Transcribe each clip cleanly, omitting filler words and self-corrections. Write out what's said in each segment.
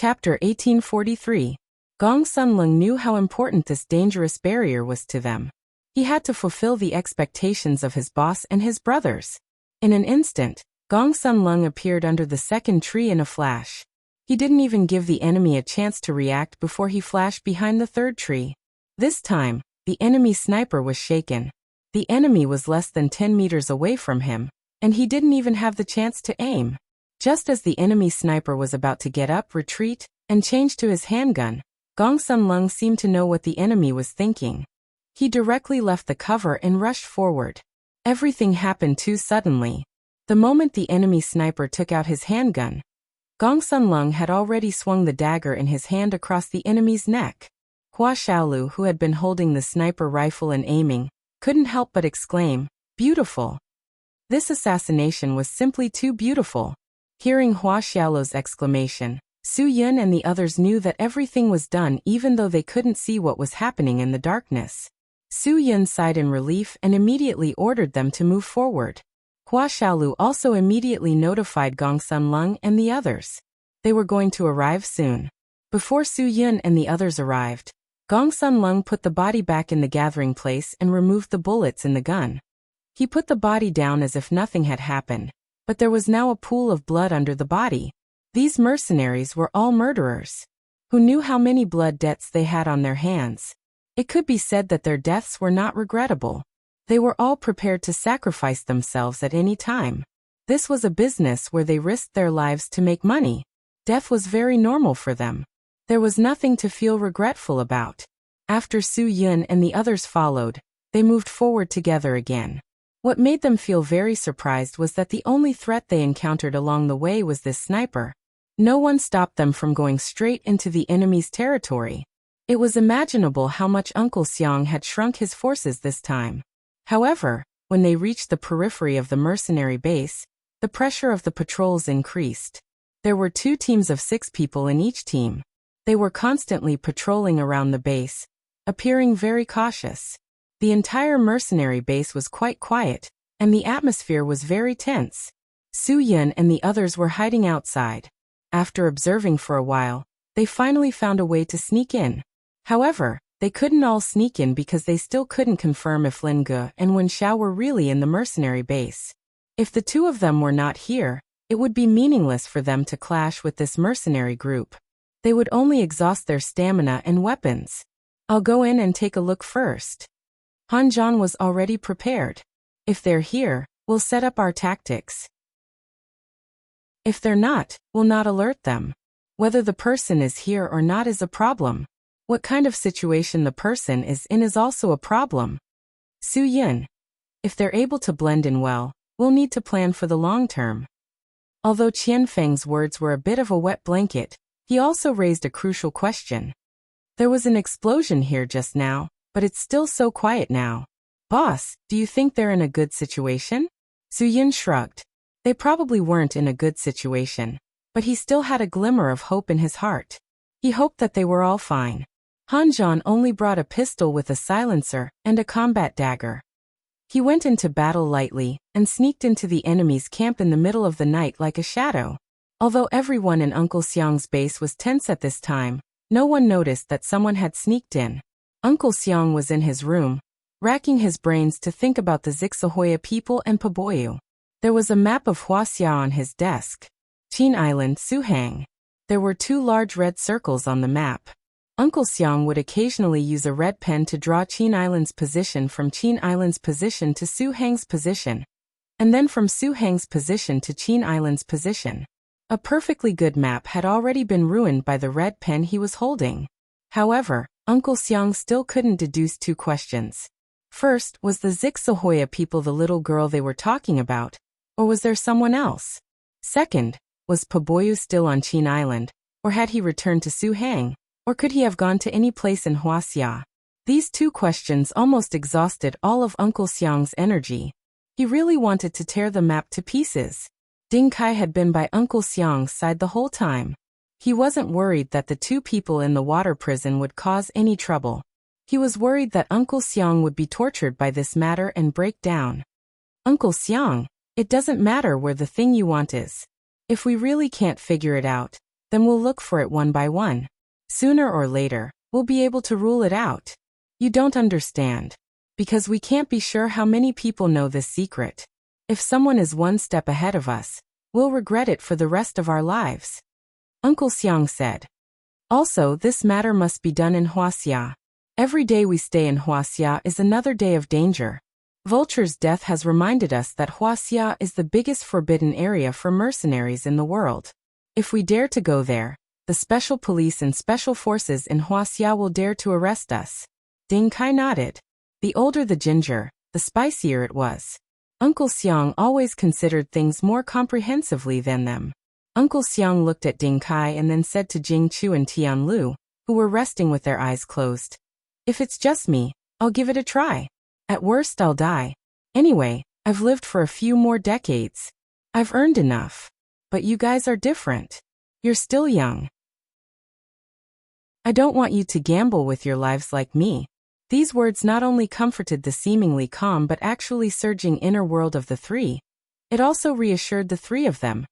Chapter 1843. Gong Sunlung knew how important this dangerous barrier was to them. He had to fulfill the expectations of his boss and his brothers. In an instant, Gong Sunlung appeared under the second tree in a flash. He didn't even give the enemy a chance to react before he flashed behind the third tree. This time, the enemy sniper was shaken. The enemy was less than 10 meters away from him, and he didn't even have the chance to aim. Just as the enemy sniper was about to get up, retreat, and change to his handgun, Gong Sunlung seemed to know what the enemy was thinking. He directly left the cover and rushed forward. Everything happened too suddenly. The moment the enemy sniper took out his handgun, Gong Sunlung had already swung the dagger in his hand across the enemy's neck. Hua Xiaolu, who had been holding the sniper rifle and aiming, couldn't help but exclaim, "Beautiful." This assassination was simply too beautiful. Hearing Hua Xiaolu's exclamation, Su Yun and the others knew that everything was done even though they couldn't see what was happening in the darkness. Su Yun sighed in relief and immediately ordered them to move forward. Hua Xiaolu also immediately notified Gong Sunlung and the others. They were going to arrive soon. Before Su Yun and the others arrived, Gong Sunlung put the body back in the gathering place and removed the bullets in the gun. He put the body down as if nothing had happened, but there was now a pool of blood under the body. These mercenaries were all murderers. Who knew how many blood debts they had on their hands? It could be said that their deaths were not regrettable. They were all prepared to sacrifice themselves at any time. This was a business where they risked their lives to make money. Death was very normal for them. There was nothing to feel regretful about. After Su Yun and the others followed, they moved forward together again. What made them feel very surprised was that the only threat they encountered along the way was this sniper. No one stopped them from going straight into the enemy's territory. It was imaginable how much Uncle Xiang had shrunk his forces this time. However, when they reached the periphery of the mercenary base, the pressure of the patrols increased. There were 2 teams of 6 people in each team. They were constantly patrolling around the base, appearing very cautious. The entire mercenary base was quite quiet, and the atmosphere was very tense. Su Yun and the others were hiding outside. After observing for a while, they finally found a way to sneak in. However, they couldn't all sneak in because they still couldn't confirm if Lin Ge and Wen Xiao were really in the mercenary base. If the 2 of them were not here, it would be meaningless for them to clash with this mercenary group. They would only exhaust their stamina and weapons. "I'll go in and take a look first." Han Zhan was already prepared. "If they're here, we'll set up our tactics. If they're not, we'll not alert them. Whether the person is here or not is a problem. What kind of situation the person is in is also a problem." Su Yun: "If they're able to blend in well, we'll need to plan for the long term." Although Qian Feng's words were a bit of a wet blanket, he also raised a crucial question. "There was an explosion here just now, but it's still so quiet now. Boss, do you think they're in a good situation?" Su Yun shrugged. They probably weren't in a good situation, but he still had a glimmer of hope in his heart. He hoped that they were all fine. Han Zhan only brought a pistol with a silencer and a combat dagger. He went into battle lightly and sneaked into the enemy's camp in the middle of the night like a shadow. Although everyone in Uncle Xiang's base was tense at this time, no one noticed that someone had sneaked in. Uncle Xiang was in his room, racking his brains to think about the Zixahoya people and Paboyu. There was a map of Huaxia on his desk. Qin Island, Suhang. There were 2 large red circles on the map. Uncle Xiang would occasionally use a red pen to draw Qin Island's position from Qin Island's position to Suhang's position, and then from Suhang's position to Qin Island's position. A perfectly good map had already been ruined by the red pen he was holding. However, Uncle Xiang still couldn't deduce 2 questions. First, was the Zixahoya people the little girl they were talking about, or was there someone else? Second, was Paboyu still on Qin Island, or had he returned to Suhang, or could he have gone to any place in Huaxia? These 2 questions almost exhausted all of Uncle Xiang's energy. He really wanted to tear the map to pieces. Ding Kai had been by Uncle Xiang's side the whole time. He wasn't worried that the 2 people in the water prison would cause any trouble. He was worried that Uncle Xiang would be tortured by this matter and break down. "Uncle Xiang, it doesn't matter where the thing you want is. If we really can't figure it out, Then we'll look for it one by one. Sooner or later, we'll be able to rule it out. You don't understand. Because we can't be sure how many people know this secret. If someone is one step ahead of us, we'll regret it for the rest of our lives. Uncle Xiang said. Also, this matter must be done in Huaxia. Every day we stay in Huaxia is another day of danger. Vulture's death has reminded us that Huaxia is the biggest forbidden area for mercenaries in the world. If we dare to go there, the special police and special forces in Huaxia will dare to arrest us. Ding Kai nodded. The older the ginger, the spicier it was. Uncle Xiang always considered things more comprehensively than them. Uncle Xiang looked at Ding Kai and then said to Jing Chu and Tian Lu, who were resting with their eyes closed. If it's just me, I'll give it a try. At worst I'll die. Anyway, I've lived for a few more decades. I've earned enough. But you guys are different. You're still young. I don't want you to gamble with your lives like me. These words not only comforted the seemingly calm but actually surging inner world of the three, it also reassured the three of them,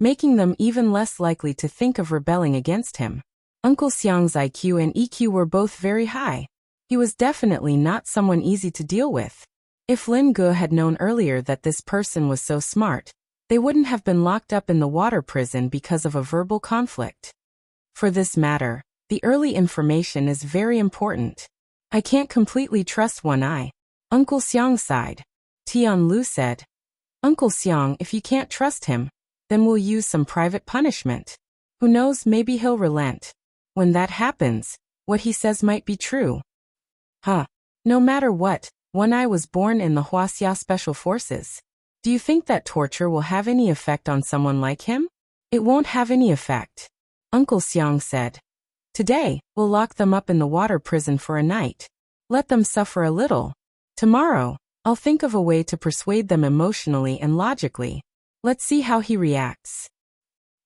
making them even less likely to think of rebelling against him. Uncle Xiang's IQ and EQ were both very high. He was definitely not someone easy to deal with. If Lin Ge had known earlier that this person was so smart, they wouldn't have been locked up in the water prison because of a verbal conflict. For this matter, the early information is very important. I can't completely trust one eye. Uncle Xiang sighed. Tian Lu said, Uncle Xiang, if you can't trust him, then we'll use some private punishment. Who knows, maybe he'll relent. When that happens, what he says might be true. Huh. No matter what, One Eye was born in the Huaxia Special Forces. Do you think that torture will have any effect on someone like him? It won't have any effect. Uncle Xiang said. Today, we'll lock them up in the water prison for a night. Let them suffer a little. Tomorrow, I'll think of a way to persuade them emotionally and logically. Let's see how he reacts.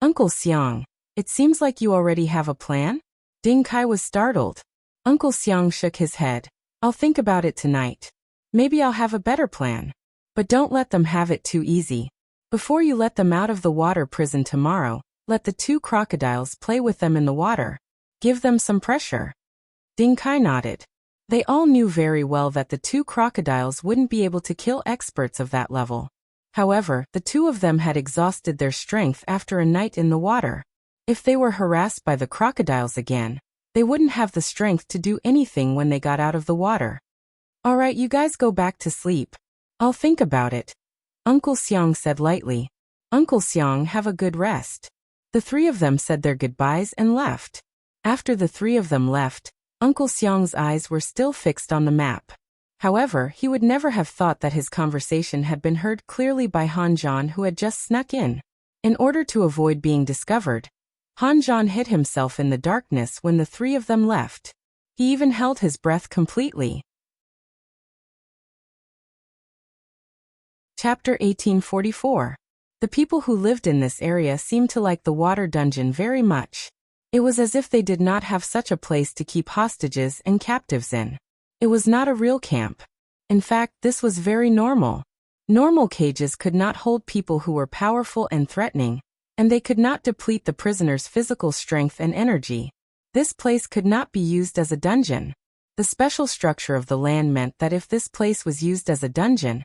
Uncle Xiang, it seems like you already have a plan? Ding Kai was startled. Uncle Xiang shook his head. I'll think about it tonight. Maybe I'll have a better plan. But don't let them have it too easy. Before you let them out of the water prison tomorrow, let the two crocodiles play with them in the water. Give them some pressure. Ding Kai nodded. They all knew very well that the two crocodiles wouldn't be able to kill experts of that level. However, the two of them had exhausted their strength after a night in the water. If they were harassed by the crocodiles again, they wouldn't have the strength to do anything when they got out of the water. All right, you guys go back to sleep. I'll think about it. Uncle Xiang said lightly. Uncle Xiang, have a good rest. The three of them said their goodbyes and left. After the three of them left, Uncle Xiang's eyes were still fixed on the map. However, he would never have thought that his conversation had been heard clearly by Han Zhan, who had just snuck in. In order to avoid being discovered, Han Zhan hid himself in the darkness when the three of them left. He even held his breath completely. Chapter 1844. The people who lived in this area seemed to like the water dungeon very much. It was as if they did not have such a place to keep hostages and captives in. It was not a real camp. In fact, this was very normal. Normal cages could not hold people who were powerful and threatening, and they could not deplete the prisoner's physical strength and energy. This place could not be used as a dungeon. The special structure of the land meant that if this place was used as a dungeon,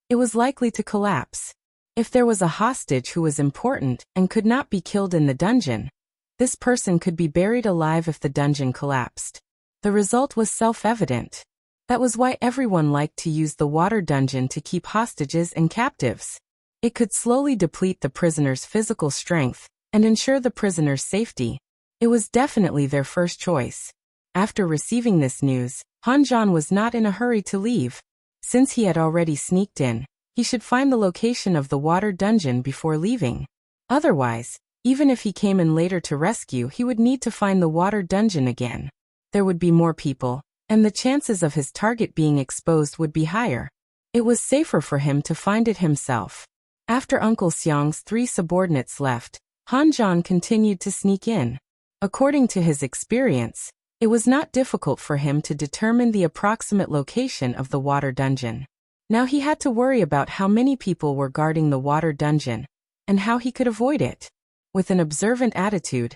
it was likely to collapse. If there was a hostage who was important and could not be killed in the dungeon, this person could be buried alive if the dungeon collapsed. The result was self-evident. That was why everyone liked to use the water dungeon to keep hostages and captives. It could slowly deplete the prisoner's physical strength and ensure the prisoner's safety. It was definitely their first choice. After receiving this news, Han Zhan was not in a hurry to leave. Since he had already sneaked in, he should find the location of the water dungeon before leaving. Otherwise, even if he came in later to rescue, he would need to find the water dungeon again. There would be more people, and the chances of his target being exposed would be higher. It was safer for him to find it himself. After Uncle Xiang's three subordinates left, Han Zhan continued to sneak in. According to his experience, it was not difficult for him to determine the approximate location of the water dungeon. Now he had to worry about how many people were guarding the water dungeon, and how he could avoid it. With an observant attitude,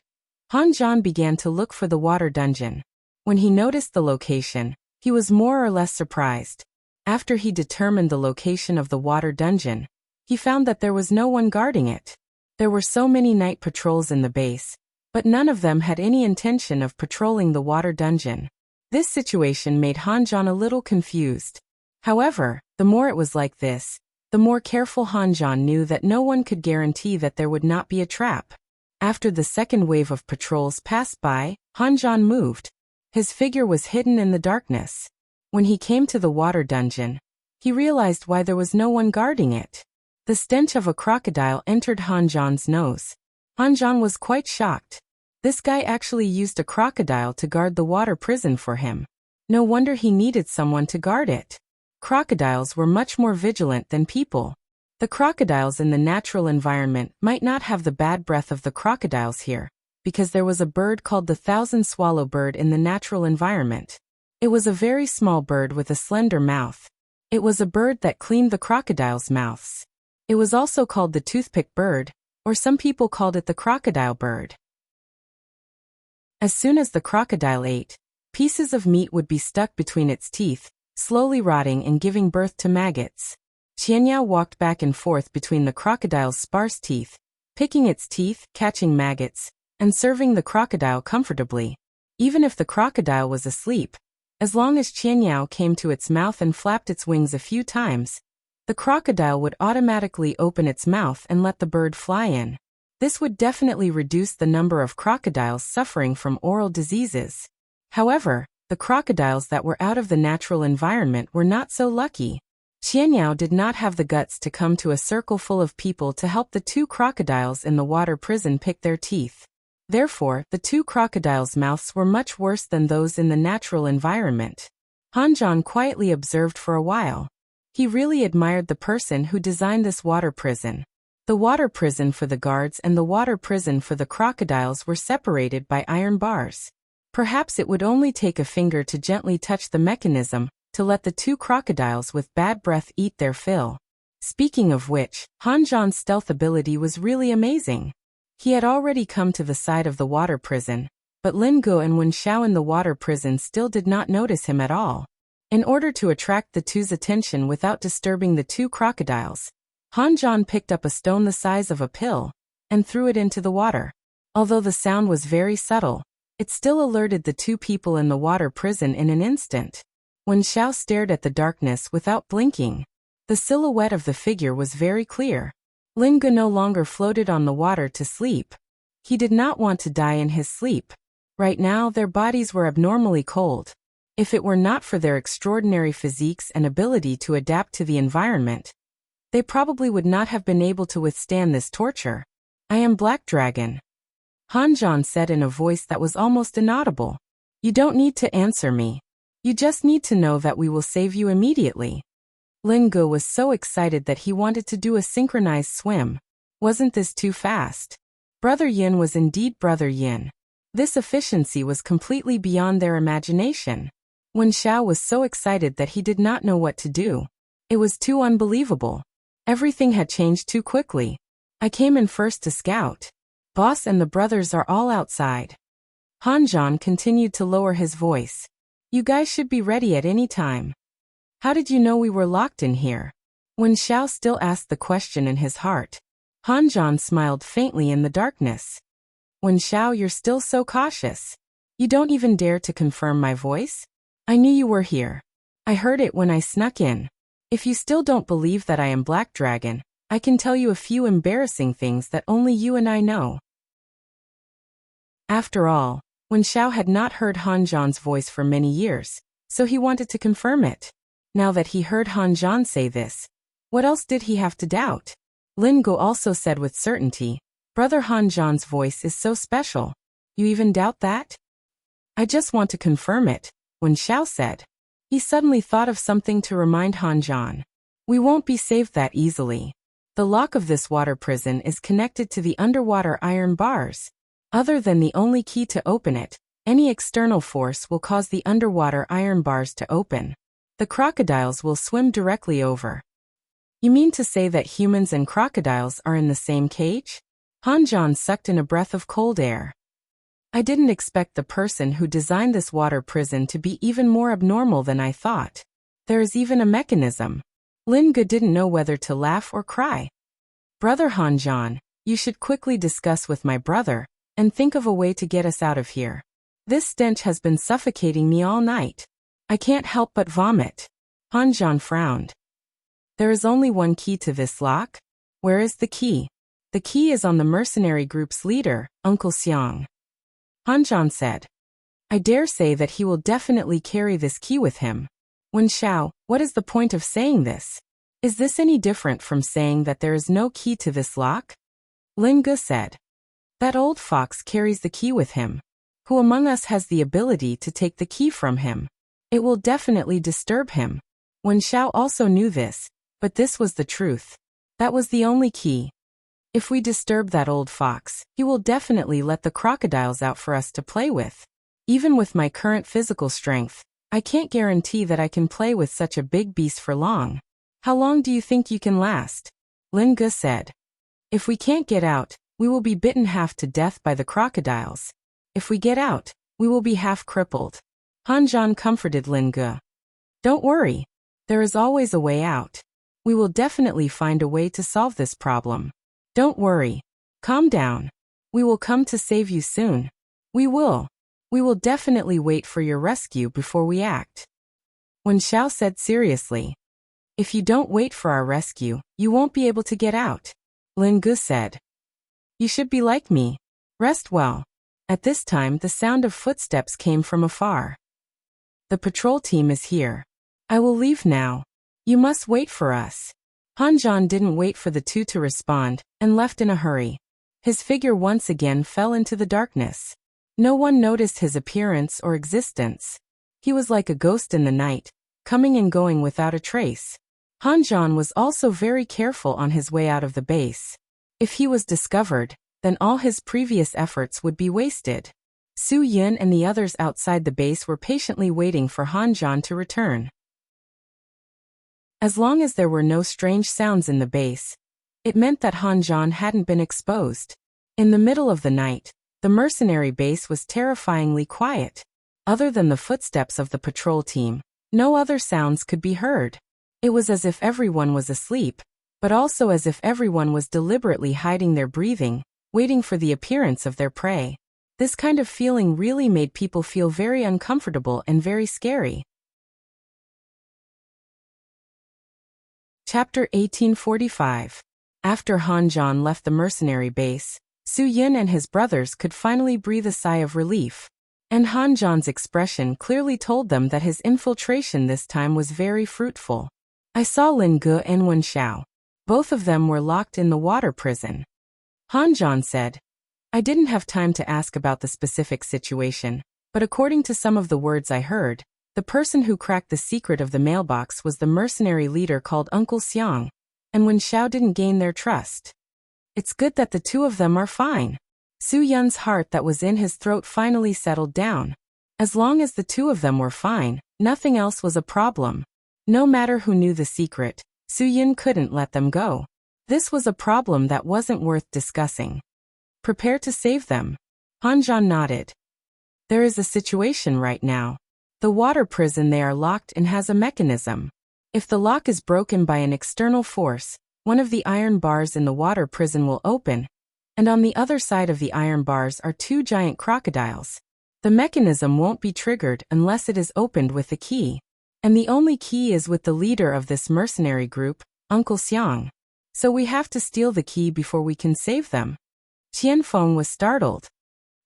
Han Zhan began to look for the water dungeon. When he noticed the location, he was more or less surprised. After he determined the location of the water dungeon, he found that there was no one guarding it. There were so many night patrols in the base, but none of them had any intention of patrolling the water dungeon. This situation made Han Zhan a little confused. However, the more it was like this, the more careful Han Zhan knew that no one could guarantee that there would not be a trap. After the second wave of patrols passed by, Han Zhan moved. His figure was hidden in the darkness. When he came to the water dungeon, he realized why there was no one guarding it. The stench of a crocodile entered Han Zhan's nose. Han Zhan was quite shocked. This guy actually used a crocodile to guard the water prison for him. No wonder he needed someone to guard it. Crocodiles were much more vigilant than people. The crocodiles in the natural environment might not have the bad breath of the crocodiles here, because there was a bird called the thousand-swallow bird in the natural environment. It was a very small bird with a slender mouth. It was a bird that cleaned the crocodiles' mouths. It was also called the toothpick bird, or some people called it the crocodile bird. As soon as the crocodile ate, pieces of meat would be stuck between its teeth, slowly rotting and giving birth to maggots. Qianyao walked back and forth between the crocodile's sparse teeth, picking its teeth, catching maggots, and serving the crocodile comfortably. Even if the crocodile was asleep, as long as Qianyao came to its mouth and flapped its wings a few times, the crocodile would automatically open its mouth and let the bird fly in. This would definitely reduce the number of crocodiles suffering from oral diseases. However, the crocodiles that were out of the natural environment were not so lucky. Qianyao did not have the guts to come to a circle full of people to help the two crocodiles in the water prison pick their teeth. Therefore, the two crocodiles' mouths were much worse than those in the natural environment. Han Zhan quietly observed for a while. He really admired the person who designed this water prison. The water prison for the guards and the water prison for the crocodiles were separated by iron bars. Perhaps it would only take a finger to gently touch the mechanism to let the two crocodiles with bad breath eat their fill. Speaking of which, Han Zhan's stealth ability was really amazing. He had already come to the side of the water prison, but Lin Guo and Wen Xiao in the water prison still did not notice him at all. In order to attract the two's attention without disturbing the two crocodiles, Han Zhan picked up a stone the size of a pill and threw it into the water. Although the sound was very subtle, it still alerted the two people in the water prison in an instant. Wen Xiao stared at the darkness without blinking. The silhouette of the figure was very clear. Lin Guo no longer floated on the water to sleep. He did not want to die in his sleep. Right now, their bodies were abnormally cold. If it were not for their extraordinary physiques and ability to adapt to the environment, they probably would not have been able to withstand this torture. I am Black Dragon. Han Zhan said in a voice that was almost inaudible. You don't need to answer me. You just need to know that we will save you immediately. Lin Guo was so excited that he wanted to do a synchronized swim. Wasn't this too fast? Brother Yin was indeed Brother Yin. This efficiency was completely beyond their imagination. Wen Xiao was so excited that he did not know what to do. It was too unbelievable. Everything had changed too quickly. I came in first to scout. Boss and the brothers are all outside. Han Zhan continued to lower his voice. You guys should be ready at any time. How did you know we were locked in here? Wen Xiao still asked the question in his heart. Han Zhan smiled faintly in the darkness. Wen Xiao, you're still so cautious. You don't even dare to confirm my voice? I knew you were here. I heard it when I snuck in. If you still don't believe that I am Black Dragon, I can tell you a few embarrassing things that only you and I know. After all, Wen Xiao had not heard Han Zhan's voice for many years, so he wanted to confirm it. Now that he heard Han Zhan say this, what else did he have to doubt? Lin Guo also said with certainty, Brother Han Zhan's voice is so special. You even doubt that? I just want to confirm it, Wen Xiao said. He suddenly thought of something to remind Han Zhan. We won't be saved that easily. The lock of this water prison is connected to the underwater iron bars. Other than the only key to open it, any external force will cause the underwater iron bars to open. The crocodiles will swim directly over. You mean to say that humans and crocodiles are in the same cage? Han Zhan sucked in a breath of cold air. I didn't expect the person who designed this water prison to be even more abnormal than I thought. There is even a mechanism. Lin Ge didn't know whether to laugh or cry. Brother Han Zhan, you should quickly discuss with my brother and think of a way to get us out of here. This stench has been suffocating me all night. I can't help but vomit. Han Zhan frowned. There is only one key to this lock? Where is the key? The key is on the mercenary group's leader, Uncle Xiang. Han Zhan said. I dare say that he will definitely carry this key with him. Wen Xiao, what is the point of saying this? Is this any different from saying that there is no key to this lock? Lin Ge said. That old fox carries the key with him. Who among us has the ability to take the key from him? It will definitely disturb him. Wen Xiao also knew this, but this was the truth. That was the only key. If we disturb that old fox, he will definitely let the crocodiles out for us to play with. Even with my current physical strength, I can't guarantee that I can play with such a big beast for long. How long do you think you can last? Lin Ge said. If we can't get out, we will be bitten half to death by the crocodiles. If we get out, we will be half crippled. Han Zhan comforted Lin Ge. Don't worry. There is always a way out. We will definitely find a way to solve this problem. Don't worry. Calm down. We will come to save you soon. We will. We will definitely wait for your rescue before we act. Wen Xiao said seriously. If you don't wait for our rescue, you won't be able to get out. Lin Ge said. You should be like me. Rest well. At this time the sound of footsteps came from afar. The patrol team is here. I will leave now. You must wait for us. Han Zhan didn't wait for the two to respond, and left in a hurry. His figure once again fell into the darkness. No one noticed his appearance or existence. He was like a ghost in the night, coming and going without a trace. Han Zhan was also very careful on his way out of the base. If he was discovered, then all his previous efforts would be wasted. Su Yun and the others outside the base were patiently waiting for Han Zhan to return. As long as there were no strange sounds in the base, it meant that Han Zhan hadn't been exposed. In the middle of the night, the mercenary base was terrifyingly quiet. Other than the footsteps of the patrol team, no other sounds could be heard. It was as if everyone was asleep, but also as if everyone was deliberately hiding their breathing, waiting for the appearance of their prey. This kind of feeling really made people feel very uncomfortable and very scary. Chapter 1845. After Han Zhan left the mercenary base, Su Yun and his brothers could finally breathe a sigh of relief. And Han Zhan's expression clearly told them that his infiltration this time was very fruitful. I saw Lin Ge and Wen Xiao. Both of them were locked in the water prison. Han Zhan said, I didn't have time to ask about the specific situation, but according to some of the words I heard, the person who cracked the secret of the mailbox was the mercenary leader called Uncle Xiang, and Wen Xiao didn't gain their trust. It's good that the two of them are fine. Su Yun's heart that was in his throat finally settled down. As long as the two of them were fine, nothing else was a problem. No matter who knew the secret, Su Yun couldn't let them go. This was a problem that wasn't worth discussing. Prepare to save them. Han Zhan nodded. There is a situation right now. The water prison they are locked in has a mechanism. If the lock is broken by an external force, one of the iron bars in the water prison will open, and on the other side of the iron bars are two giant crocodiles. The mechanism won't be triggered unless it is opened with the key. And the only key is with the leader of this mercenary group, Uncle Xiang. So we have to steal the key before we can save them. Qianfeng was startled.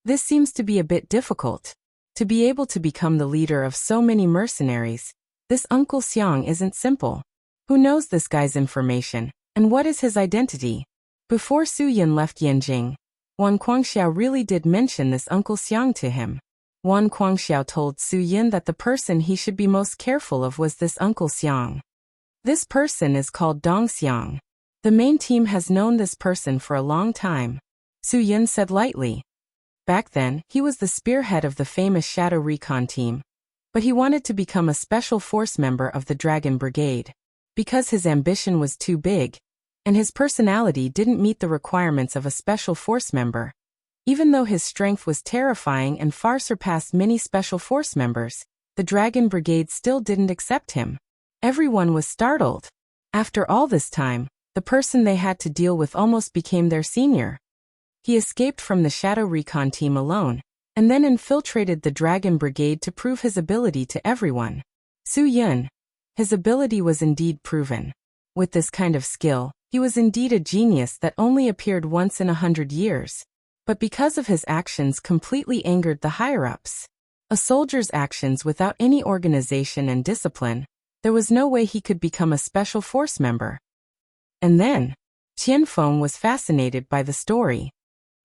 This seems to be a bit difficult. To be able to become the leader of so many mercenaries, this Uncle Xiang isn't simple. Who knows this guy's information, and what is his identity? Before Su Yun left Yanjing, Wan Guangxiao really did mention this Uncle Xiang to him. Wan Guangxiao told Su Yun that the person he should be most careful of was this Uncle Xiang. This person is called Dong Xiang. The main team has known this person for a long time. Su Yun said lightly. Back then, he was the spearhead of the famous Shadow Recon team. But he wanted to become a special force member of the Dragon Brigade. Because his ambition was too big, and his personality didn't meet the requirements of a special force member, Even though his strength was terrifying and far surpassed many special force members, the Dragon Brigade still didn't accept him. Everyone was startled. After all this time, the person they had to deal with almost became their senior. He escaped from the Shadow Recon team alone, and then infiltrated the Dragon Brigade to prove his ability to everyone. Su Yun. His ability was indeed proven. With this kind of skill, he was indeed a genius that only appeared once in 100 years. But because of his actions completely angered the higher-ups. A soldier's actions without any organization and discipline, there was no way he could become a special force member. And then, Qianfeng was fascinated by the story.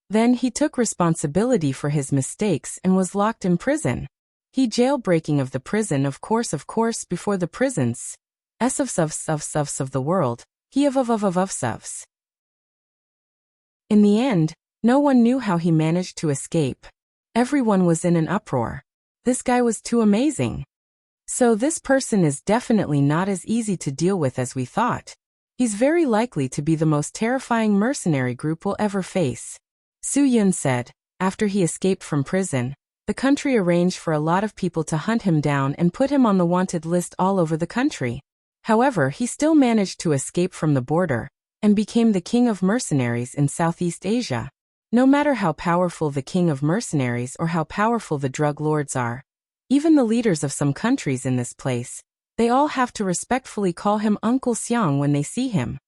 Then he took responsibility for his mistakes and was locked in prison. He jailbreaking of the prison of course before the prisons. Of the world, he of. In the end, no one knew how he managed to escape. Everyone was in an uproar. This guy was too amazing. So this person is definitely not as easy to deal with as we thought. He's very likely to be the most terrifying mercenary group we'll ever face. Su Yun said. After he escaped from prison, the country arranged for a lot of people to hunt him down and put him on the wanted list all over the country. However, he still managed to escape from the border and became the king of mercenaries in Southeast Asia. No matter how powerful the king of mercenaries or how powerful the drug lords are, even the leaders of some countries in this place, they all have to respectfully call him Uncle Xiang when they see him.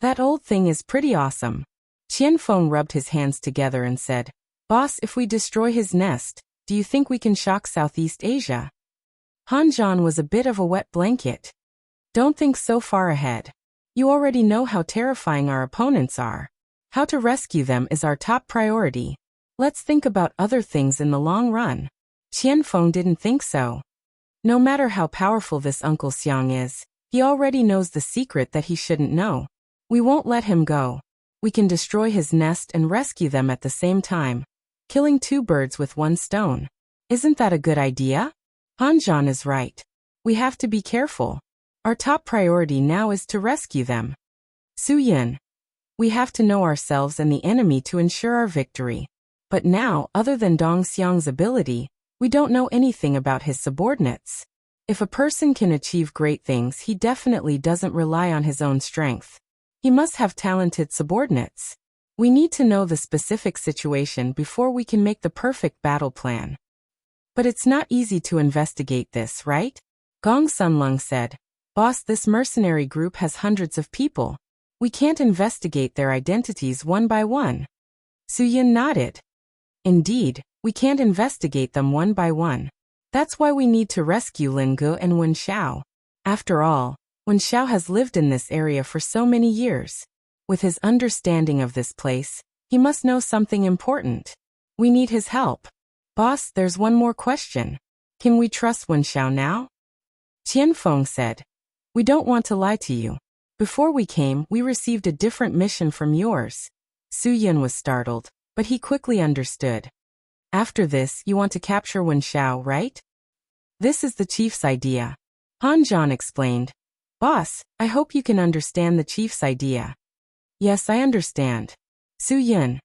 That old thing is pretty awesome. Qianfeng rubbed his hands together and said, Boss, if we destroy his nest, do you think we can shock Southeast Asia? Han Zhan was a bit of a wet blanket. Don't think so far ahead. You already know how terrifying our opponents are. How to rescue them is our top priority. Let's think about other things in the long run. Qianfeng didn't think so. No matter how powerful this Uncle Xiang is, he already knows the secret that he shouldn't know. We won't let him go. We can destroy his nest and rescue them at the same time. Killing two birds with one stone. Isn't that a good idea? Han Zhan is right. We have to be careful. Our top priority now is to rescue them. Su Yun. We have to know ourselves and the enemy to ensure our victory. But now, other than Dong Xiang's ability, we don't know anything about his subordinates. If a person can achieve great things, he definitely doesn't rely on his own strength. He must have talented subordinates. We need to know the specific situation before we can make the perfect battle plan. But it's not easy to investigate this, right? Gong Sunlung said. Boss, this mercenary group has hundreds of people. We can't investigate their identities one by one. Su Yun nodded. Indeed, we can't investigate them one by one. That's why we need to rescue Lin Ge and Wen Xiao. After all, Wen Xiao has lived in this area for so many years. With his understanding of this place, he must know something important. We need his help. Boss, there's one more question. Can we trust Wen Xiao now? Qianfeng said. We don't want to lie to you. Before we came, we received a different mission from yours. Su Yun was startled, but he quickly understood. After this, you want to capture Wen Xiao, right? This is the chief's idea. Han Zhan explained. Boss, I hope you can understand the chief's idea. Yes, I understand. Su Yun.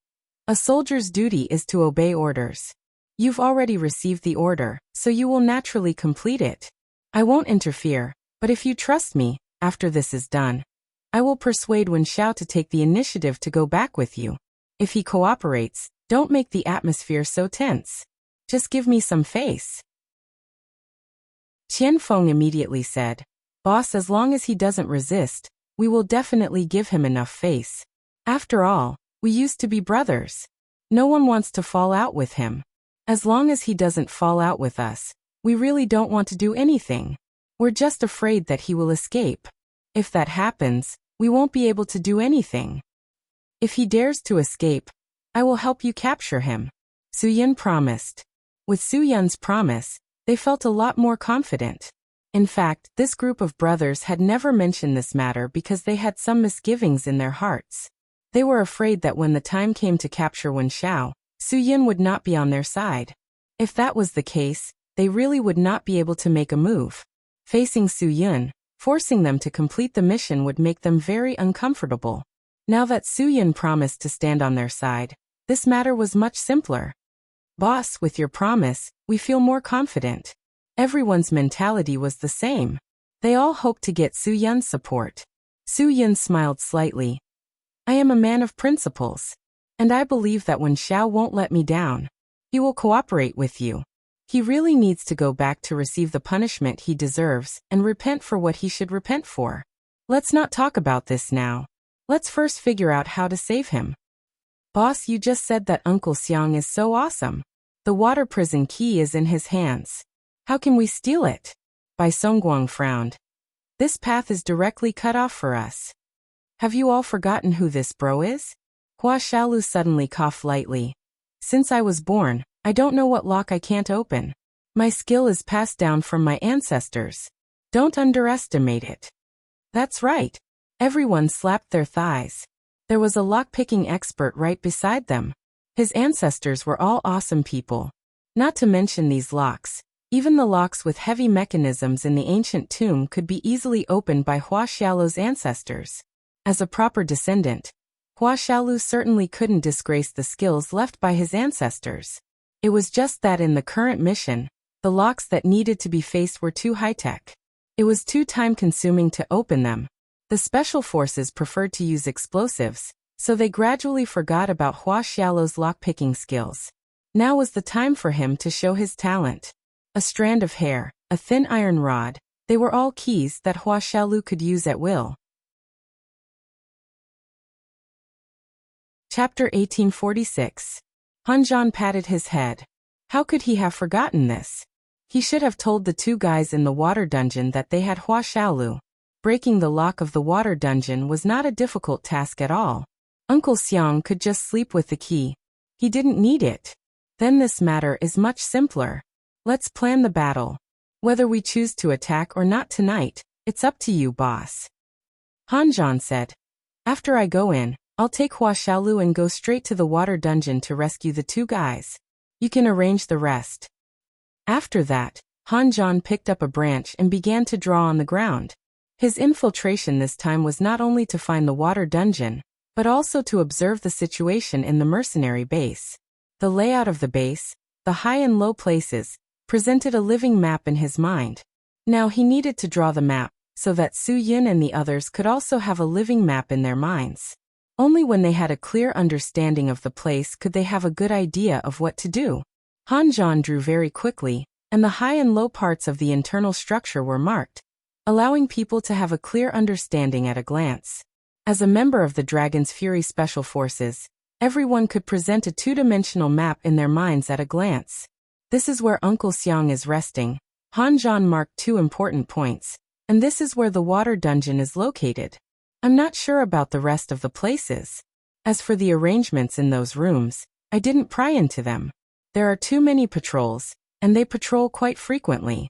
A soldier's duty is to obey orders. You've already received the order, so you will naturally complete it. I won't interfere, but if you trust me, after this is done, I will persuade Wen Xiao to take the initiative to go back with you. If he cooperates, don't make the atmosphere so tense. Just give me some face. Qianfeng immediately said, Boss, as long as he doesn't resist, we will definitely give him enough face. After all, we used to be brothers. No one wants to fall out with him. As long as he doesn't fall out with us, we really don't want to do anything. We're just afraid that he will escape. If that happens, we won't be able to do anything. If he dares to escape, I will help you capture him. Su Yun promised. With Su Yun's promise, they felt a lot more confident. In fact, this group of brothers had never mentioned this matter because they had some misgivings in their hearts. They were afraid that when the time came to capture Wen Xiao, Su Yun would not be on their side. If that was the case, they really would not be able to make a move. Facing Su Yun, forcing them to complete the mission would make them very uncomfortable. Now that Su Yun promised to stand on their side, This matter was much simpler. Boss, with your promise, we feel more confident. Everyone's mentality was the same. They all hoped to get Su Yun's support. Su Yun smiled slightly. I am a man of principles. And I believe that when Xiao won't let me down, he will cooperate with you. He really needs to go back to receive the punishment he deserves and repent for what he should repent for. Let's not talk about this now. Let's first figure out how to save him. Boss, you just said that Uncle Xiang is so awesome. The water prison key is in his hands. How can we steal it? Bai Songguang frowned. This path is directly cut off for us. Have you all forgotten who this bro is? Hua Xiaolu suddenly coughed lightly. Since I was born, I don't know what lock I can't open. My skill is passed down from my ancestors. Don't underestimate it. That's right. Everyone slapped their thighs. There was a lock-picking expert right beside them. His ancestors were all awesome people. Not to mention these locks. Even the locks with heavy mechanisms in the ancient tomb could be easily opened by Hua Xiaolu's ancestors. As a proper descendant, Hua Xiaolu certainly couldn't disgrace the skills left by his ancestors. It was just that in the current mission, the locks that needed to be faced were too high-tech. It was too time-consuming to open them. The special forces preferred to use explosives, so they gradually forgot about Hua Xiaolu's lock-picking skills. Now was the time for him to show his talent. A strand of hair, a thin iron rod, they were all keys that Hua Xiaolu could use at will. Chapter 1846. Han Zhan patted his head. How could he have forgotten this? He should have told the two guys in the water dungeon that they had Hua Xiaolu. Breaking the lock of the water dungeon was not a difficult task at all. Uncle Xiang could just sleep with the key. He didn't need it. Then this matter is much simpler. Let's plan the battle. Whether we choose to attack or not tonight, it's up to you, boss. Han Zhan said. After I go in, I'll take Hua Xiaolu and go straight to the water dungeon to rescue the two guys. You can arrange the rest. After that, Han Zhan picked up a branch and began to draw on the ground. His infiltration this time was not only to find the water dungeon, but also to observe the situation in the mercenary base. The layout of the base, the high and low places, presented a living map in his mind. Now he needed to draw the map, so that Su Yun and the others could also have a living map in their minds. Only when they had a clear understanding of the place could they have a good idea of what to do. Han Zhan drew very quickly, and the high and low parts of the internal structure were marked, allowing people to have a clear understanding at a glance. As a member of the Dragon's Fury Special Forces, everyone could present a two-dimensional map in their minds at a glance. This is where Uncle Xiang is resting. Han Zhan marked 2 important points, and this is where the water dungeon is located. I'm not sure about the rest of the places. As for the arrangements in those rooms, I didn't pry into them. There are too many patrols, and they patrol quite frequently.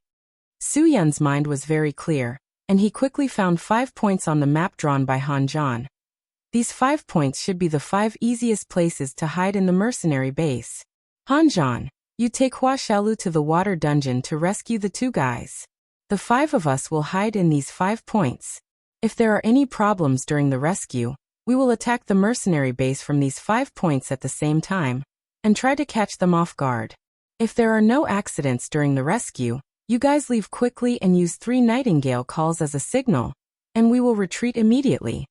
Su Yun's mind was very clear, and he quickly found 5 points on the map drawn by Han Zhan. These 5 points should be the 5 easiest places to hide in the mercenary base. Han Zhan, you take Hua Xiaolu to the water dungeon to rescue the 2 guys. The 5 of us will hide in these 5 points. If there are any problems during the rescue, we will attack the mercenary base from these 5 points at the same time, and try to catch them off guard. If there are no accidents during the rescue, you guys leave quickly and use 3 nightingale calls as a signal, and we will retreat immediately.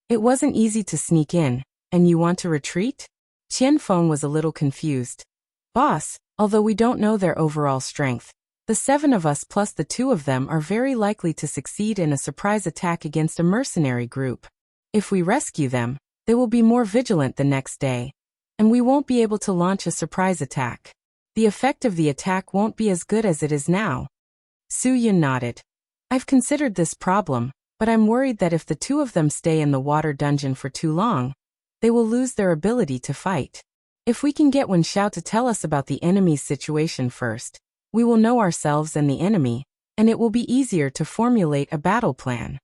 It wasn't easy to sneak in, and you want to retreat? Qian Feng was a little confused. Boss, although we don't know their overall strength, the 7 of us plus the 2 of them are very likely to succeed in a surprise attack against a mercenary group. If we rescue them, they will be more vigilant the next day, and we won't be able to launch a surprise attack. The effect of the attack won't be as good as it is now. Su Yun nodded. I've considered this problem, but I'm worried that if the 2 of them stay in the water dungeon for too long, they will lose their ability to fight. If we can get Wen Xiao to tell us about the enemy's situation first, we will know ourselves and the enemy, and it will be easier to formulate a battle plan.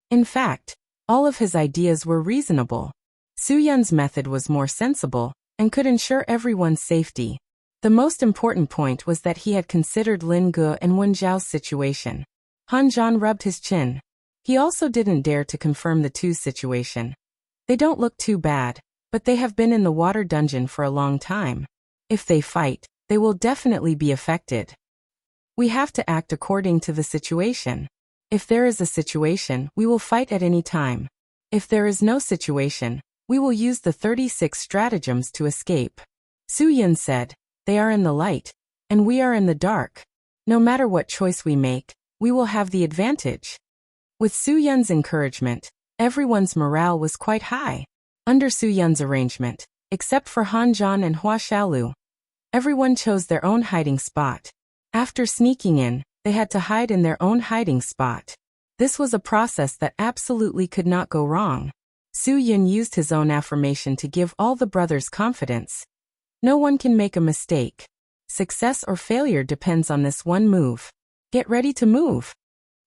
In fact, all of his ideas were reasonable. Su Yun's method was more sensible, and could ensure everyone's safety. The most important point was that he had considered Lin Ge and Wen Zhao's situation. Han Zhan rubbed his chin. He also didn't dare to confirm the two's situation. They don't look too bad, but they have been in the water dungeon for a long time. If they fight, they will definitely be affected. We have to act according to the situation. If there is a situation, we will fight at any time. If there is no situation, we will use the 36 stratagems to escape. Su Yun said, they are in the light, and we are in the dark. No matter what choice we make, we will have the advantage. With Su Yun's encouragement, everyone's morale was quite high. Under Su Yun's arrangement, except for Han Zhan and Hua Xiaolu, everyone chose their own hiding spot. After sneaking in, they had to hide in their own hiding spot. This was a process that absolutely could not go wrong. Su Yun used his own affirmation to give all the brothers confidence. No one can make a mistake. Success or failure depends on this one move. Get ready to move.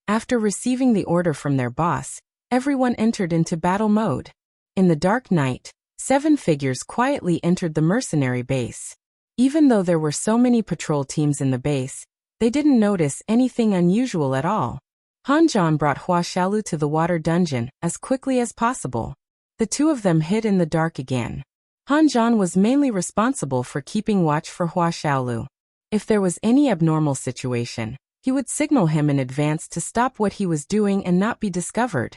After receiving the order from their boss, everyone entered into battle mode. In the dark night, 7 figures quietly entered the mercenary base. Even though there were so many patrol teams in the base, they didn't notice anything unusual at all. Han Zhan brought Hua Xiaolu to the water dungeon as quickly as possible. The two of them hid in the dark again. Han Zhan was mainly responsible for keeping watch for Hua Xiaolu. If there was any abnormal situation, he would signal him in advance to stop what he was doing and not be discovered.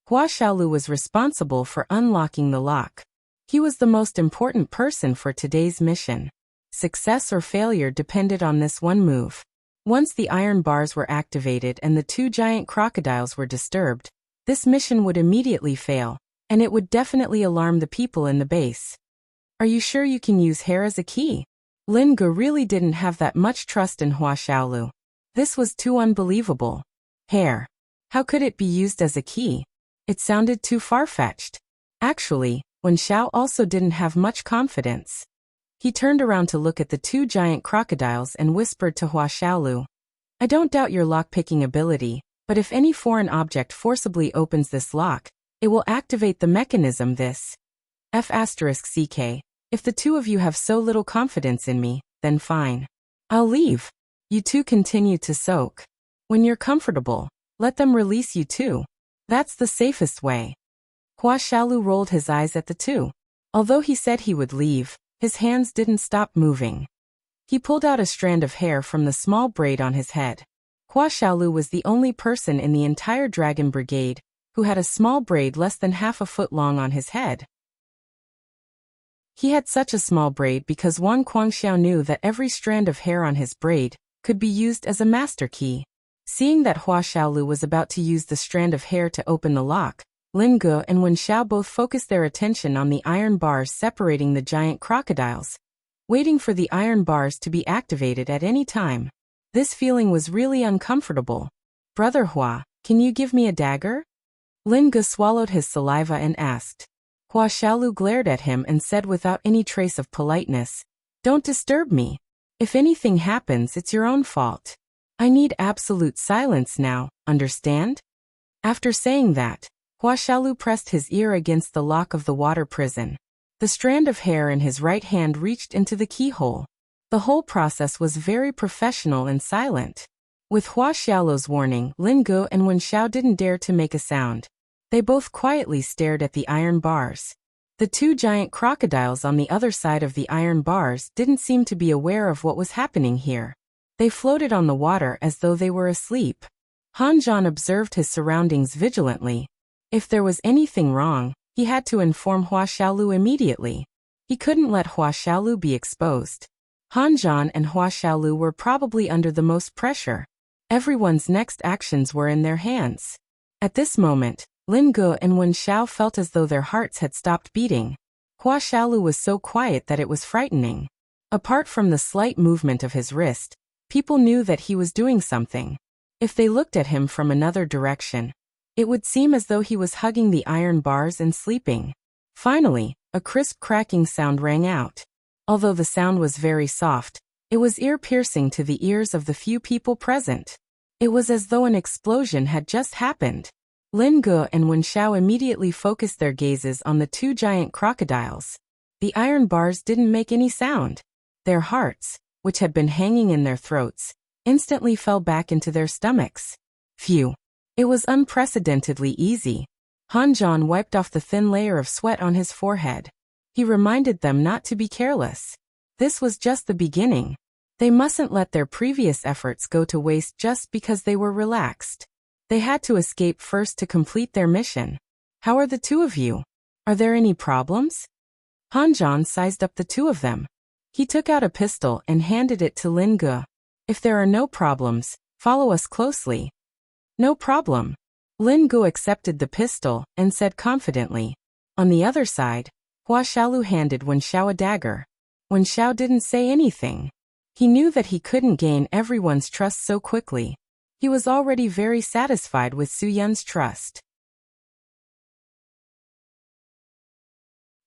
Hua Xiaolu was responsible for unlocking the lock. He was the most important person for today's mission. Success or failure depended on this one move. Once the iron bars were activated and the 2 giant crocodiles were disturbed, this mission would immediately fail, and it would definitely alarm the people in the base. Are you sure you can use hair as a key? Lin Ge really didn't have that much trust in Hua Xiaolu. This was too unbelievable. Hair. How could it be used as a key? It sounded too far-fetched. Actually, Wen Xiao also didn't have much confidence. He turned around to look at the 2 giant crocodiles and whispered to Hua Xiaolu, I don't doubt your lock-picking ability, but if any foreign object forcibly opens this lock, it will activate the mechanism this. F***CK. If the 2 of you have so little confidence in me, then fine. I'll leave. You 2 continue to soak. When you're comfortable, let them release you too. That's the safest way. Hua Xiaolu rolled his eyes at the 2. Although he said he would leave, his hands didn't stop moving. He pulled out a strand of hair from the small braid on his head. Hua Xiaolu was the only person in the entire Dragon Brigade who had a small braid less than half a foot long on his head. He had such a small braid because Wang Guangxiao knew that every strand of hair on his braid could be used as a master key. Seeing that Hua Xiaolu was about to use the strand of hair to open the lock, Lin Ge and Wen Xiao both focused their attention on the iron bars separating the giant crocodiles, waiting for the iron bars to be activated at any time. This feeling was really uncomfortable. Brother Hua, can you give me a dagger? Lin Ge swallowed his saliva and asked. Hua Xiaolu glared at him and said without any trace of politeness, Don't disturb me. If anything happens, it's your own fault. I need absolute silence now, understand? After saying that, Hua Xiaolu pressed his ear against the lock of the water prison. The strand of hair in his right hand reached into the keyhole. The whole process was very professional and silent. With Hua Xiaolu's warning, Lin Ge and Wen Xiao didn't dare to make a sound. They both quietly stared at the iron bars. The 2 giant crocodiles on the other side of the iron bars didn't seem to be aware of what was happening here. They floated on the water as though they were asleep. Han Zhan observed his surroundings vigilantly. If there was anything wrong, he had to inform Hua Xiaolu immediately. He couldn't let Hua Xiaolu be exposed. Han Zhan and Hua Xiaolu were probably under the most pressure. Everyone's next actions were in their hands. At this moment, Lin Ge and Wen Xiao felt as though their hearts had stopped beating. Hua Xiaolu was so quiet that it was frightening. Apart from the slight movement of his wrist, people knew that he was doing something. If they looked at him from another direction, it would seem as though he was hugging the iron bars and sleeping. Finally, a crisp cracking sound rang out. Although the sound was very soft, it was ear-piercing to the ears of the few people present. It was as though an explosion had just happened. Lin Ge and Wen Xiao immediately focused their gazes on the 2 giant crocodiles. The iron bars didn't make any sound. Their hearts, which had been hanging in their throats, instantly fell back into their stomachs. Phew. It was unprecedentedly easy. Han Zhan wiped off the thin layer of sweat on his forehead. He reminded them not to be careless. This was just the beginning. They mustn't let their previous efforts go to waste just because they were relaxed. They had to escape first to complete their mission. How are the two of you? Are there any problems? Hanjan sized up the two of them. He took out a pistol and handed it to Lin Ge. If there are no problems, follow us closely. No problem. Lin Ge accepted the pistol and said confidently. On the other side, Hua Xiaolu handed Wen Xiao a dagger. Wen Xiao didn't say anything. He knew that he couldn't gain everyone's trust so quickly. He was already very satisfied with Su Yun's trust.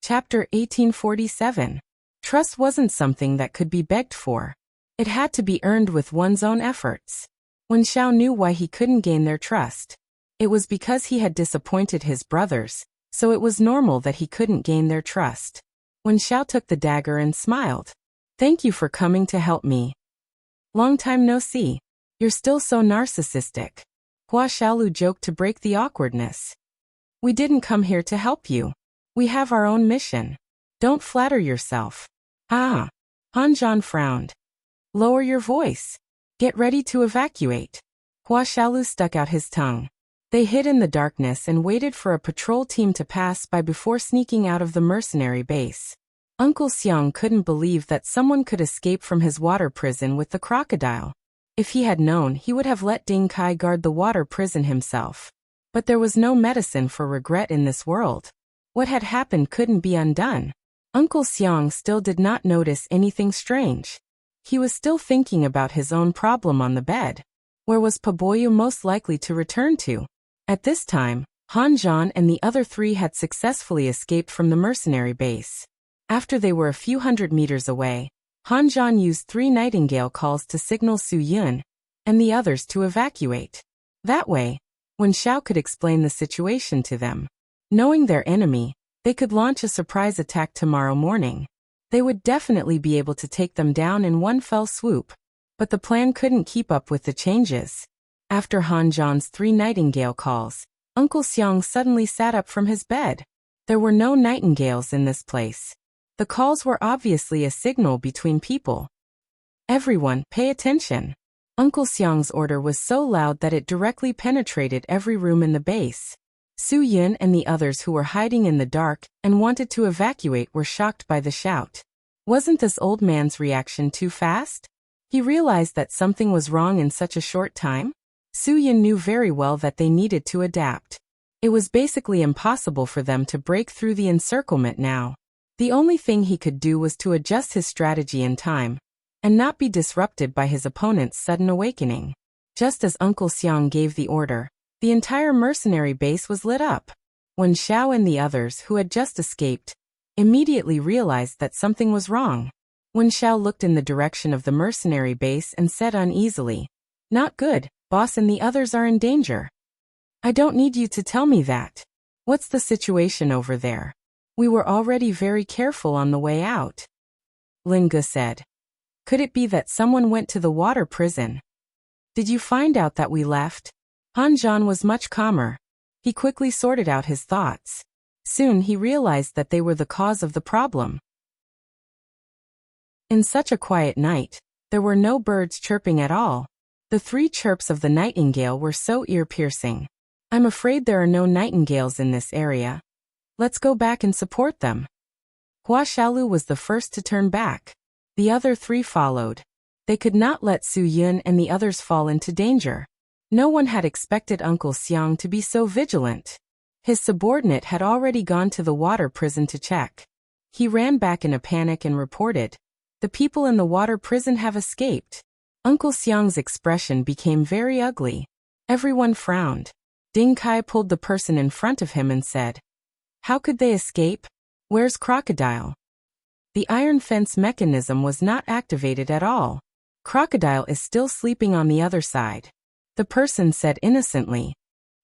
Chapter 1847. Trust wasn't something that could be begged for. It had to be earned with one's own efforts. Wen Xiao knew why he couldn't gain their trust. It was because he had disappointed his brothers, so it was normal that he couldn't gain their trust. Wen Xiao took the dagger and smiled. Thank you for coming to help me. Long time no see. You're still so narcissistic. Hua Xiaolu joked to break the awkwardness. We didn't come here to help you. We have our own mission. Don't flatter yourself. Ah. Hanjan frowned. Lower your voice. Get ready to evacuate. Hua Xiaolu stuck out his tongue. They hid in the darkness and waited for a patrol team to pass by before sneaking out of the mercenary base. Uncle Xiang couldn't believe that someone could escape from his water prison with the crocodile. If he had known, he would have let Ding Kai guard the water prison himself. But there was no medicine for regret in this world. What had happened couldn't be undone. Uncle Xiang still did not notice anything strange. He was still thinking about his own problem on the bed. Where was Paboyu most likely to return to? At this time, Han Zhan and the other three had successfully escaped from the mercenary base. After they were a few hundred meters away, Han Zhan used 3 nightingale calls to signal Su Yun and the others to evacuate. That way, Wen Xiao could explain the situation to them. Knowing their enemy, they could launch a surprise attack tomorrow morning. They would definitely be able to take them down in one fell swoop. But the plan couldn't keep up with the changes. After Han Zhan's 3 nightingale calls, Uncle Xiang suddenly sat up from his bed. There were no nightingales in this place. The calls were obviously a signal between people. Everyone, pay attention. Uncle Xiang's order was so loud that it directly penetrated every room in the base. Su Yun and the others who were hiding in the dark and wanted to evacuate were shocked by the shout. Wasn't this old man's reaction too fast? He realized that something was wrong in such a short time. Su Yun knew very well that they needed to adapt. It was basically impossible for them to break through the encirclement now. The only thing he could do was to adjust his strategy in time, and not be disrupted by his opponent's sudden awakening. Just as Uncle Xiang gave the order, the entire mercenary base was lit up. Wen Xiao and the others who had just escaped immediately realized that something was wrong. Wen Xiao looked in the direction of the mercenary base and said uneasily, "Not good, boss, and the others are in danger." "I don't need you to tell me that. What's the situation over there? We were already very careful on the way out," Lin Ge said. "Could it be that someone went to the water prison? Did you find out that we left?" Han Zhan was much calmer. He quickly sorted out his thoughts. Soon he realized that they were the cause of the problem. In such a quiet night, there were no birds chirping at all. The 3 chirps of the nightingale were so ear-piercing. "I'm afraid there are no nightingales in this area. Let's go back and support them." Hua Xiaolu was the first to turn back. The other 3 followed. They could not let Su Yun and the others fall into danger. No one had expected Uncle Xiang to be so vigilant. His subordinate had already gone to the water prison to check. He ran back in a panic and reported, "The people in the water prison have escaped." Uncle Xiang's expression became very ugly. Everyone frowned. Ding Kai pulled the person in front of him and said, "How could they escape? Where's Crocodile?" The iron fence mechanism was not activated at all. "Crocodile is still sleeping on the other side," the person said innocently.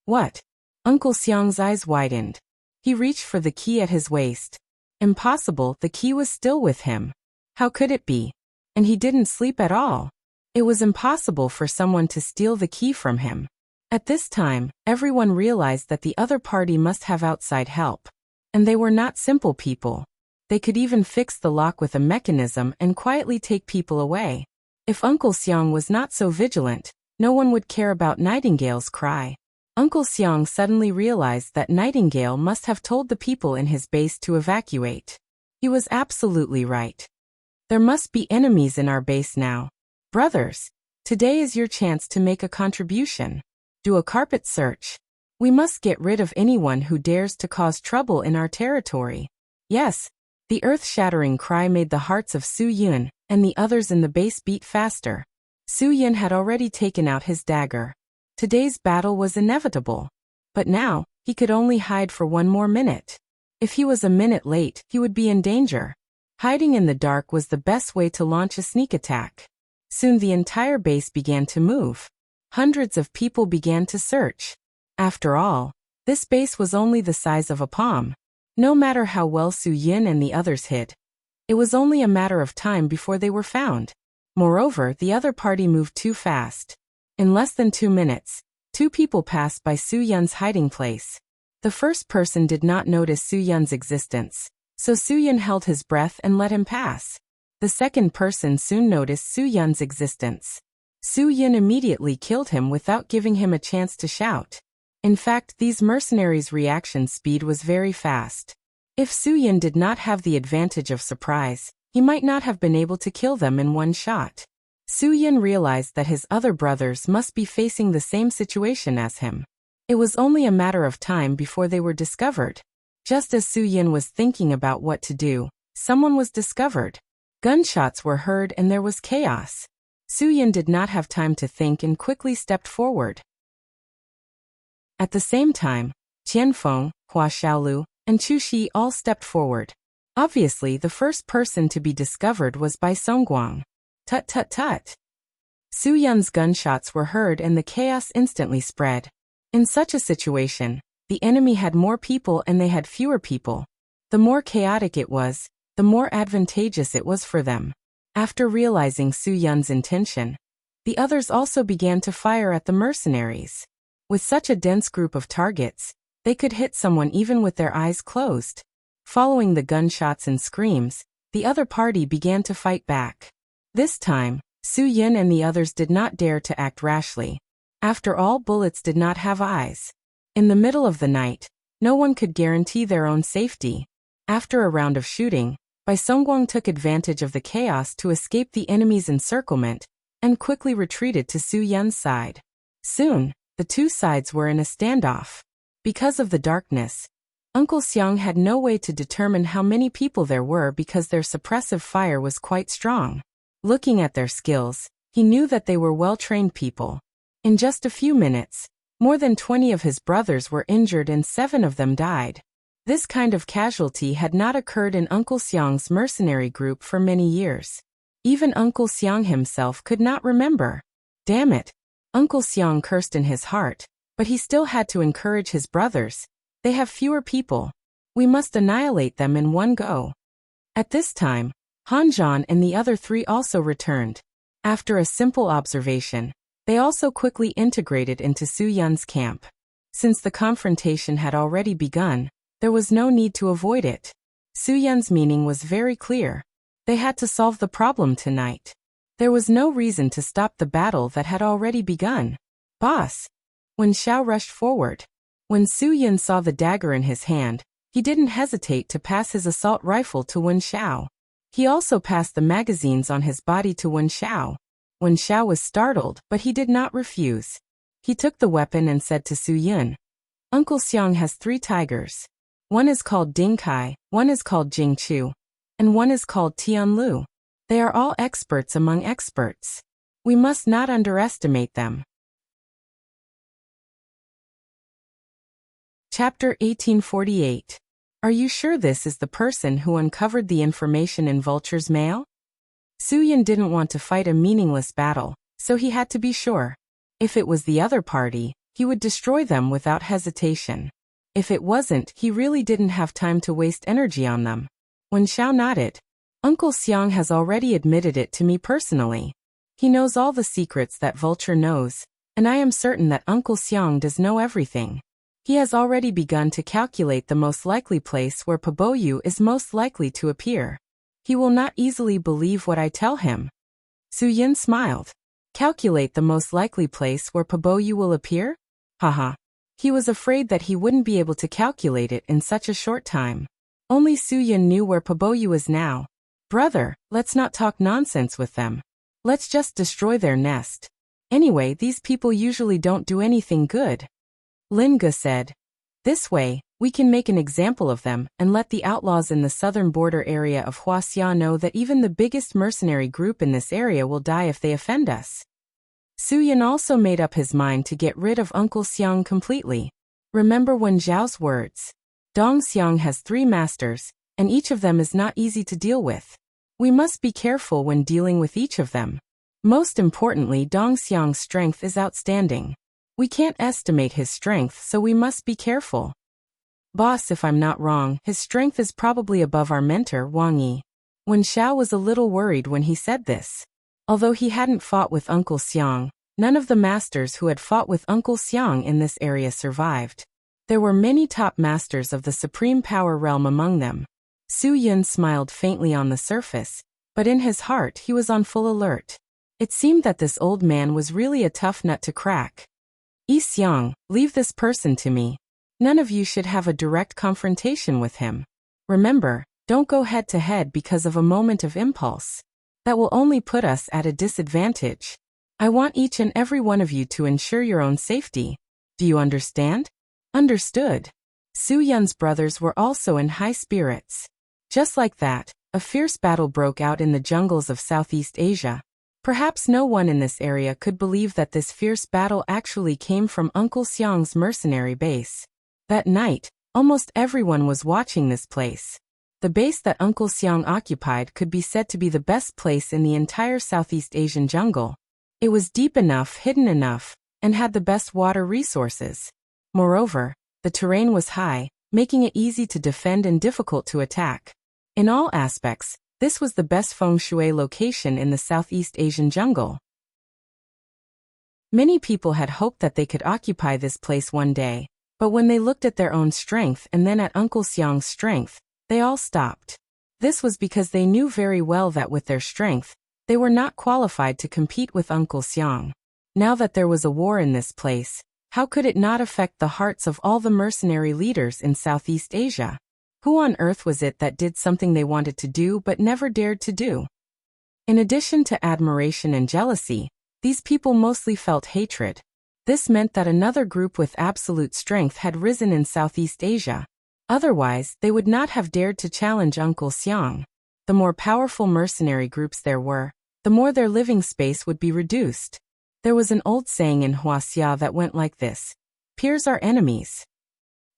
"What?" Uncle Xiang's eyes widened. He reached for the key at his waist. Impossible, the key was still with him. How could it be? And he didn't sleep at all. It was impossible for someone to steal the key from him. At this time, everyone realized that the other party must have outside help. And they were not simple people. They could even fix the lock with a mechanism and quietly take people away. If Uncle Xiang was not so vigilant, no one would care about Nightingale's cry. Uncle Xiang suddenly realized that Nightingale must have told the people in his base to evacuate. He was absolutely right. There must be enemies in our base now. Brothers, today is your chance to make a contribution. Do a carpet search. We must get rid of anyone who dares to cause trouble in our territory. Yes. The earth-shattering cry made the hearts of Su Yun and the others in the base beat faster. Su Yun had already taken out his dagger. Today's battle was inevitable. But now, he could only hide for one more minute. If he was a minute late, he would be in danger. Hiding in the dark was the best way to launch a sneak attack. Soon the entire base began to move. Hundreds of people began to search. After all, this base was only the size of a palm. No matter how well Su Yin and the others hid, it was only a matter of time before they were found. Moreover, the other party moved too fast. In less than 2 minutes, 2 people passed by Su Yun's hiding place. The first person did not notice Su Yun's existence, so Su Yun held his breath and let him pass. The second person soon noticed Su Yun's existence. Su Yun immediately killed him without giving him a chance to shout. In fact, these mercenaries' reaction speed was very fast. If Su Yun did not have the advantage of surprise, he might not have been able to kill them in one shot. Su Yun realized that his other brothers must be facing the same situation as him. It was only a matter of time before they were discovered. Just as Su Yun was thinking about what to do, someone was discovered. Gunshots were heard and there was chaos. Su Yun did not have time to think and quickly stepped forward. At the same time, Qianfeng, Hua Xiaolu, and Chu Shi all stepped forward. Obviously, the first person to be discovered was Bai Songguang. Tut tut tut. Su Yun's gunshots were heard and the chaos instantly spread. In such a situation, the enemy had more people and they had fewer people. The more chaotic it was, the more advantageous it was for them. After realizing Su Yun's intention, the others also began to fire at the mercenaries. With such a dense group of targets, they could hit someone even with their eyes closed. Following the gunshots and screams, the other party began to fight back. This time, Su Yun and the others did not dare to act rashly. After all, bullets did not have eyes. In the middle of the night, no one could guarantee their own safety. After a round of shooting, Bai Songguang took advantage of the chaos to escape the enemy's encirclement and quickly retreated to Su Yun's side. Soon, the two sides were in a standoff. Because of the darkness, Uncle Xiang had no way to determine how many people there were because their suppressive fire was quite strong. Looking at their skills, he knew that they were well-trained people. In just a few minutes, more than 20 of his brothers were injured and 7 of them died. This kind of casualty had not occurred in Uncle Xiang's mercenary group for many years. Even Uncle Xiang himself could not remember. Damn it! Uncle Xiang cursed in his heart, but he still had to encourage his brothers. They have fewer people. We must annihilate them in one go. At this time, Han Zhan and the other 3 also returned. After a simple observation, they also quickly integrated into Su Yun's camp. Since the confrontation had already begun, there was no need to avoid it. Su Yun's meaning was very clear. They had to solve the problem tonight. There was no reason to stop the battle that had already begun. Boss! Wen Xiao rushed forward. When Su Yun saw the dagger in his hand, he didn't hesitate to pass his assault rifle to Wen Xiao. He also passed the magazines on his body to Wen Xiao. Wen Xiao was startled, but he did not refuse. He took the weapon and said to Su Yun, "Uncle Xiang has 3 tigers. One is called Ding Kai, one is called Jing Chu, and one is called Tian Lu. They are all experts among experts. We must not underestimate them." Chapter 1848. Are you sure this is the person who uncovered the information in Vulture's mail? Su Yun didn't want to fight a meaningless battle, so he had to be sure. If it was the other party, he would destroy them without hesitation. If it wasn't, he really didn't have time to waste energy on them. When Xiao nodded, "Uncle Xiang has already admitted it to me personally. He knows all the secrets that Vulture knows, and I am certain that Uncle Xiang does know everything. He has already begun to calculate the most likely place where Paboyu is most likely to appear. He will not easily believe what I tell him. Su Yin smiled. Calculate the most likely place where Paboyu will appear? Haha. He was afraid that he wouldn't be able to calculate it in such a short time. Only Su Yin knew where Paboyu is now. Brother, let's not talk nonsense with them. Let's just destroy their nest. Anyway, these people usually don't do anything good. Lin Ge said. This way, we can make an example of them and let the outlaws in the southern border area of Huaxia know that even the biggest mercenary group in this area will die if they offend us. Su Yin also made up his mind to get rid of Uncle Xiang completely. Remember Wen Zhao's words. Dong Xiang has 3 masters, and each of them is not easy to deal with. We must be careful when dealing with each of them. Most importantly, Dong Xiang's strength is outstanding. We can't estimate his strength, so we must be careful. Boss, if I'm not wrong, his strength is probably above our mentor, Wang Yi. Wen Xiao was a little worried when he said this. Although he hadn't fought with Uncle Xiang, none of the masters who had fought with Uncle Xiang in this area survived. There were many top masters of the supreme power realm among them. Su Yin smiled faintly on the surface, but in his heart he was on full alert. It seemed that this old man was really a tough nut to crack. Yi Xiang, leave this person to me. None of you should have a direct confrontation with him. Remember, don't go head to head because of a moment of impulse. That will only put us at a disadvantage. I want each and every one of you to ensure your own safety. Do you understand? Understood. Su Yun's brothers were also in high spirits. Just like that, a fierce battle broke out in the jungles of Southeast Asia. Perhaps no one in this area could believe that this fierce battle actually came from Uncle Xiang's mercenary base. That night, almost everyone was watching this place. The base that Uncle Xiang occupied could be said to be the best place in the entire Southeast Asian jungle. It was deep enough, hidden enough, and had the best water resources. Moreover, the terrain was high, making it easy to defend and difficult to attack. In all aspects, this was the best feng shui location in the Southeast Asian jungle. Many people had hoped that they could occupy this place one day, but when they looked at their own strength and then at Uncle Xiang's strength, they all stopped. This was because they knew very well that with their strength, they were not qualified to compete with Uncle Xiang. Now that there was a war in this place, how could it not affect the hearts of all the mercenary leaders in Southeast Asia? Who on earth was it that did something they wanted to do but never dared to do? In addition to admiration and jealousy, these people mostly felt hatred. This meant that another group with absolute strength had risen in Southeast Asia. Otherwise, they would not have dared to challenge Uncle Xiang. The more powerful mercenary groups there were, the more their living space would be reduced. There was an old saying in Huaxia that went like this: peers are enemies.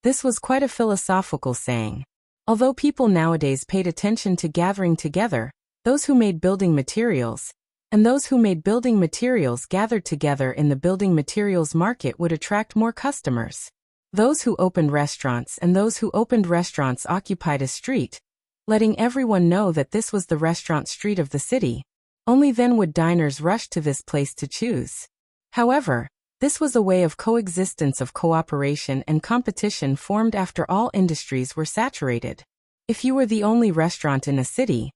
This was quite a philosophical saying. Although people nowadays paid attention to gathering together, those who made building materials, and those who made building materials gathered together in the building materials market would attract more customers. Those who opened restaurants and those who opened restaurants occupied a street, letting everyone know that this was the restaurant street of the city. Only then would diners rush to this place to choose. However, this was a way of coexistence of cooperation and competition formed after all industries were saturated. If you were the only restaurant in a city,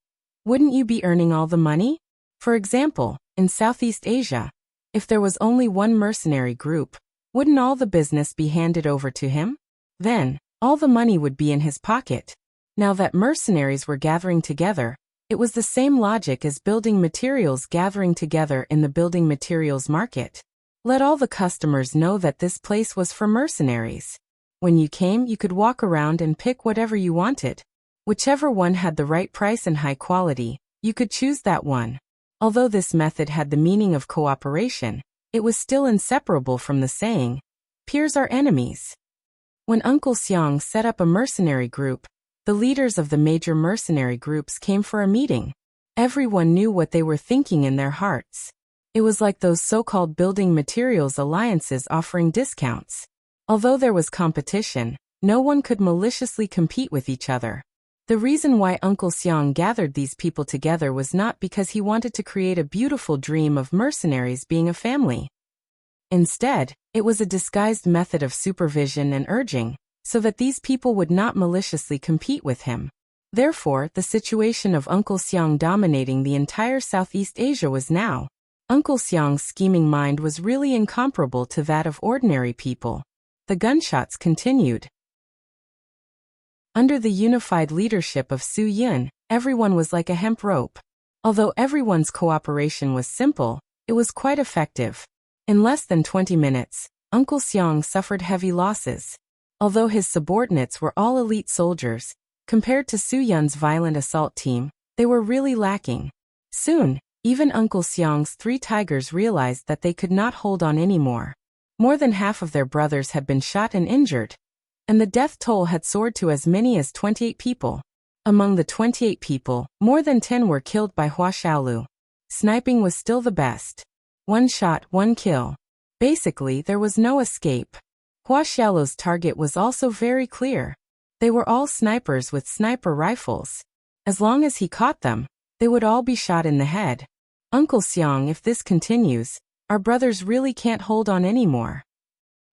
wouldn't you be earning all the money? For example, in Southeast Asia, if there was only one mercenary group, wouldn't all the business be handed over to him? Then, all the money would be in his pocket. Now that mercenaries were gathering together, it was the same logic as building materials gathering together in the building materials market. Let all the customers know that this place was for mercenaries. When you came, you could walk around and pick whatever you wanted. Whichever one had the right price and high quality, you could choose that one. Although this method had the meaning of cooperation, it was still inseparable from the saying, peers are enemies. When Uncle Xiang set up a mercenary group, the leaders of the major mercenary groups came for a meeting. Everyone knew what they were thinking in their hearts. It was like those so-called building materials alliances offering discounts. Although there was competition, no one could maliciously compete with each other. The reason why Uncle Xiang gathered these people together was not because he wanted to create a beautiful dream of mercenaries being a family. Instead, It was a disguised method of supervision and urging, so that these people would not maliciously compete with him. Therefore, the situation of Uncle Xiang dominating the entire Southeast Asia was now. Uncle Xiang's scheming mind was really incomparable to that of ordinary people. The gunshots continued. Under the unified leadership of Su Yun, everyone was like a hemp rope. Although everyone's cooperation was simple, it was quite effective. In less than 20 minutes, Uncle Xiang suffered heavy losses. Although his subordinates were all elite soldiers, compared to Su Yun's violent assault team, they were really lacking. Soon, even Uncle Xiang's 3 tigers realized that they could not hold on anymore. More than half of their brothers had been shot and injured, and the death toll had soared to as many as 28 people. Among the 28 people, more than 10 were killed by Hua Xiaolu. Sniping was still the best. 1 shot, 1 kill. Basically, there was no escape. Hua Xiaolu's target was also very clear. They were all snipers with sniper rifles. As long as he caught them, they would all be shot in the head. Uncle Xiang, if this continues, our brothers really can't hold on anymore.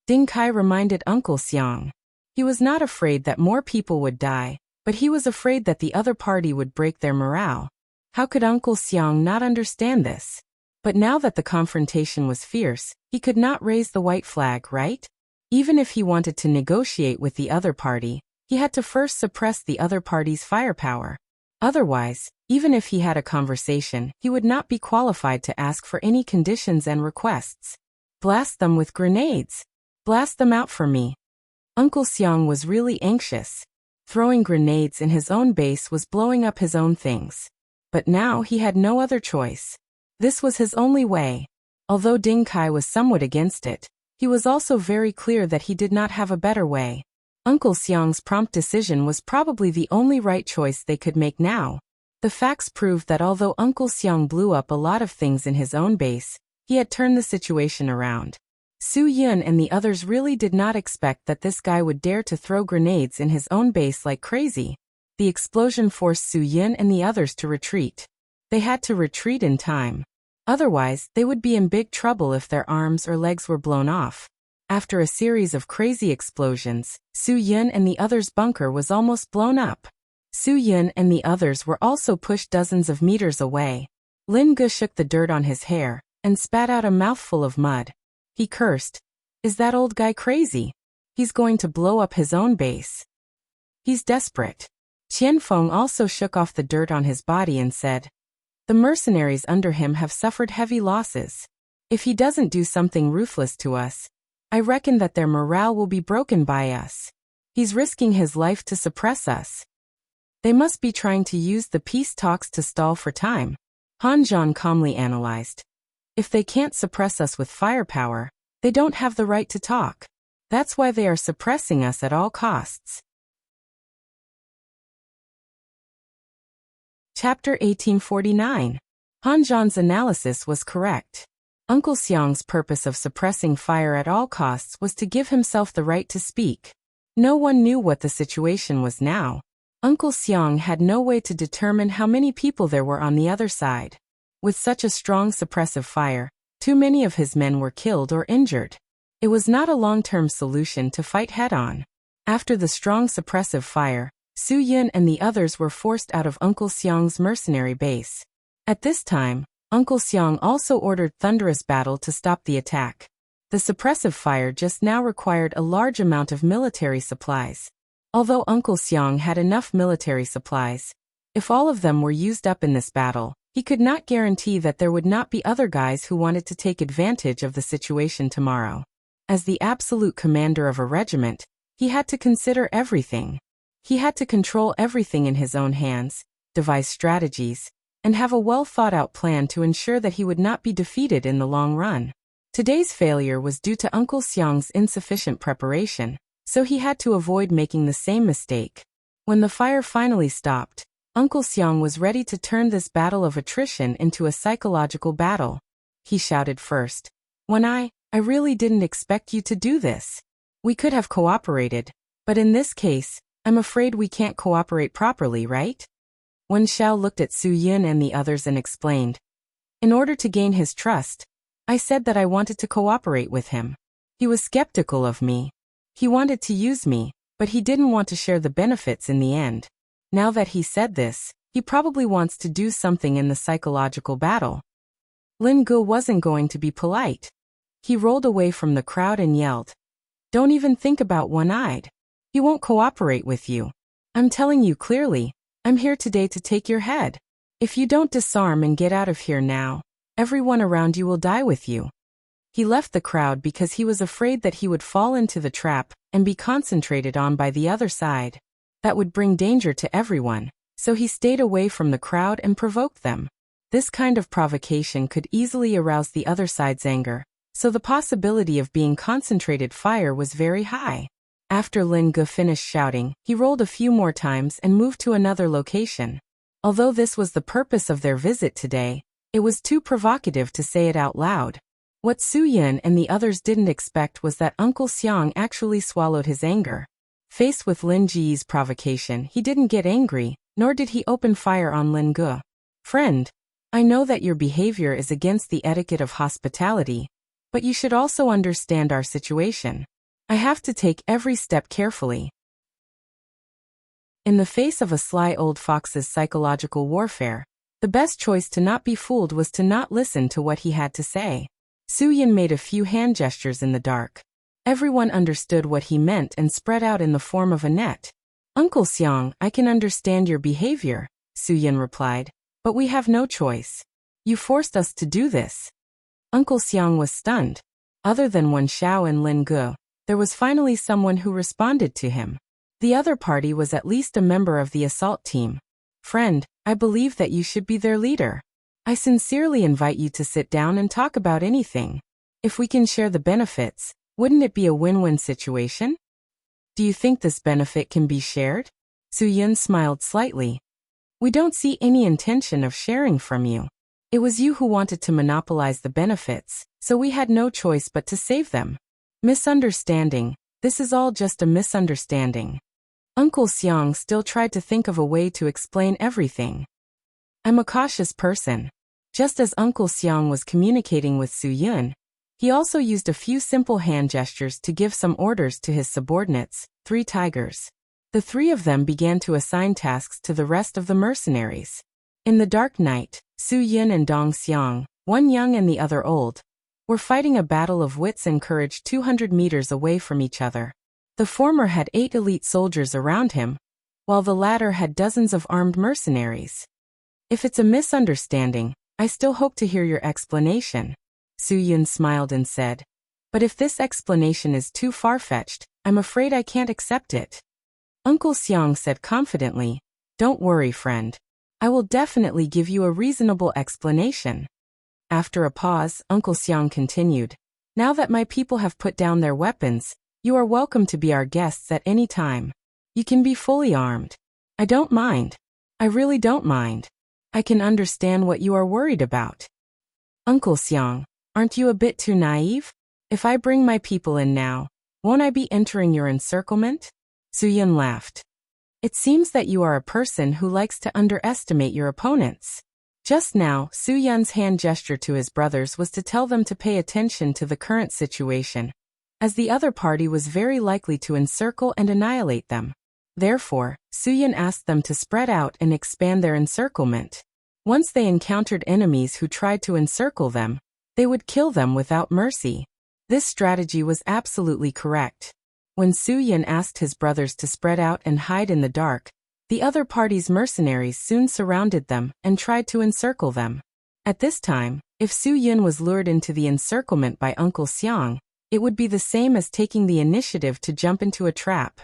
Ding Kai reminded Uncle Xiang. He was not afraid that more people would die, but he was afraid that the other party would break their morale. How could Uncle Xiang not understand this? But now that the confrontation was fierce, he could not raise the white flag, right? Even if he wanted to negotiate with the other party, he had to first suppress the other party's firepower. Otherwise, even if he had a conversation, he would not be qualified to ask for any conditions and requests. Blast them with grenades. Blast them out for me. Uncle Xiang was really anxious. Throwing grenades in his own base was blowing up his own things. But now he had no other choice. This was his only way. Although Ding Kai was somewhat against it, he was also very clear that he did not have a better way. Uncle Xiang's prompt decision was probably the only right choice they could make now. The facts proved that although Uncle Xiang blew up a lot of things in his own base, he had turned the situation around. Su Yun and the others really did not expect that this guy would dare to throw grenades in his own base like crazy. The explosion forced Su Yun and the others to retreat. They had to retreat in time. Otherwise, they would be in big trouble if their arms or legs were blown off. After a series of crazy explosions, Su Yun and the others' bunker was almost blown up. Su Yun and the others were also pushed dozens of meters away. Lin Ge shook the dirt on his hair and spat out a mouthful of mud. He cursed. Is that old guy crazy? He's going to blow up his own base. He's desperate. Qianfeng also shook off the dirt on his body and said, the mercenaries under him have suffered heavy losses. If he doesn't do something ruthless to us, I reckon that their morale will be broken by us. He's risking his life to suppress us. They must be trying to use the peace talks to stall for time. Han Zhan calmly analyzed. If they can't suppress us with firepower, they don't have the right to talk. That's why they are suppressing us at all costs. Chapter 1849. Han Zhan's analysis was correct. Uncle Xiang's purpose of suppressing fire at all costs was to give himself the right to speak. No one knew what the situation was now. Uncle Xiang had no way to determine how many people there were on the other side. With such a strong suppressive fire, too many of his men were killed or injured. It was not a long-term solution to fight head-on. After the strong suppressive fire, Su Yun and the others were forced out of Uncle Xiang's mercenary base. At this time, Uncle Xiang also ordered thunderous battle to stop the attack. The suppressive fire just now required a large amount of military supplies. Although Uncle Xiang had enough military supplies, if all of them were used up in this battle, he could not guarantee that there would not be other guys who wanted to take advantage of the situation tomorrow. As the absolute commander of a regiment, he had to consider everything. He had to control everything in his own hands, devise strategies, and have a well-thought-out plan to ensure that he would not be defeated in the long run. Today's failure was due to Uncle Xiang's insufficient preparation, so he had to avoid making the same mistake. When the fire finally stopped, Uncle Xiang was ready to turn this battle of attrition into a psychological battle. He shouted first, I really didn't expect you to do this. We could have cooperated, but in this case, I'm afraid we can't cooperate properly, right? Wen Xiao looked at Su Yun and the others and explained. In order to gain his trust, I said that I wanted to cooperate with him. He was skeptical of me. He wanted to use me, but he didn't want to share the benefits in the end. Now that he said this, he probably wants to do something in the psychological battle. Lin Ge wasn't going to be polite. He rolled away from the crowd and yelled, "Don't even think about one-eyed. He won't cooperate with you. I'm telling you clearly, I'm here today to take your head. If you don't disarm and get out of here now, everyone around you will die with you." He left the crowd because he was afraid that he would fall into the trap and be concentrated on by the other side. That would bring danger to everyone, so he stayed away from the crowd and provoked them. This kind of provocation could easily arouse the other side's anger, so the possibility of being concentrated fire was very high. After Lin Ge finished shouting, he rolled a few more times and moved to another location. Although this was the purpose of their visit today, it was too provocative to say it out loud. What Su Yan and the others didn't expect was that Uncle Xiang actually swallowed his anger. Faced with Lin Ji's provocation, he didn't get angry, nor did he open fire on Lin Ge. "Friend, I know that your behavior is against the etiquette of hospitality, but you should also understand our situation. I have to take every step carefully." In the face of a sly old fox's psychological warfare, the best choice to not be fooled was to not listen to what he had to say. Su Yan made a few hand gestures in the dark. Everyone understood what he meant and spread out in the form of a net. "Uncle Xiang, I can understand your behavior," Su Yan replied, "but we have no choice. You forced us to do this." Uncle Xiang was stunned. Other than Wen Xiao and Lin Ge, there was finally someone who responded to him. The other party was at least a member of the assault team. "Friend, I believe that you should be their leader. I sincerely invite you to sit down and talk about anything. If we can share the benefits, wouldn't it be a win-win situation? Do you think this benefit can be shared?" Su Yan smiled slightly. "We don't see any intention of sharing from you. It was you who wanted to monopolize the benefits, so we had no choice but to save them. Misunderstanding, this is all just a misunderstanding." Uncle Xiang still tried to think of a way to explain everything. "I'm a cautious person." Just as Uncle Xiang was communicating with Su Yan, he also used a few simple hand gestures to give some orders to his subordinates, 3 tigers. The 3 of them began to assign tasks to the rest of the mercenaries. In the dark night, Su Yan and Dong Xiang, one young and the other old, were fighting a battle of wits and courage 200 meters away from each other. The former had 8 elite soldiers around him, while the latter had dozens of armed mercenaries. "If it's a misunderstanding, I still hope to hear your explanation," Su Yan smiled and said. "But if this explanation is too far-fetched, I'm afraid I can't accept it." Uncle Xiang said confidently, "Don't worry, friend. I will definitely give you a reasonable explanation." After a pause, Uncle Xiang continued, "Now that my people have put down their weapons, you are welcome to be our guests at any time. You can be fully armed. I don't mind. I really don't mind. I can understand what you are worried about." "Uncle Xiang, aren't you a bit too naive? If I bring my people in now, won't I be entering your encirclement?" Su Yan laughed. "It seems that you are a person who likes to underestimate your opponents." Just now, Su Yan's hand gesture to his brothers was to tell them to pay attention to the current situation, as the other party was very likely to encircle and annihilate them. Therefore, Su Yan asked them to spread out and expand their encirclement. Once they encountered enemies who tried to encircle them, they would kill them without mercy. This strategy was absolutely correct. When Su Yan asked his brothers to spread out and hide in the dark, the other party's mercenaries soon surrounded them and tried to encircle them. At this time, if Su Yan was lured into the encirclement by Uncle Xiang, it would be the same as taking the initiative to jump into a trap.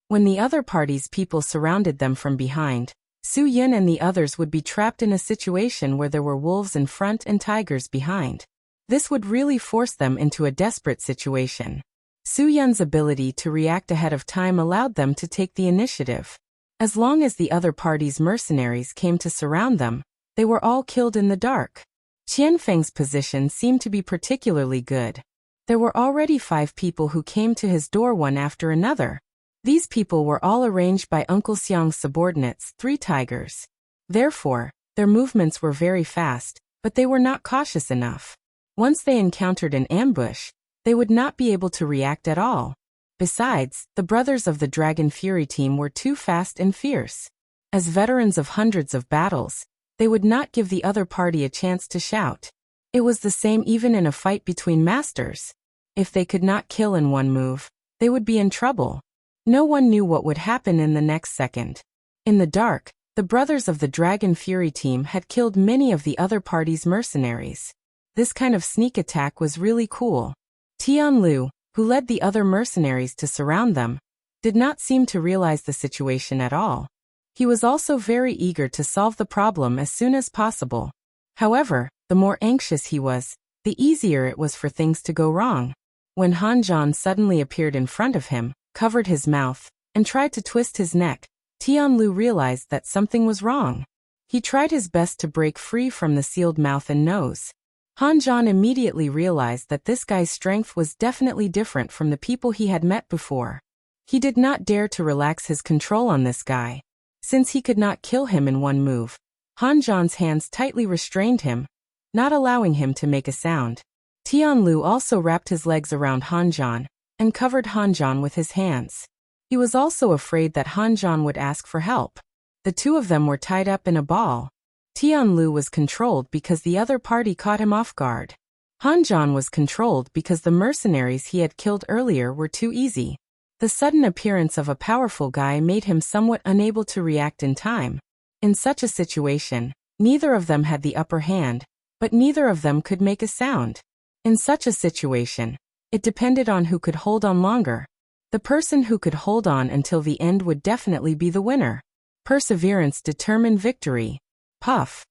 When the other party's people surrounded them from behind, Su Yan and the others would be trapped in a situation where there were wolves in front and tigers behind. This would really force them into a desperate situation. Su Yan's ability to react ahead of time allowed them to take the initiative. As long as the other party's mercenaries came to surround them, they were all killed in the dark. Qianfeng's position seemed to be particularly good. There were already 5 people who came to his door one after another. These people were all arranged by Uncle Xiang's subordinates, 3 tigers. Therefore, their movements were very fast, but they were not cautious enough. Once they encountered an ambush, they would not be able to react at all. Besides, the brothers of the Dragon Fury team were too fast and fierce. As veterans of hundreds of battles, they would not give the other party a chance to shout. It was the same even in a fight between masters. If they could not kill in one move, they would be in trouble. No one knew what would happen in the next second. In the dark, the brothers of the Dragon Fury team had killed many of the other party's mercenaries. This kind of sneak attack was really cool. Tianlu, who led the other mercenaries to surround them, did not seem to realize the situation at all. He was also very eager to solve the problem as soon as possible. However, the more anxious he was, the easier it was for things to go wrong. When Han Zhan suddenly appeared in front of him, covered his mouth, and tried to twist his neck, Tianlu realized that something was wrong. He tried his best to break free from the sealed mouth and nose. Han Zhan immediately realized that this guy's strength was definitely different from the people he had met before. He did not dare to relax his control on this guy. Since he could not kill him in one move, Han Zhan's hands tightly restrained him, not allowing him to make a sound. Tianlu also wrapped his legs around Han Zhan and covered Han Zhan with his hands. He was also afraid that Han Zhan would ask for help. The two of them were tied up in a ball. Tianlu was controlled because the other party caught him off guard. Han Zhan was controlled because the mercenaries he had killed earlier were too easy. The sudden appearance of a powerful guy made him somewhat unable to react in time. In such a situation, neither of them had the upper hand, but neither of them could make a sound. In such a situation, it depended on who could hold on longer. The person who could hold on until the end would definitely be the winner. Perseverance determined victory. Puff.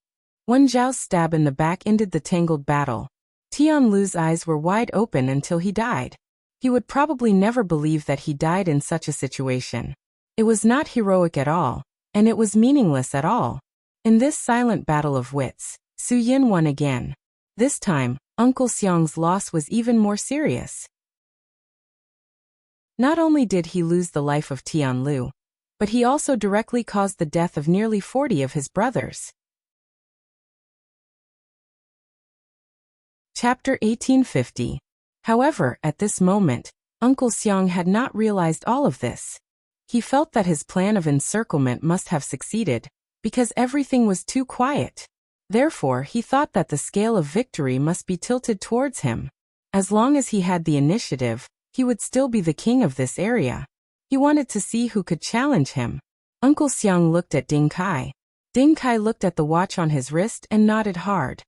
One Zhao's stab in the back ended the tangled battle. Tianlu's eyes were wide open until he died. He would probably never believe that he died in such a situation. It was not heroic at all, and it was meaningless at all. In this silent battle of wits, Su Yin won again. This time, Uncle Xiang's loss was even more serious. Not only did he lose the life of Tianlu, but he also directly caused the death of nearly 40 of his brothers. Chapter 1850. However, at this moment, Uncle Xiang had not realized all of this. He felt that his plan of encirclement must have succeeded, because everything was too quiet. Therefore, he thought that the scale of victory must be tilted towards him. As long as he had the initiative, he would still be the king of this area. He wanted to see who could challenge him. Uncle Xiang looked at Ding Kai. Ding Kai looked at the watch on his wrist and nodded hard.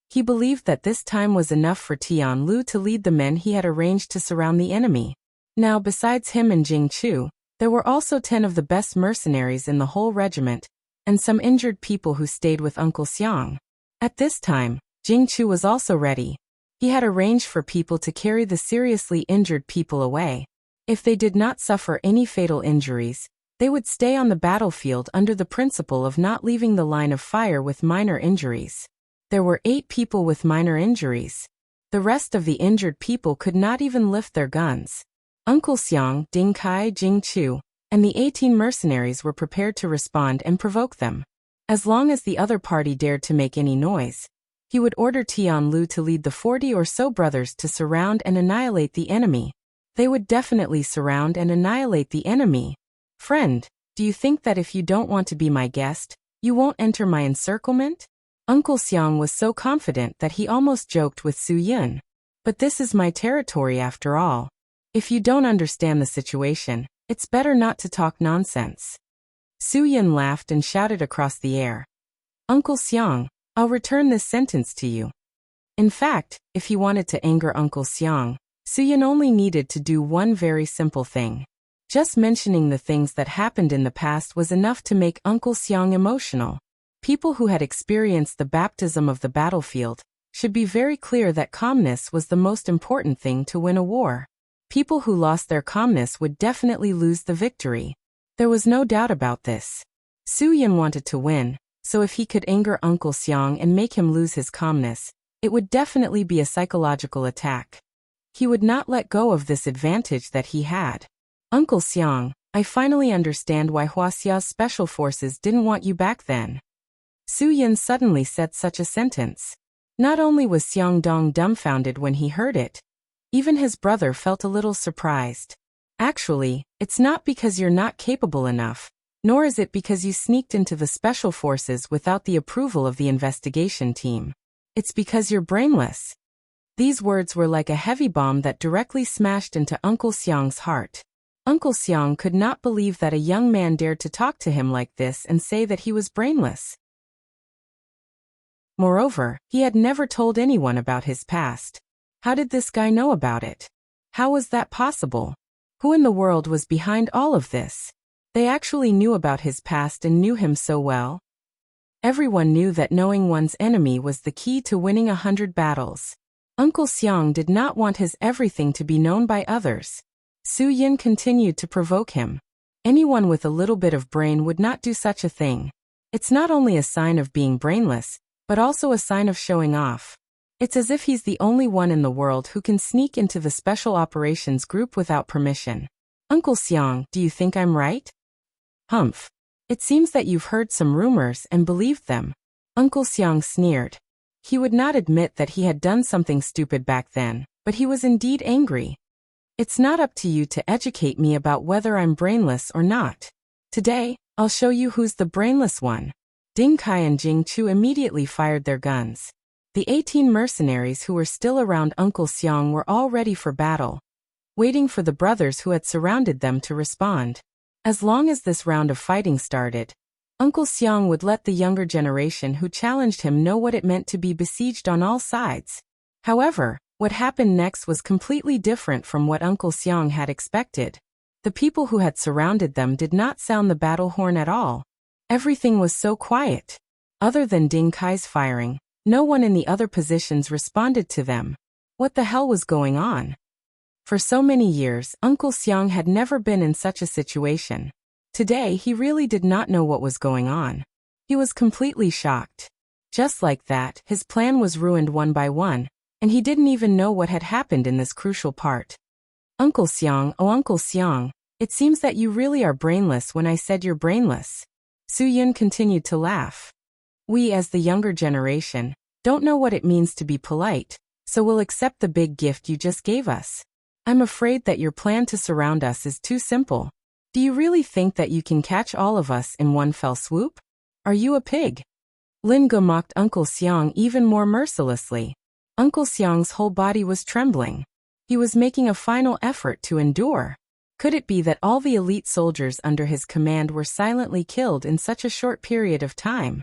He believed that this time was enough for Tianlu to lead the men he had arranged to surround the enemy. Now, besides him and Jing Chu, there were also 10 of the best mercenaries in the whole regiment, and some injured people who stayed with Uncle Xiang. At this time, Jing Chu was also ready. He had arranged for people to carry the seriously injured people away. If they did not suffer any fatal injuries, they would stay on the battlefield under the principle of not leaving the line of fire with minor injuries. There were 8 people with minor injuries. The rest of the injured people could not even lift their guns. Uncle Xiang, Ding Kai, Jing Chu, and the 18 mercenaries were prepared to respond and provoke them. As long as the other party dared to make any noise, he would order Tianlu to lead the 40 or so brothers to surround and annihilate the enemy. They would definitely surround and annihilate the enemy. Friend, do you think that if you don't want to be my guest, you won't enter my encirclement? Uncle Xiang was so confident that he almost joked with Su Yin. But this is my territory after all. If you don't understand the situation, it's better not to talk nonsense. Su Yin laughed and shouted across the air. Uncle Xiang, I'll return this sentence to you. In fact, if he wanted to anger Uncle Xiang, Su Yin only needed to do one very simple thing. Just mentioning the things that happened in the past was enough to make Uncle Xiang emotional. People who had experienced the baptism of the battlefield should be very clear that calmness was the most important thing to win a war. People who lost their calmness would definitely lose the victory. There was no doubt about this. Su Yin wanted to win, so if he could anger Uncle Xiang and make him lose his calmness, it would definitely be a psychological attack. He would not let go of this advantage that he had. Uncle Xiang, I finally understand why Huaxia's special forces didn't want you back then. Su Yin suddenly said such a sentence. Not only was Xiang Dong dumbfounded when he heard it, even his brother felt a little surprised. Actually, it's not because you're not capable enough, nor is it because you sneaked into the special forces without the approval of the investigation team. It's because you're brainless. These words were like a heavy bomb that directly smashed into Uncle Xiang's heart. Uncle Xiang could not believe that a young man dared to talk to him like this and say that he was brainless. Moreover, he had never told anyone about his past. How did this guy know about it? How was that possible? Who in the world was behind all of this? They actually knew about his past and knew him so well. Everyone knew that knowing one's enemy was the key to winning 100 battles. Uncle Xiang did not want his everything to be known by others. Su Yin continued to provoke him. Anyone with a little bit of brain would not do such a thing. It's not only a sign of being brainless, but also a sign of showing off. It's as if he's the only one in the world who can sneak into the Special Operations Group without permission. Uncle Xiang, do you think I'm right? Humph. It seems that you've heard some rumors and believed them. Uncle Xiang sneered. He would not admit that he had done something stupid back then, but he was indeed angry. It's not up to you to educate me about whether I'm brainless or not. Today, I'll show you who's the brainless one. Ding Kai and Jing Chu immediately fired their guns. The 18 mercenaries who were still around Uncle Xiang were all ready for battle, waiting for the brothers who had surrounded them to respond. As long as this round of fighting started, Uncle Xiang would let the younger generation who challenged him know what it meant to be besieged on all sides. However, what happened next was completely different from what Uncle Xiang had expected. The people who had surrounded them did not sound the battle horn at all. Everything was so quiet. Other than Ding Kai's firing, no one in the other positions responded to them. What the hell was going on? For so many years, Uncle Xiang had never been in such a situation. Today, he really did not know what was going on. He was completely shocked. Just like that, his plan was ruined one by one, and he didn't even know what had happened in this crucial part. Uncle Xiang, oh Uncle Xiang, it seems that you really are brainless when I said you're brainless. Su Yun continued to laugh. We, as the younger generation, don't know what it means to be polite, so we'll accept the big gift you just gave us. I'm afraid that your plan to surround us is too simple. Do you really think that you can catch all of us in one fell swoop? Are you a pig? Lin Ge mocked Uncle Xiang even more mercilessly. Uncle Xiang's whole body was trembling. He was making a final effort to endure. Could it be that all the elite soldiers under his command were silently killed in such a short period of time?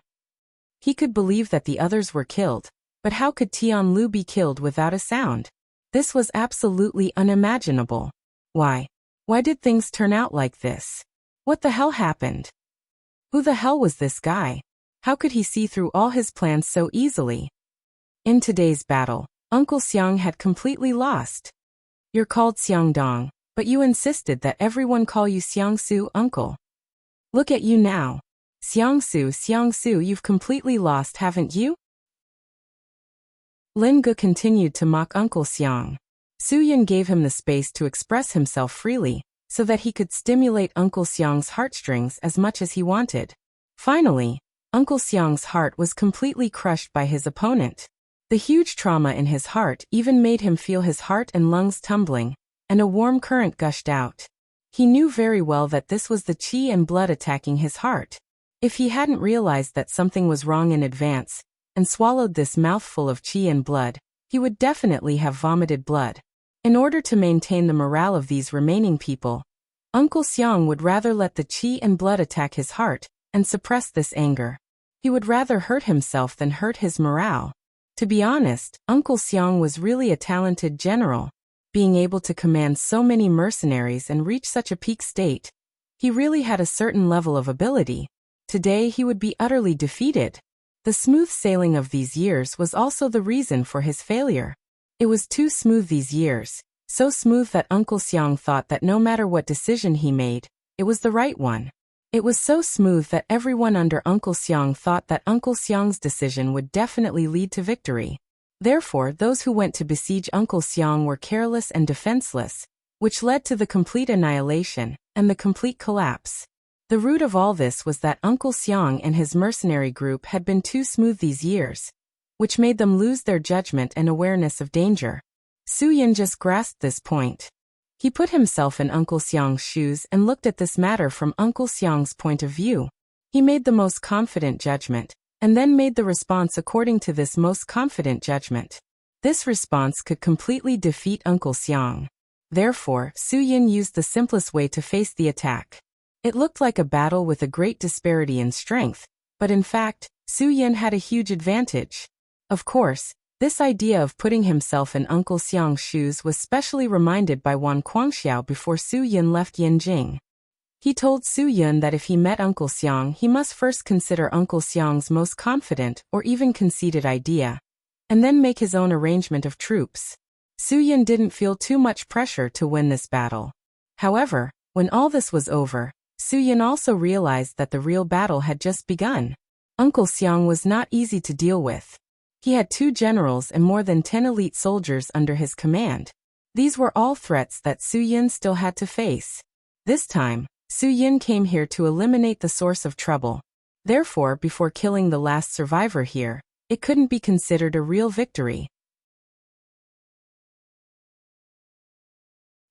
He could believe that the others were killed, but how could Tian Lu be killed without a sound? This was absolutely unimaginable. Why did things turn out like this? What the hell happened? Who the hell was this guy? How could he see through all his plans so easily? In today's battle, Uncle Xiang had completely lost. You're called Xiang Dong, but you insisted that everyone call you Xiang Su, uncle. Look at you now. Xiang Su, you've completely lost, haven't you? Lin Ge continued to mock Uncle Xiang. Su Yun gave him the space to express himself freely, so that he could stimulate Uncle Xiang's heartstrings as much as he wanted. Finally, Uncle Xiang's heart was completely crushed by his opponent. The huge trauma in his heart even made him feel his heart and lungs tumbling, and a warm current gushed out. He knew very well that this was the qi and blood attacking his heart. If he hadn't realized that something was wrong in advance, and swallowed this mouthful of qi and blood, he would definitely have vomited blood. In order to maintain the morale of these remaining people, Uncle Xiang would rather let the qi and blood attack his heart, and suppress this anger. He would rather hurt himself than hurt his morale. To be honest, Uncle Xiang was really a talented general. Being able to command so many mercenaries and reach such a peak state, he really had a certain level of ability. Today he would be utterly defeated. The smooth sailing of these years was also the reason for his failure. It was too smooth these years, so smooth that Uncle Xiang thought that no matter what decision he made, it was the right one. It was so smooth that everyone under Uncle Xiang thought that Uncle Xiang's decision would definitely lead to victory. Therefore, those who went to besiege Uncle Xiang were careless and defenseless, which led to the complete annihilation and the complete collapse. The root of all this was that Uncle Xiang and his mercenary group had been too smooth these years. which made them lose their judgment and awareness of danger. Su Yin just grasped this point. He put himself in Uncle Xiang's shoes and looked at this matter from Uncle Xiang's point of view. He made the most confident judgment, and then made the response according to this most confident judgment. This response could completely defeat Uncle Xiang. Therefore, Su Yin used the simplest way to face the attack. It looked like a battle with a great disparity in strength, but in fact, Su Yin had a huge advantage. Of course, this idea of putting himself in Uncle Xiang's shoes was specially reminded by Wan Guangxiao before Su Yin left Yanjing. He told Su Yin that if he met Uncle Xiang, he must first consider Uncle Xiang's most confident or even conceited idea, and then make his own arrangement of troops. Su Yin didn't feel too much pressure to win this battle. However, when all this was over, Su Yin also realized that the real battle had just begun. Uncle Xiang was not easy to deal with. He had 2 generals and more than 10 elite soldiers under his command. These were all threats that Su Yin still had to face. This time, Su Yin came here to eliminate the source of trouble. Therefore, before killing the last survivor here, it couldn't be considered a real victory.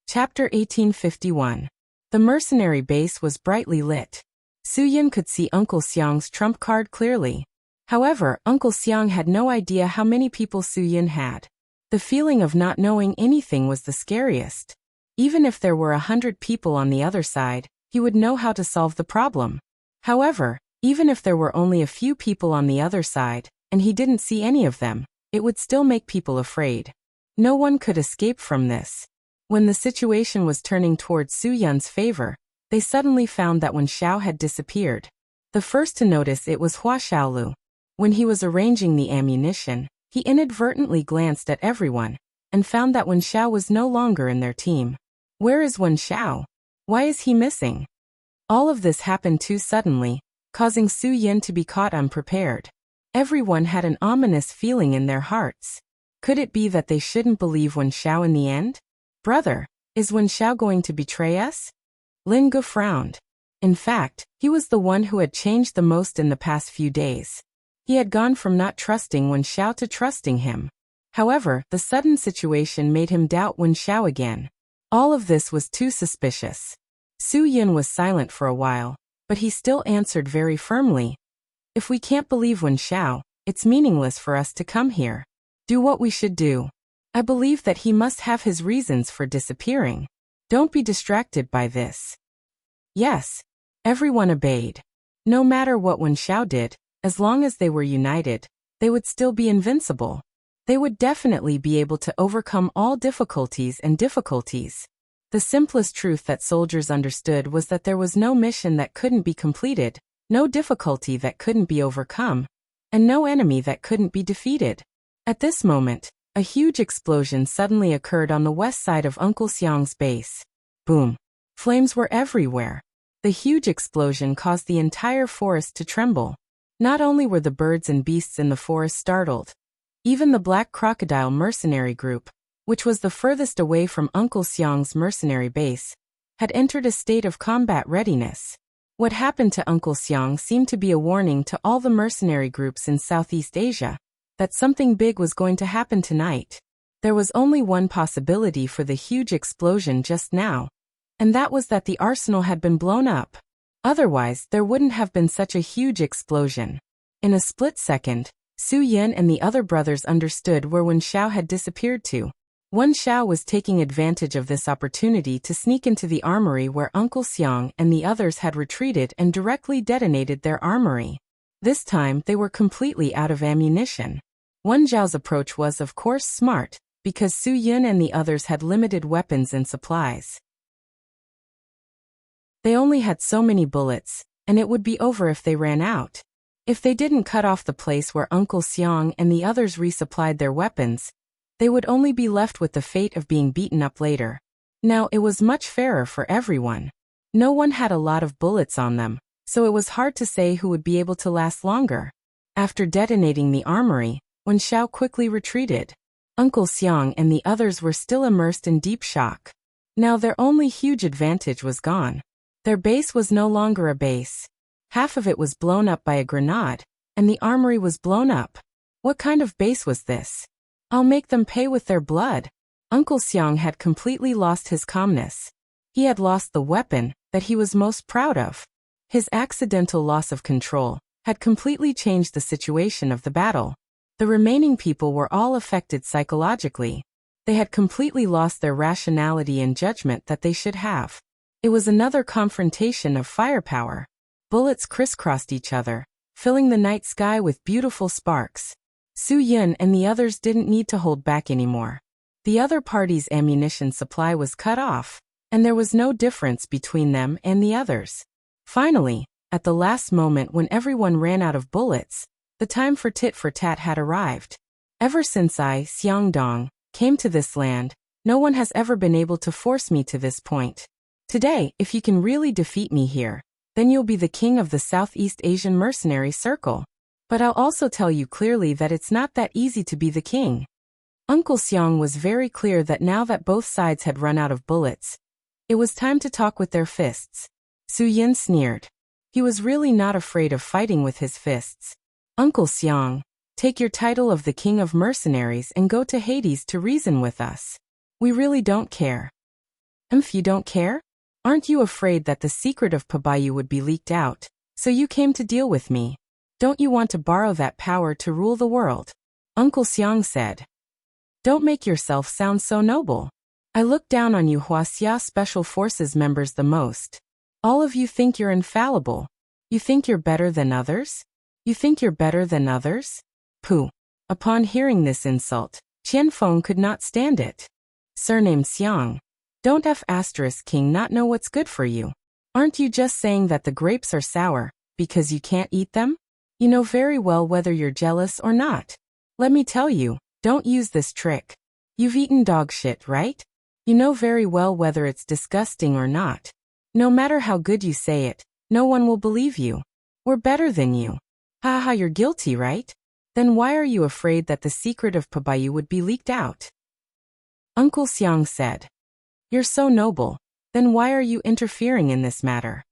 Chapter 1851. The mercenary base was brightly lit. Su Yin could see Uncle Xiang's trump card clearly. However, Uncle Xiang had no idea how many people Su Yin had. The feeling of not knowing anything was the scariest. Even if there were 100 people on the other side, he would know how to solve the problem. However, even if there were only a few people on the other side, and he didn't see any of them, it would still make people afraid. No one could escape from this. When the situation was turning towards Su Yin's favor, they suddenly found that Wen Xiao had disappeared. The first to notice it was Hua Xiaolu. When he was arranging the ammunition, he inadvertently glanced at everyone, and found that Wen Xiao was no longer in their team. Where is Wen Xiao? Why is he missing? All of this happened too suddenly, causing Su Yin to be caught unprepared. Everyone had an ominous feeling in their hearts. Could it be that they shouldn't believe Wen Xiao in the end? Brother, is Wen Xiao going to betray us? Lin Ge frowned. In fact, he was the one who had changed the most in the past few days. He had gone from not trusting Wen Xiao to trusting him. However, the sudden situation made him doubt Wen Xiao again. All of this was too suspicious. Su Yin was silent for a while, but he still answered very firmly. If we can't believe Wen Xiao, it's meaningless for us to come here. Do what we should do. I believe that he must have his reasons for disappearing. Don't be distracted by this. Yes. Everyone obeyed. No matter what Wen Xiao did, as long as they were united, they would still be invincible. They would definitely be able to overcome all difficulties and difficulties. The simplest truth that soldiers understood was that there was no mission that couldn't be completed, no difficulty that couldn't be overcome, and no enemy that couldn't be defeated. At this moment, a huge explosion suddenly occurred on the west side of Uncle Xiang's base. Boom! Flames were everywhere. The huge explosion caused the entire forest to tremble. Not only were the birds and beasts in the forest startled, even the Black Crocodile mercenary group, which was the furthest away from Uncle Xiang's mercenary base, had entered a state of combat readiness. What happened to Uncle Xiang seemed to be a warning to all the mercenary groups in Southeast Asia, that something big was going to happen tonight. There was only one possibility for the huge explosion just now, and that was that the arsenal had been blown up. Otherwise, there wouldn't have been such a huge explosion. In a split second, Su Yin and the other brothers understood where Wen Xiao had disappeared to. Wen Xiao was taking advantage of this opportunity to sneak into the armory where Uncle Xiang and the others had retreated and directly detonated their armory. This time, they were completely out of ammunition. Wen Zhao's approach was, of course, smart, because Su Yin and the others had limited weapons and supplies. They only had so many bullets, and it would be over if they ran out. If they didn't cut off the place where Uncle Xiang and the others resupplied their weapons, they would only be left with the fate of being beaten up later. Now, it was much fairer for everyone. No one had a lot of bullets on them, so it was hard to say who would be able to last longer. After detonating the armory, Wen Xiao quickly retreated. Uncle Xiang and the others were still immersed in deep shock. Now their only huge advantage was gone. Their base was no longer a base. Half of it was blown up by a grenade, and the armory was blown up. What kind of base was this? I'll make them pay with their blood. Uncle Xiang had completely lost his calmness. He had lost the weapon that he was most proud of. His accidental loss of control had completely changed the situation of the battle. The remaining people were all affected psychologically. They had completely lost their rationality and judgment that they should have. It was another confrontation of firepower. Bullets crisscrossed each other, filling the night sky with beautiful sparks. Su Yun and the others didn't need to hold back anymore. The other party's ammunition supply was cut off, and there was no difference between them and the others. Finally, at the last moment when everyone ran out of bullets, the time for tit for tat had arrived. Ever since I, Xiangdong, came to this land, no one has ever been able to force me to this point. Today, if you can really defeat me here, then you'll be the king of the Southeast Asian mercenary circle. But I'll also tell you clearly that it's not that easy to be the king. Uncle Xiang was very clear that now that both sides had run out of bullets, it was time to talk with their fists. Su Yin sneered. He was really not afraid of fighting with his fists. Uncle Xiang, take your title of the king of mercenaries and go to Hades to reason with us. We really don't care. If you don't care? Aren't you afraid that the secret of Pabayu would be leaked out, so you came to deal with me? Don't you want to borrow that power to rule the world? Uncle Xiang said. Don't make yourself sound so noble. I look down on you Huaxia Special Forces members the most. All of you think you're infallible. You think you're better than others? You think you're better than others? Pooh. Upon hearing this insult, Qianfeng could not stand it. Surname Xiang. Don't King not know what's good for you? Aren't you just saying that the grapes are sour, because you can't eat them? You know very well whether you're jealous or not. Let me tell you, don't use this trick. You've eaten dog shit, right? You know very well whether it's disgusting or not. No matter how good you say it, no one will believe you. We're better than you. Haha, you're guilty, right? Then why are you afraid that the secret of Pabayu would be leaked out? Uncle Xiang said. You're so noble, then why are you interfering in this matter?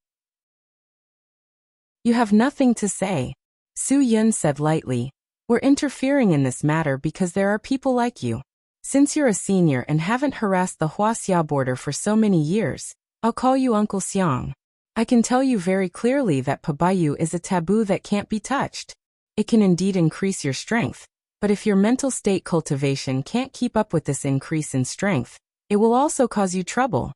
You have nothing to say. Su Yun said lightly. We're interfering in this matter because there are people like you. Since you're a senior and haven't harassed the Huaxia border for so many years, I'll call you Uncle Xiang. I can tell you very clearly that Pabayu is a taboo that can't be touched. It can indeed increase your strength, but if your mental state cultivation can't keep up with this increase in strength, it will also cause you trouble.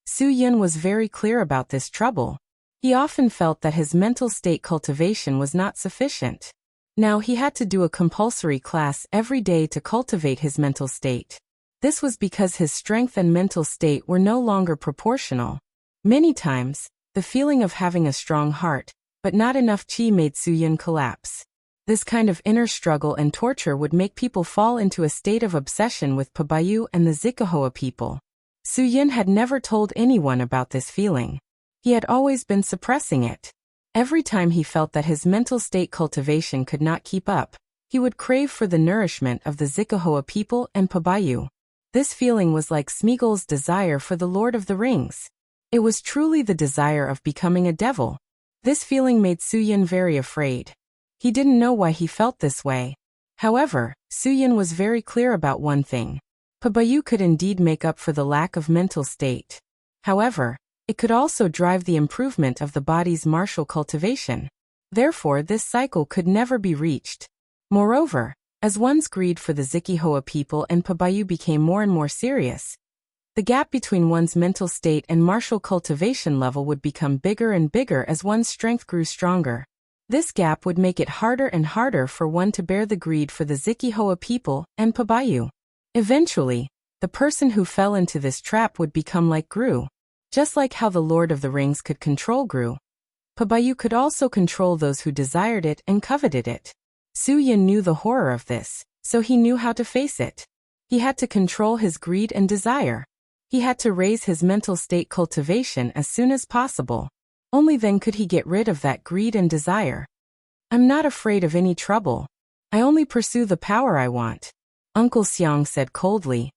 Su Yun was very clear about this trouble. He often felt that his mental state cultivation was not sufficient. Now he had to do a compulsory class every day to cultivate his mental state. This was because his strength and mental state were no longer proportional. Many times, the feeling of having a strong heart, but not enough qi made Su Yun collapse. This kind of inner struggle and torture would make people fall into a state of obsession with Pabayu and the Zikahoa people. Su Yun had never told anyone about this feeling. He had always been suppressing it. Every time he felt that his mental state cultivation could not keep up, he would crave for the nourishment of the Zikahoa people and Pabayu. This feeling was like Smeagol's desire for the Lord of the Rings. It was truly the desire of becoming a devil. This feeling made Su Yun very afraid. He didn't know why he felt this way. However, Su Yun was very clear about one thing. Pabayu could indeed make up for the lack of mental state. However, it could also drive the improvement of the body's martial cultivation. Therefore, this cycle could never be reached. Moreover, as one's greed for the Zikihoa people and Pabayu became more and more serious, the gap between one's mental state and martial cultivation level would become bigger and bigger as one's strength grew stronger. This gap would make it harder and harder for one to bear the greed for the Zikihoa people and Pabayu. Eventually, the person who fell into this trap would become like Gru. Just like how the Lord of the Rings could control Gru, Pabayu could also control those who desired it and coveted it. Su Yun knew the horror of this, so he knew how to face it. He had to control his greed and desire. He had to raise his mental state cultivation as soon as possible. Only then could he get rid of that greed and desire. I'm not afraid of any trouble. I only pursue the power I want, Uncle Xiang said coldly.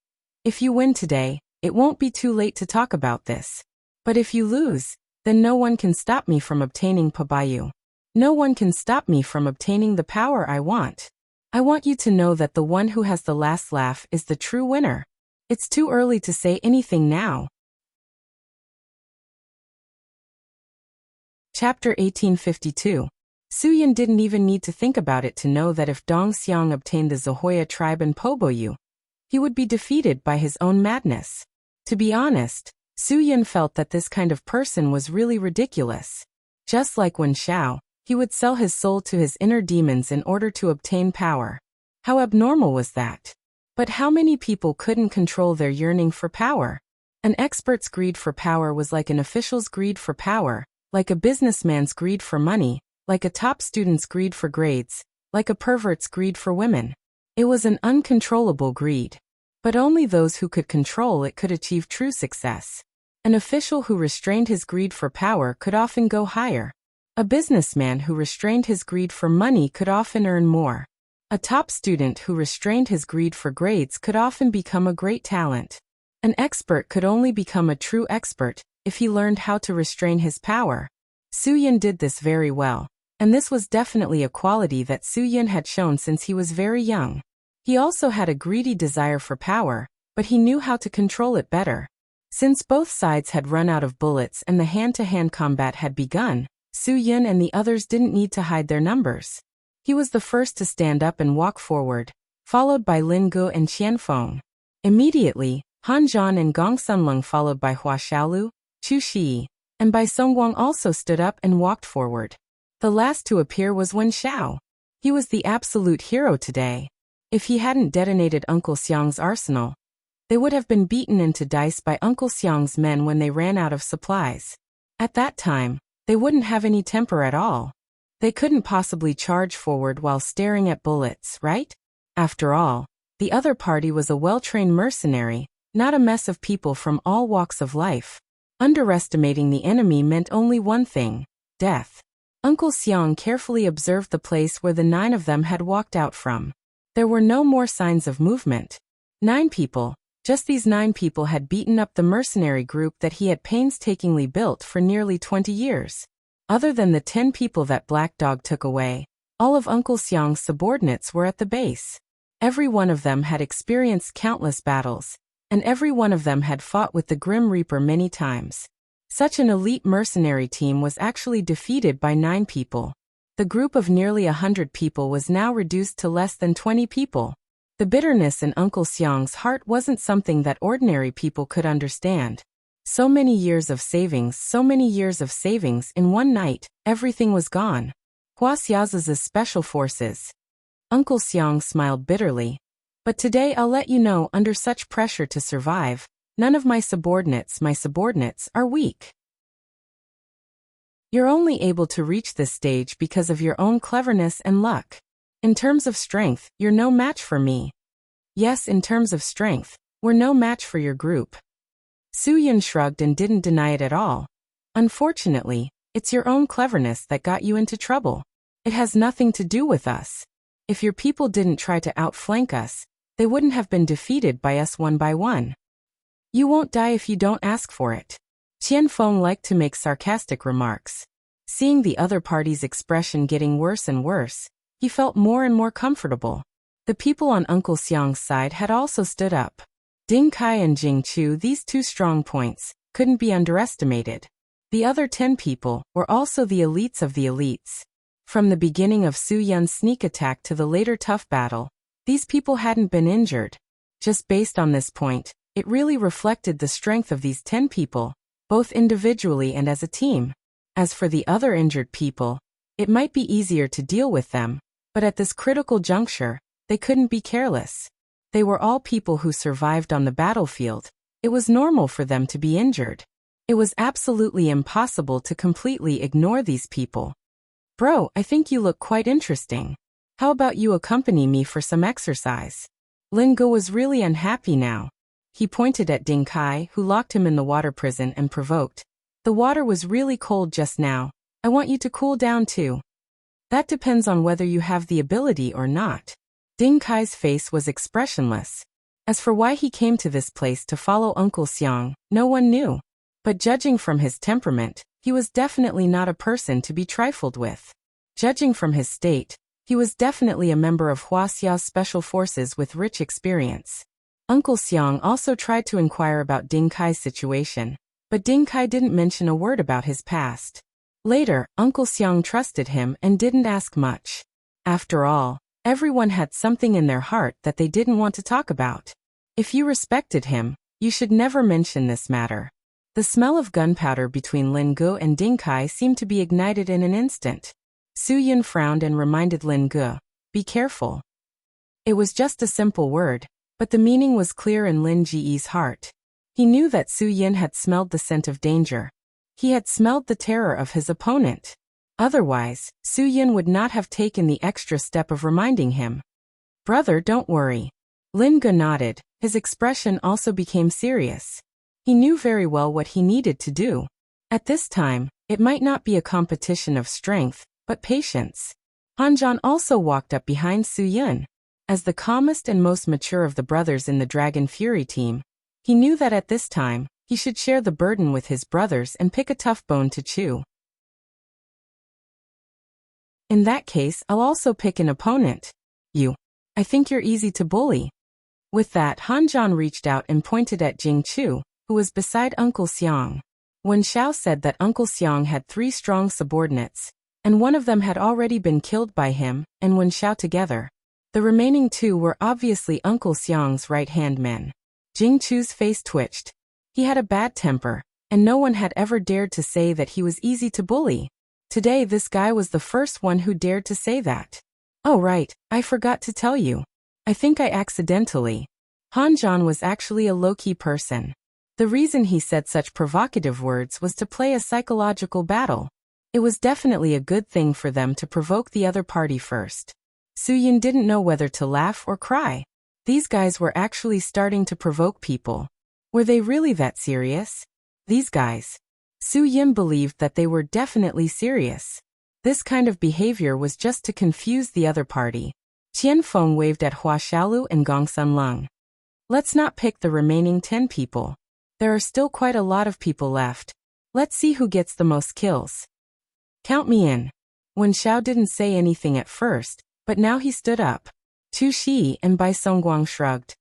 If you win today, it won't be too late to talk about this. But if you lose, then no one can stop me from obtaining Pabayu. No one can stop me from obtaining the power I want. I want you to know that the one who has the last laugh is the true winner. It's too early to say anything now. Chapter 1852. Suyin didn't even need to think about it to know that if Dong Xiang obtained the Zahoya tribe and Poboyu, he would be defeated by his own madness. To be honest, Suyin felt that this kind of person was really ridiculous. Just like when Xiao, he would sell his soul to his inner demons in order to obtain power. How abnormal was that? But how many people couldn't control their yearning for power? An expert's greed for power was like an official's greed for power, like a businessman's greed for money, like a top student's greed for grades, like a pervert's greed for women. It was an uncontrollable greed. But only those who could control it could achieve true success. An official who restrained his greed for power could often go higher. A businessman who restrained his greed for money could often earn more. A top student who restrained his greed for grades could often become a great talent. An expert could only become a true expert if he learned how to restrain his power. Suyin did this very well. And this was definitely a quality that Suyin had shown since he was very young. He also had a greedy desire for power, but he knew how to control it better. Since both sides had run out of bullets and the hand-to-hand combat had begun, Suyin and the others didn't need to hide their numbers. He was the first to stand up and walk forward, followed by Lin Gu and Qianfeng. Immediately, Han Zhan and Gong Sunlung followed by Hua Xiaolu, Chu Shi, and Bai Songguang also stood up and walked forward. The last to appear was Wen Xiao. He was the absolute hero today. If he hadn't detonated Uncle Xiang's arsenal, they would have been beaten into dice by Uncle Xiang's men when they ran out of supplies. At that time, they wouldn't have any temper at all. They couldn't possibly charge forward while staring at bullets, right? After all, the other party was a well-trained mercenary, not a mess of people from all walks of life. Underestimating the enemy meant only one thing: death. Uncle Xiang carefully observed the place where the 9 of them had walked out from. There were no more signs of movement. 9 people, just these 9 people had beaten up the mercenary group that he had painstakingly built for nearly 20 years. Other than the 10 people that Black Dog took away, all of Uncle Xiang's subordinates were at the base. Every one of them had experienced countless battles, and every one of them had fought with the Grim Reaper many times. Such an elite mercenary team was actually defeated by 9 people. The group of nearly 100 people was now reduced to less than 20 people. The bitterness in Uncle Xiang's heart wasn't something that ordinary people could understand. So many years of savings in one night, everything was gone. Hua Xiaozi's special forces. Uncle Xiang smiled bitterly. But today I'll let you know, under such pressure to survive, none of my subordinates are weak. You're only able to reach this stage because of your own cleverness and luck. In terms of strength, you're no match for me. Yes, in terms of strength, we're no match for your group. Suyin shrugged and didn't deny it at all. Unfortunately, it's your own cleverness that got you into trouble. It has nothing to do with us. If your people didn't try to outflank us, they wouldn't have been defeated by us one by one. You won't die if you don't ask for it. Qianfeng liked to make sarcastic remarks. Seeing the other party's expression getting worse and worse, he felt more and more comfortable. The people on Uncle Xiang's side had also stood up. Ding Kai and Jing Chu, these 2 strong points, couldn't be underestimated. The other 10 people were also the elites of the elites. From the beginning of Su Yun's sneak attack to the later tough battle, these people hadn't been injured. Just based on this point, it really reflected the strength of these 10 people, both individually and as a team. As for the other injured people, it might be easier to deal with them, but at this critical juncture, they couldn't be careless. They were all people who survived on the battlefield. It was normal for them to be injured. It was absolutely impossible to completely ignore these people. Bro, I think you look quite interesting. How about you accompany me for some exercise? Lin Gu was really unhappy now. He pointed at Ding Kai, who locked him in the water prison, and provoked. The water was really cold just now. I want you to cool down too. That depends on whether you have the ability or not. Ding Kai's face was expressionless. As for why he came to this place to follow Uncle Xiang, no one knew. But judging from his temperament, he was definitely not a person to be trifled with. Judging from his state, He was definitely a member of Hua Xiao's special forces with rich experience. Uncle Xiang also tried to inquire about Ding Kai's situation, but Ding Kai didn't mention a word about his past. Later, Uncle Xiang trusted him and didn't ask much. After all, everyone had something in their heart that they didn't want to talk about. If you respected him, you should never mention this matter. The smell of gunpowder between Lin Gu and Ding Kai seemed to be ignited in an instant. Su Yin frowned and reminded Lin Gu, "Be careful." It was just a simple word, but the meaning was clear in Lin Ji's heart. He knew that Su Yin had smelled the scent of danger. He had smelled the terror of his opponent. Otherwise, Su Yin would not have taken the extra step of reminding him. "Brother, don't worry." Lin Gu nodded. His expression also became serious. He knew very well what he needed to do. At this time, it might not be a competition of strength, but patience. Han Zhan also walked up behind Su Yin. As the calmest and most mature of the brothers in the Dragon Fury team, he knew that at this time, he should share the burden with his brothers and pick a tough bone to chew. "In that case, I'll also pick an opponent. You. I think you're easy to bully." With that, Han Zhan reached out and pointed at Jing Chu, who was beside Uncle Xiang. Wen Xiao said that Uncle Xiang had 3 strong subordinates, and one of them had already been killed by him and Wen Xiao together. The remaining 2 were obviously Uncle Xiang's right-hand men. Jing Chu's face twitched. He had a bad temper, and no one had ever dared to say that he was easy to bully. Today this guy was the first one who dared to say that. "Oh right, I forgot to tell you. I think I accidentally." Han Zhan was actually a low-key person. The reason he said such provocative words was to play a psychological battle. It was definitely a good thing for them to provoke the other party first. Su Yin didn't know whether to laugh or cry. These guys were actually starting to provoke people. Were they really that serious? These guys. Su Yin believed that they were definitely serious. This kind of behavior was just to confuse the other party. Qian Feng waved at Hua Xiaolu and Gong Sunlung. "Let's not pick the remaining 10 people. There are still quite a lot of people left. Let's see who gets the most kills. Count me in." Wen Xiao didn't say anything at first, but now he stood up. Chu Shi and Bai Songguang shrugged.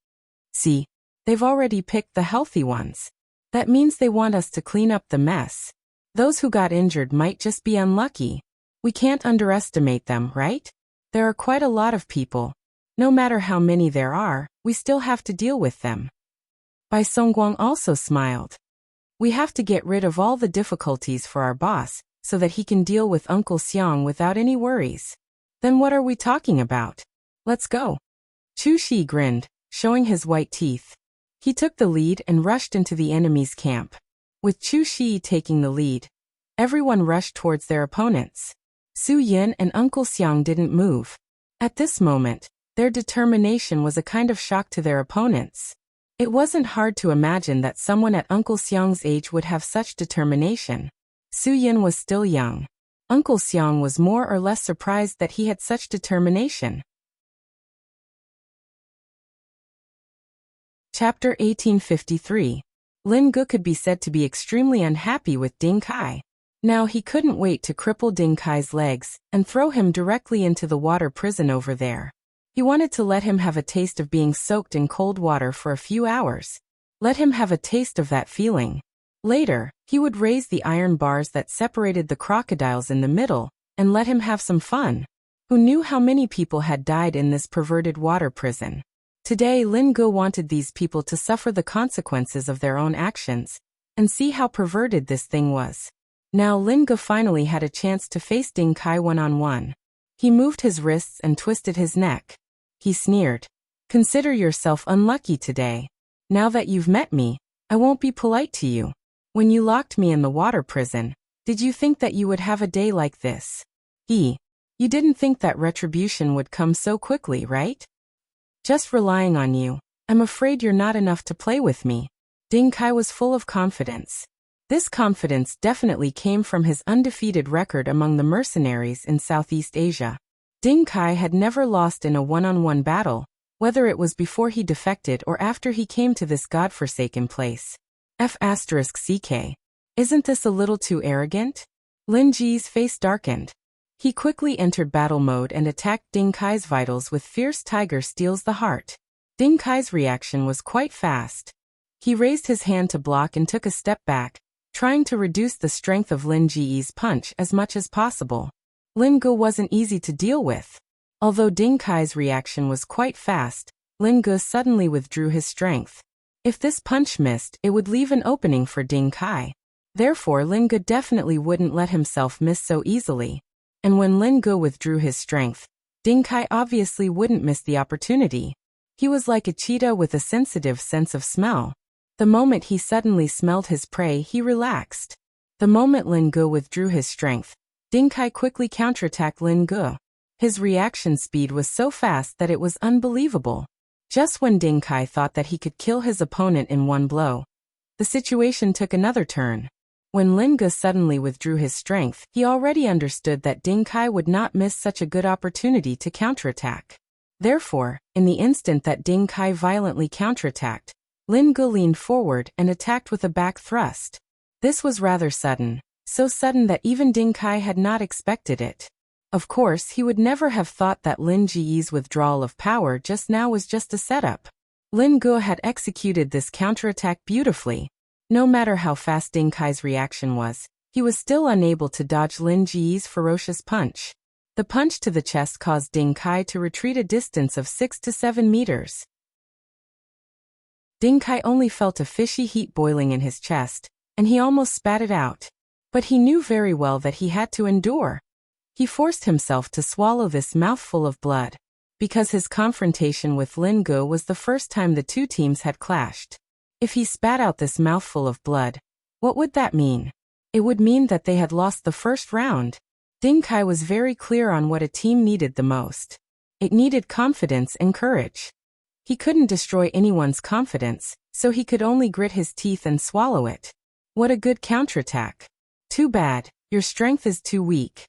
"See, they've already picked the healthy ones. That means they want us to clean up the mess. Those who got injured might just be unlucky. We can't underestimate them, right? There are quite a lot of people. No matter how many there are, we still have to deal with them." Bai Songguang also smiled. "We have to get rid of all the difficulties for our boss, so that he can deal with Uncle Xiang without any worries. Then what are we talking about? Let's go." Chu Shi grinned, showing his white teeth. He took the lead and rushed into the enemy's camp. With Chu Shi taking the lead, everyone rushed towards their opponents. Su Yin and Uncle Xiang didn't move. At this moment, their determination was a kind of shock to their opponents. It wasn't hard to imagine that someone at Uncle Xiang's age would have such determination. Su Yin was still young. Uncle Xiang was more or less surprised that he had such determination. Chapter 1853. Lin Gu could be said to be extremely unhappy with Ding Kai. Now he couldn't wait to cripple Ding Kai's legs and throw him directly into the water prison over there. He wanted to let him have a taste of being soaked in cold water for a few hours. Let him have a taste of that feeling. Later, he would raise the iron bars that separated the crocodiles in the middle, and let him have some fun. Who knew how many people had died in this perverted water prison? Today Lin Gu wanted these people to suffer the consequences of their own actions, and see how perverted this thing was. Now Lin Gu finally had a chance to face Ding Kai one-on-one. He moved his wrists and twisted his neck. He sneered. "Consider yourself unlucky today. Now that you've met me, I won't be polite to you. When you locked me in the water prison, did you think that you would have a day like this? You didn't think that retribution would come so quickly, right? Just relying on you, I'm afraid you're not enough to play with me." Ding Kai was full of confidence. This confidence definitely came from his undefeated record among the mercenaries in Southeast Asia. Ding Kai had never lost in a one-on-one battle, whether it was before he defected or after he came to this godforsaken place. F***CK. Isn't this a little too arrogant? Lin Ji's face darkened. He quickly entered battle mode and attacked Ding Kai's vitals with fierce tiger steals the heart. Ding Kai's reaction was quite fast. He raised his hand to block and took a step back, trying to reduce the strength of Lin Ji's punch as much as possible. Lin Ge wasn't easy to deal with. Although Ding Kai's reaction was quite fast, Lin Ge suddenly withdrew his strength. If this punch missed, it would leave an opening for Ding Kai. Therefore, Lin Ge definitely wouldn't let himself miss so easily. And when Lin Ge withdrew his strength, Ding Kai obviously wouldn't miss the opportunity. He was like a cheetah with a sensitive sense of smell. The moment he suddenly smelled his prey, he relaxed. The moment Lin Ge withdrew his strength, Ding Kai quickly counterattacked Lin Ge. His reaction speed was so fast that it was unbelievable. Just when Ding Kai thought that he could kill his opponent in one blow, the situation took another turn. When Lin Ge suddenly withdrew his strength, he already understood that Ding Kai would not miss such a good opportunity to counterattack. Therefore, in the instant that Ding Kai violently counterattacked, Lin Ge leaned forward and attacked with a back thrust. This was rather sudden, so sudden that even Ding Kai had not expected it. Of course, he would never have thought that Lin Ji's withdrawal of power just now was just a setup. Lin Ge had executed this counterattack beautifully. No matter how fast Ding Kai's reaction was, he was still unable to dodge Lin Ji's ferocious punch. The punch to the chest caused Ding Kai to retreat a distance of 6 to 7 meters. Ding Kai only felt a fishy heat boiling in his chest, and he almost spat it out. But he knew very well that he had to endure. He forced himself to swallow this mouthful of blood, because his confrontation with Lin Ge was the first time the two teams had clashed. If he spat out this mouthful of blood, what would that mean? It would mean that they had lost the first round. Ding Kai was very clear on what a team needed the most. It needed confidence and courage. He couldn't destroy anyone's confidence, so he could only grit his teeth and swallow it. What a good counterattack. Too bad, your strength is too weak.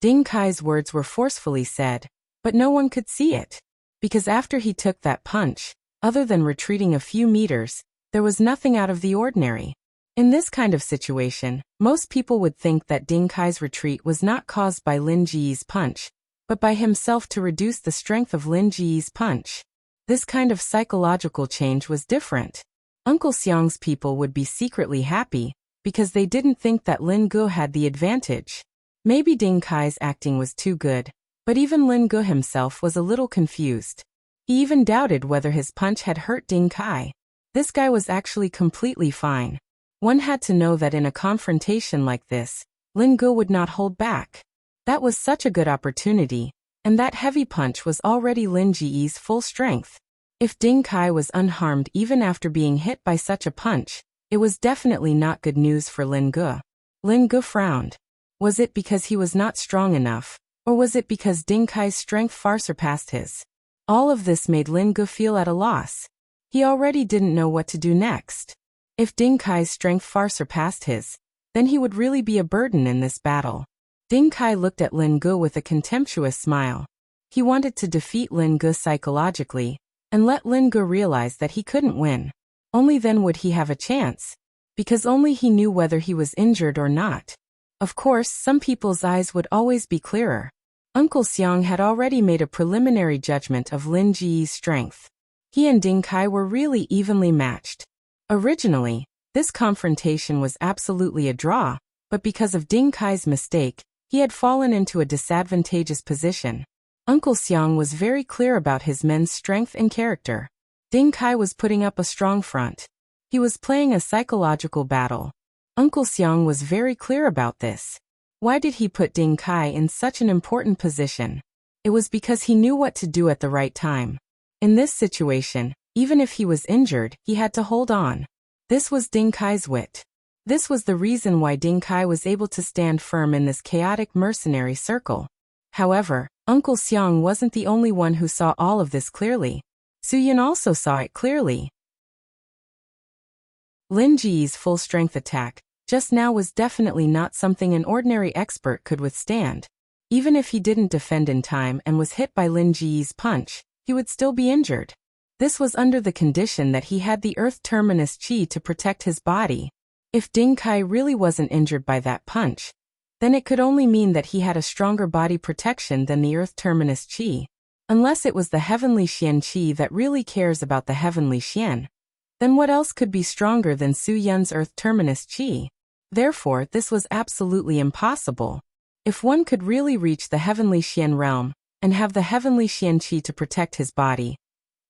Ding Kai's words were forcefully said, but no one could see it. Because after he took that punch, other than retreating a few meters, there was nothing out of the ordinary. In this kind of situation, most people would think that Ding Kai's retreat was not caused by Lin Ji's punch, but by himself to reduce the strength of Lin Ji's punch. This kind of psychological change was different. Uncle Xiang's people would be secretly happy, because they didn't think that Lin Ge had the advantage. Maybe Ding Kai's acting was too good, but even Lin Ge himself was a little confused. He even doubted whether his punch had hurt Ding Kai. This guy was actually completely fine. One had to know that in a confrontation like this, Lin Ge would not hold back. That was such a good opportunity, and that heavy punch was already Lin Ji's full strength. If Ding Kai was unharmed even after being hit by such a punch, it was definitely not good news for Lin Ge. Lin Ge frowned. Was it because he was not strong enough, or was it because Ding Kai's strength far surpassed his? All of this made Lin Ge feel at a loss. He already didn't know what to do next. If Ding Kai's strength far surpassed his, then he would really be a burden in this battle. Ding Kai looked at Lin Ge with a contemptuous smile. He wanted to defeat Lin Ge psychologically, and let Lin Ge realize that he couldn't win. Only then would he have a chance, because only he knew whether he was injured or not. Of course, some people's eyes would always be clearer. Uncle Xiang had already made a preliminary judgment of Lin Ji's strength. He and Ding Kai were really evenly matched. Originally, this confrontation was absolutely a draw, but because of Ding Kai's mistake, he had fallen into a disadvantageous position. Uncle Xiang was very clear about his men's strength and character. Ding Kai was putting up a strong front. He was playing a psychological battle. Uncle Xiang was very clear about this. Why did he put Ding Kai in such an important position? It was because he knew what to do at the right time. In this situation, even if he was injured, he had to hold on. This was Ding Kai's wit. This was the reason why Ding Kai was able to stand firm in this chaotic mercenary circle. However, Uncle Xiang wasn't the only one who saw all of this clearly. Su Yan also saw it clearly. Lin Ji's full-strength attack just now was definitely not something an ordinary expert could withstand. Even if he didn't defend in time and was hit by Lin Ji's punch, he would still be injured. This was under the condition that he had the Earth Terminus Chi to protect his body. If Ding Kai really wasn't injured by that punch, then it could only mean that he had a stronger body protection than the earth terminus Qi. Unless it was the heavenly Xian Qi that really cares about the heavenly Xian, then what else could be stronger than Su Yun's earth terminus Qi? Therefore, this was absolutely impossible. If one could really reach the heavenly Xian realm, and have the heavenly Xian Qi to protect his body,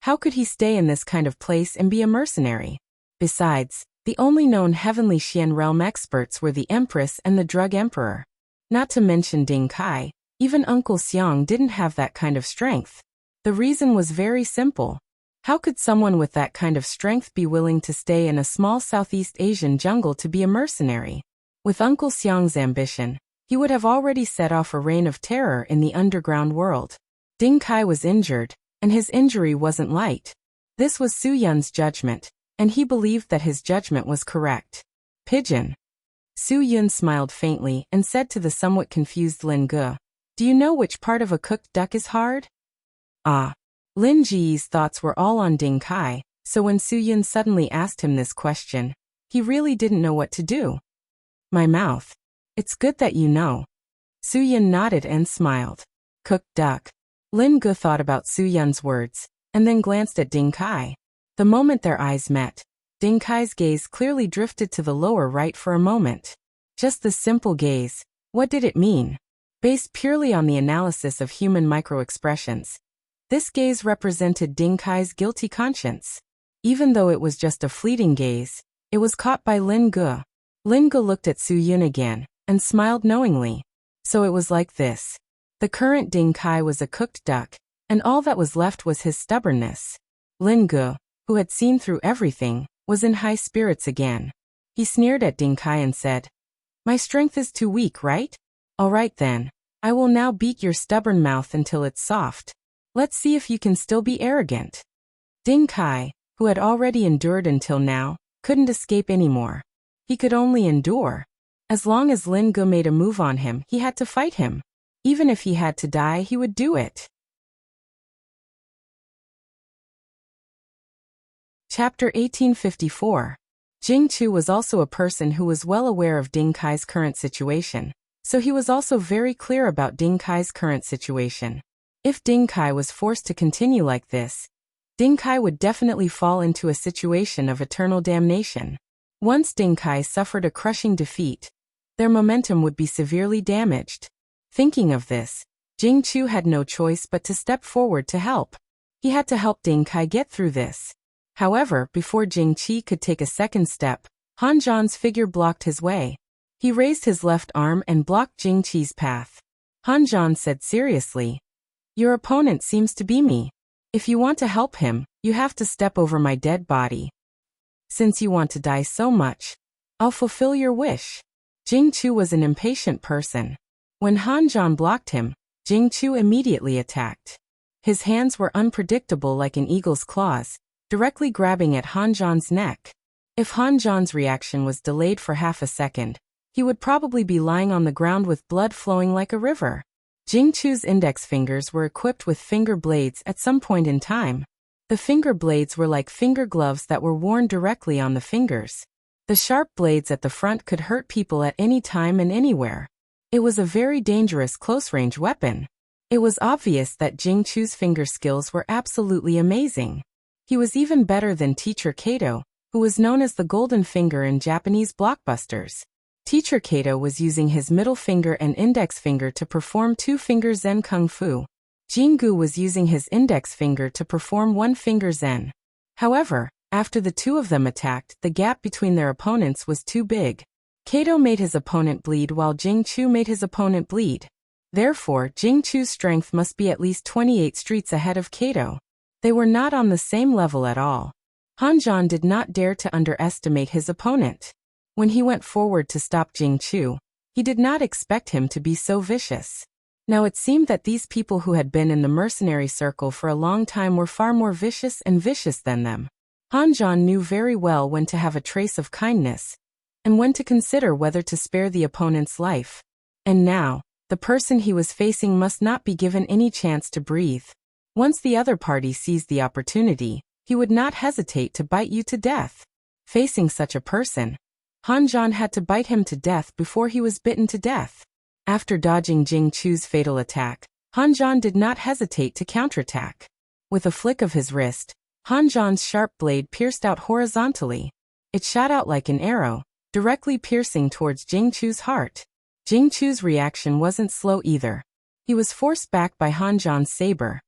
how could he stay in this kind of place and be a mercenary? Besides, the only known heavenly Xian realm experts were the Empress and the Drug Emperor. Not to mention Ding Kai, even Uncle Xiang didn't have that kind of strength. The reason was very simple. How could someone with that kind of strength be willing to stay in a small Southeast Asian jungle to be a mercenary? With Uncle Xiang's ambition, he would have already set off a reign of terror in the underground world. Ding Kai was injured, and his injury wasn't light. This was Su Yun's judgment, and he believed that his judgment was correct. Pigeon. Su Yun smiled faintly and said to the somewhat confused Lin Ge, "Do you know which part of a cooked duck is hard?" Ah. Lin Ji's thoughts were all on Ding Kai, so when Su Yun suddenly asked him this question, he really didn't know what to do. "My mouth. It's good that you know." Su Yun nodded and smiled. Cooked duck. Lin Ge thought about Su Yun's words, and then glanced at Ding Kai. The moment their eyes met, Ding Kai's gaze clearly drifted to the lower right for a moment. Just the simple gaze. What did it mean? Based purely on the analysis of human microexpressions, this gaze represented Ding Kai's guilty conscience. Even though it was just a fleeting gaze, it was caught by Lin Ge. Lin Ge looked at Su Yun again, and smiled knowingly. So it was like this. The current Ding Kai was a cooked duck, and all that was left was his stubbornness. Lin Ge, who had seen through everything, was in high spirits again. He sneered at Ding Kai and said, "My strength is too weak, right? All right then, I will now beat your stubborn mouth until it's soft. Let's see if you can still be arrogant." Ding Kai, who had already endured until now, couldn't escape anymore. He could only endure. As long as Lin Ge made a move on him, he had to fight him. Even if he had to die, he would do it. Chapter 1854. Jing Chu was also a person who was well aware of Ding Kai's current situation, so he was also very clear about Ding Kai's current situation. If Ding Kai was forced to continue like this, Ding Kai would definitely fall into a situation of eternal damnation. Once Ding Kai suffered a crushing defeat, their momentum would be severely damaged. Thinking of this, Jing Chu had no choice but to step forward to help. He had to help Ding Kai get through this. However, before Jing Chi could take a second step, Han Zhan's figure blocked his way. He raised his left arm and blocked Jing Chi's path. Han Zhan said seriously, "Your opponent seems to be me. If you want to help him, you have to step over my dead body. Since you want to die so much, I'll fulfill your wish." Jing Chu was an impatient person. When Han Zhan blocked him, Jing Chu immediately attacked. His hands were unpredictable like an eagle's claws, directly grabbing at Han Zhan's neck. If Han Zhan's reaction was delayed for half a second, he would probably be lying on the ground with blood flowing like a river. Jing Chu's index fingers were equipped with finger blades at some point in time. The finger blades were like finger gloves that were worn directly on the fingers. The sharp blades at the front could hurt people at any time and anywhere. It was a very dangerous close-range weapon. It was obvious that Jing Chu's finger skills were absolutely amazing. He was even better than Teacher Kato, who was known as the Golden Finger in Japanese blockbusters. Teacher Kato was using his middle finger and index finger to perform two-finger Zen Kung Fu. Jingu was using his index finger to perform one-finger Zen. However, after the two of them attacked, the gap between their opponents was too big. Kato made his opponent bleed while Jing Chu made his opponent bleed. Therefore, Jing Chu's strength must be at least 28 streets ahead of Kato. They were not on the same level at all. Han Zhan did not dare to underestimate his opponent. When he went forward to stop Jing Chu, he did not expect him to be so vicious. Now it seemed that these people who had been in the mercenary circle for a long time were far more vicious than them. Han Zhan knew very well when to have a trace of kindness, and when to consider whether to spare the opponent's life. And now, the person he was facing must not be given any chance to breathe. Once the other party seized the opportunity, he would not hesitate to bite you to death. Facing such a person, Han Zhan had to bite him to death before he was bitten to death. After dodging Jing Chu's fatal attack, Han Zhan did not hesitate to counterattack. With a flick of his wrist, Han Zhan's sharp blade pierced out horizontally. It shot out like an arrow, directly piercing towards Jing Chu's heart. Jing Chu's reaction wasn't slow either. He was forced back by Han Zhan's saber.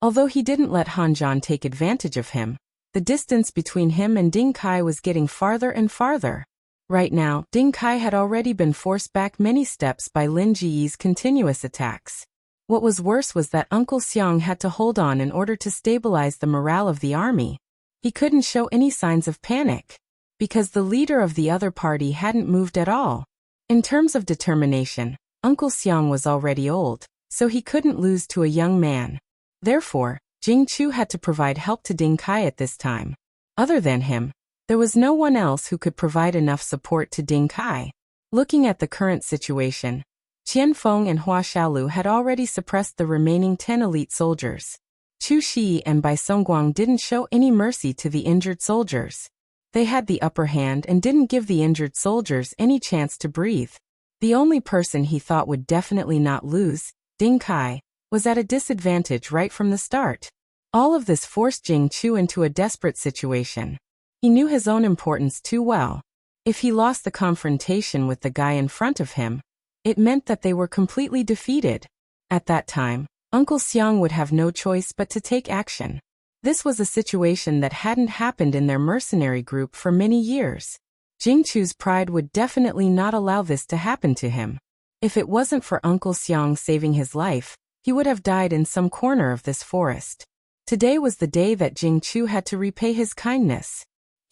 Although he didn't let Han Zhan take advantage of him, the distance between him and Ding Kai was getting farther and farther. Right now, Ding Kai had already been forced back many steps by Lin Jiyi's continuous attacks. What was worse was that Uncle Xiang had to hold on in order to stabilize the morale of the army. He couldn't show any signs of panic, because the leader of the other party hadn't moved at all. In terms of determination, Uncle Xiang was already old, so he couldn't lose to a young man. Therefore, Jing Chu had to provide help to Ding Kai at this time. Other than him, there was no one else who could provide enough support to Ding Kai. Looking at the current situation, Qian Feng and Hua Xiaolu had already suppressed the remaining 10 elite soldiers. Chu Shi and Bai Songguang didn't show any mercy to the injured soldiers. They had the upper hand and didn't give the injured soldiers any chance to breathe. The only person he thought would definitely not lose, Ding Kai, was at a disadvantage right from the start. All of this forced Jing Chu into a desperate situation. He knew his own importance too well. If he lost the confrontation with the guy in front of him, it meant that they were completely defeated. At that time, Uncle Xiang would have no choice but to take action. This was a situation that hadn't happened in their mercenary group for many years. Jing Chu's pride would definitely not allow this to happen to him. If it wasn't for Uncle Xiang saving his life, he would have died in some corner of this forest. Today was the day that Jing Chu had to repay his kindness.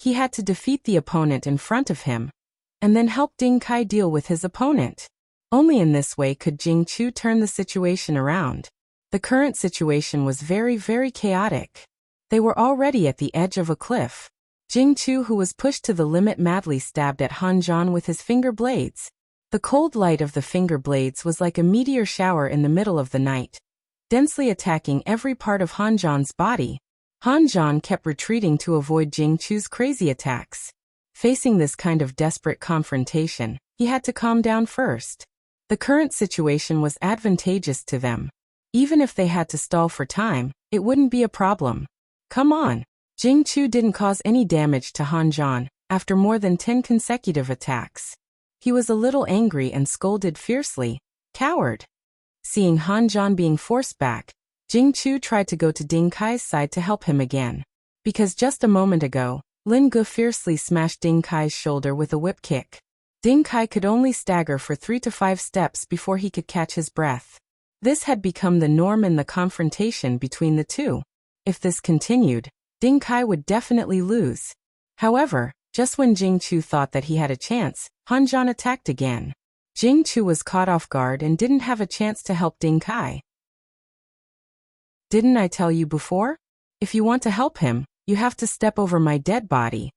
He had to defeat the opponent in front of him, and then help Ding Kai deal with his opponent. Only in this way could Jing Chu turn the situation around. The current situation was very, very chaotic. They were already at the edge of a cliff. Jing Chu, who was pushed to the limit, madly stabbed at Han Zhan with his finger blades. The cold light of the finger blades was like a meteor shower in the middle of the night, densely attacking every part of Han Zhan's body. Han Zhan kept retreating to avoid Jing Chu's crazy attacks. Facing this kind of desperate confrontation, he had to calm down first. The current situation was advantageous to them. Even if they had to stall for time, it wouldn't be a problem. Come on. Jing Chu didn't cause any damage to Han Zhan after more than 10 consecutive attacks. He was a little angry and scolded fiercely, "Coward!" Seeing Han Zhan being forced back, Jing Chu tried to go to Ding Kai's side to help him again. Because just a moment ago, Lin Ge fiercely smashed Ding Kai's shoulder with a whip kick. Ding Kai could only stagger for 3 to 5 steps before he could catch his breath. This had become the norm in the confrontation between the two. If this continued, Ding Kai would definitely lose. However, just when Jing Chu thought that he had a chance, Han Zhan attacked again. Jing Chu was caught off guard and didn't have a chance to help Ding Kai. "Didn't I tell you before? If you want to help him, you have to step over my dead body."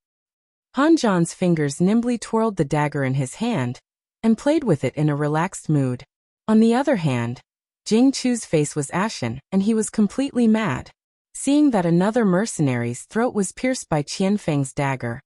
Han Zhan's fingers nimbly twirled the dagger in his hand and played with it in a relaxed mood. On the other hand, Jing Chu's face was ashen and he was completely mad. Seeing that another mercenary's throat was pierced by Qian Feng's dagger,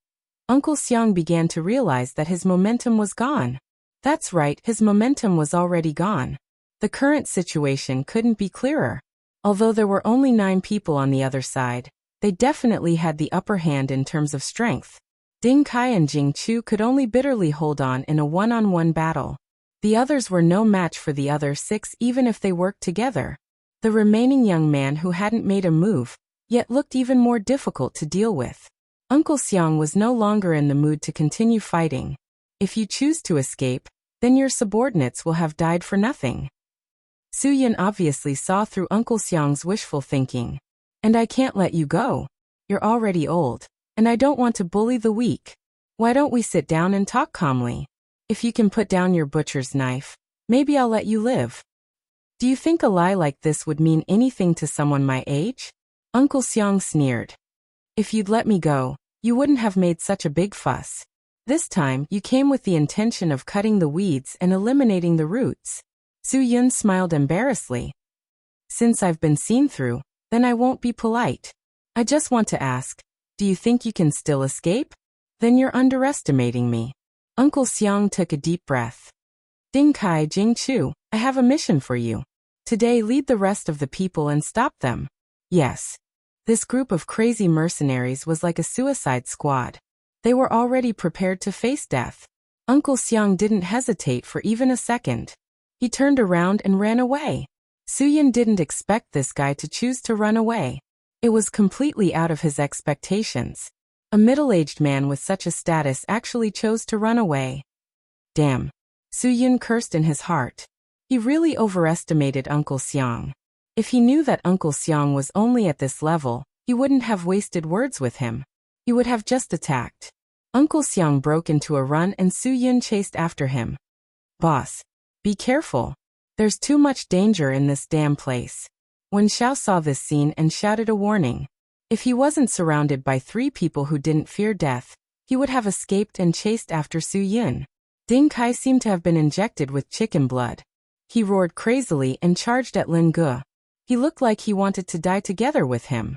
Uncle Xiang began to realize that his momentum was gone. That's right, his momentum was already gone. The current situation couldn't be clearer. Although there were only 9 people on the other side, they definitely had the upper hand in terms of strength. Ding Kai and Jing Chu could only bitterly hold on in a one-on-one battle. The others were no match for the other 6 even if they worked together. The remaining young man who hadn't made a move, yet looked even more difficult to deal with. Uncle Xiang was no longer in the mood to continue fighting. If you choose to escape, then your subordinates will have died for nothing. Su Yun obviously saw through Uncle Xiang's wishful thinking. "And I can't let you go. You're already old, and I don't want to bully the weak. Why don't we sit down and talk calmly? If you can put down your butcher's knife, maybe I'll let you live." "Do you think a lie like this would mean anything to someone my age?" Uncle Xiang sneered. "If you'd let me go, you wouldn't have made such a big fuss. This time, you came with the intention of cutting the weeds and eliminating the roots." Su Yun smiled embarrassedly. "Since I've been seen through, then I won't be polite. I just want to ask, do you think you can still escape? Then you're underestimating me." Uncle Xiang took a deep breath. Ding Kai Jing Chu, I have a mission for you. Today lead the rest of the people and stop them. Yes. This group of crazy mercenaries was like a suicide squad. They were already prepared to face death. Uncle Xiang didn't hesitate for even a second. He turned around and ran away. Suyin didn't expect this guy to choose to run away. It was completely out of his expectations. A middle-aged man with such a status actually chose to run away. Damn. Suyin cursed in his heart. He really overestimated Uncle Xiang. If he knew that Uncle Xiang was only at this level, he wouldn't have wasted words with him. He would have just attacked. Uncle Xiang broke into a run and Suyin chased after him. Boss, be careful. There's too much danger in this damn place. Wen Xiao saw this scene and shouted a warning. If he wasn't surrounded by 3 people who didn't fear death, he would have escaped and chased after Suyin. Ding Kai seemed to have been injected with chicken blood. He roared crazily and charged at Lin Ge. He looked like he wanted to die together with him.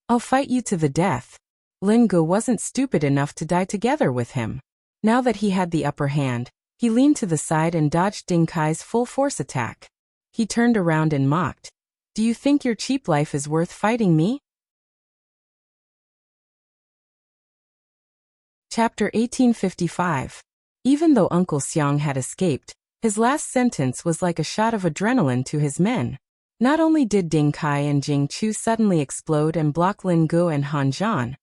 I'll fight you to the death. Lin Ge wasn't stupid enough to die together with him. Now that he had the upper hand, he leaned to the side and dodged Ding Kai's full-force attack. He turned around and mocked. Do you think your cheap life is worth fighting me? Chapter 1855. Even though Uncle Xiang had escaped, his last sentence was like a shot of adrenaline to his men. Not only did Ding Kai and Jing Chu suddenly explode and block Lin Ge and Han Zhan,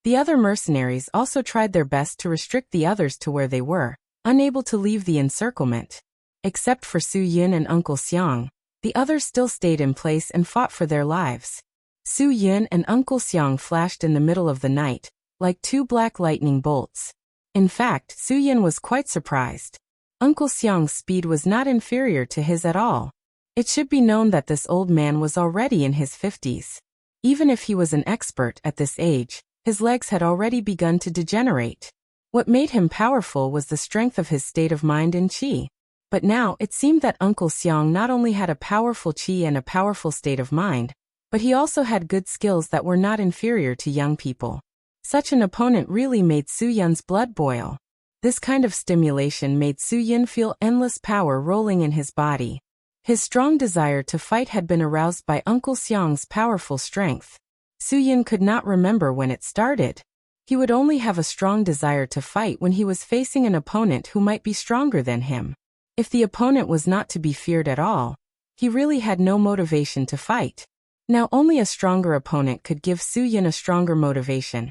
the other mercenaries also tried their best to restrict the others to where they were, unable to leave the encirclement. Except for Su Yun and Uncle Xiang, the others still stayed in place and fought for their lives. Su Yun and Uncle Xiang flashed in the middle of the night, like 2 black lightning bolts. In fact, Su Yun was quite surprised. Uncle Xiang's speed was not inferior to his at all. It should be known that this old man was already in his 50s. Even if he was an expert at this age, his legs had already begun to degenerate. What made him powerful was the strength of his state of mind and qi. But now it seemed that Uncle Xiang not only had a powerful qi and a powerful state of mind, but he also had good skills that were not inferior to young people. Such an opponent really made Su Yun's blood boil. This kind of stimulation made Su Yun feel endless power rolling in his body. His strong desire to fight had been aroused by Uncle Xiang's powerful strength. Su Yun could not remember when it started. He would only have a strong desire to fight when he was facing an opponent who might be stronger than him. If the opponent was not to be feared at all, he really had no motivation to fight. Now only a stronger opponent could give Su Yun a stronger motivation,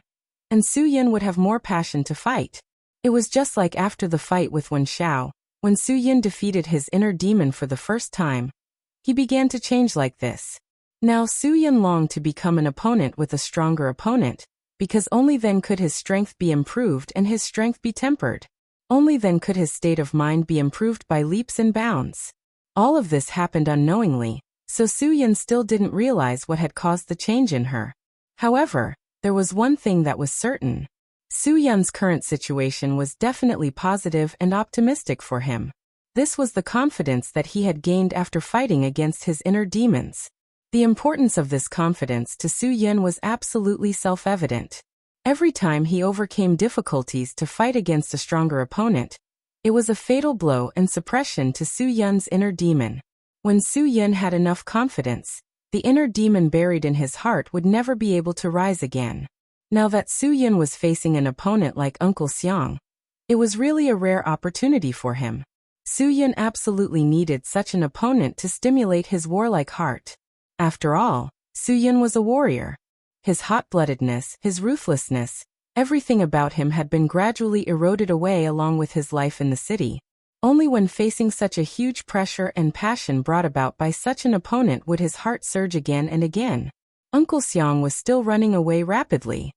and Su Yun would have more passion to fight. It was just like after the fight with Wen Xiao, when Su Yun defeated his inner demon for the first time. He began to change like this. Now Su Yun longed to become an opponent with a stronger opponent, because only then could his strength be improved and his strength be tempered. Only then could his state of mind be improved by leaps and bounds. All of this happened unknowingly, so Su Yun still didn't realize what had caused the change in her. However, there was one thing that was certain. Su Yun's current situation was definitely positive and optimistic for him. This was the confidence that he had gained after fighting against his inner demons. The importance of this confidence to Su Yun was absolutely self-evident. Every time he overcame difficulties to fight against a stronger opponent, it was a fatal blow and suppression to Su Yun's inner demon. When Su Yun had enough confidence, the inner demon buried in his heart would never be able to rise again. Now that Su Yun was facing an opponent like Uncle Xiang, it was really a rare opportunity for him. Su Yun absolutely needed such an opponent to stimulate his warlike heart. After all, Su Yun was a warrior. His hot-bloodedness, his ruthlessness, everything about him had been gradually eroded away along with his life in the city. Only when facing such a huge pressure and passion brought about by such an opponent would his heart surge again and again. Uncle Xiang was still running away rapidly.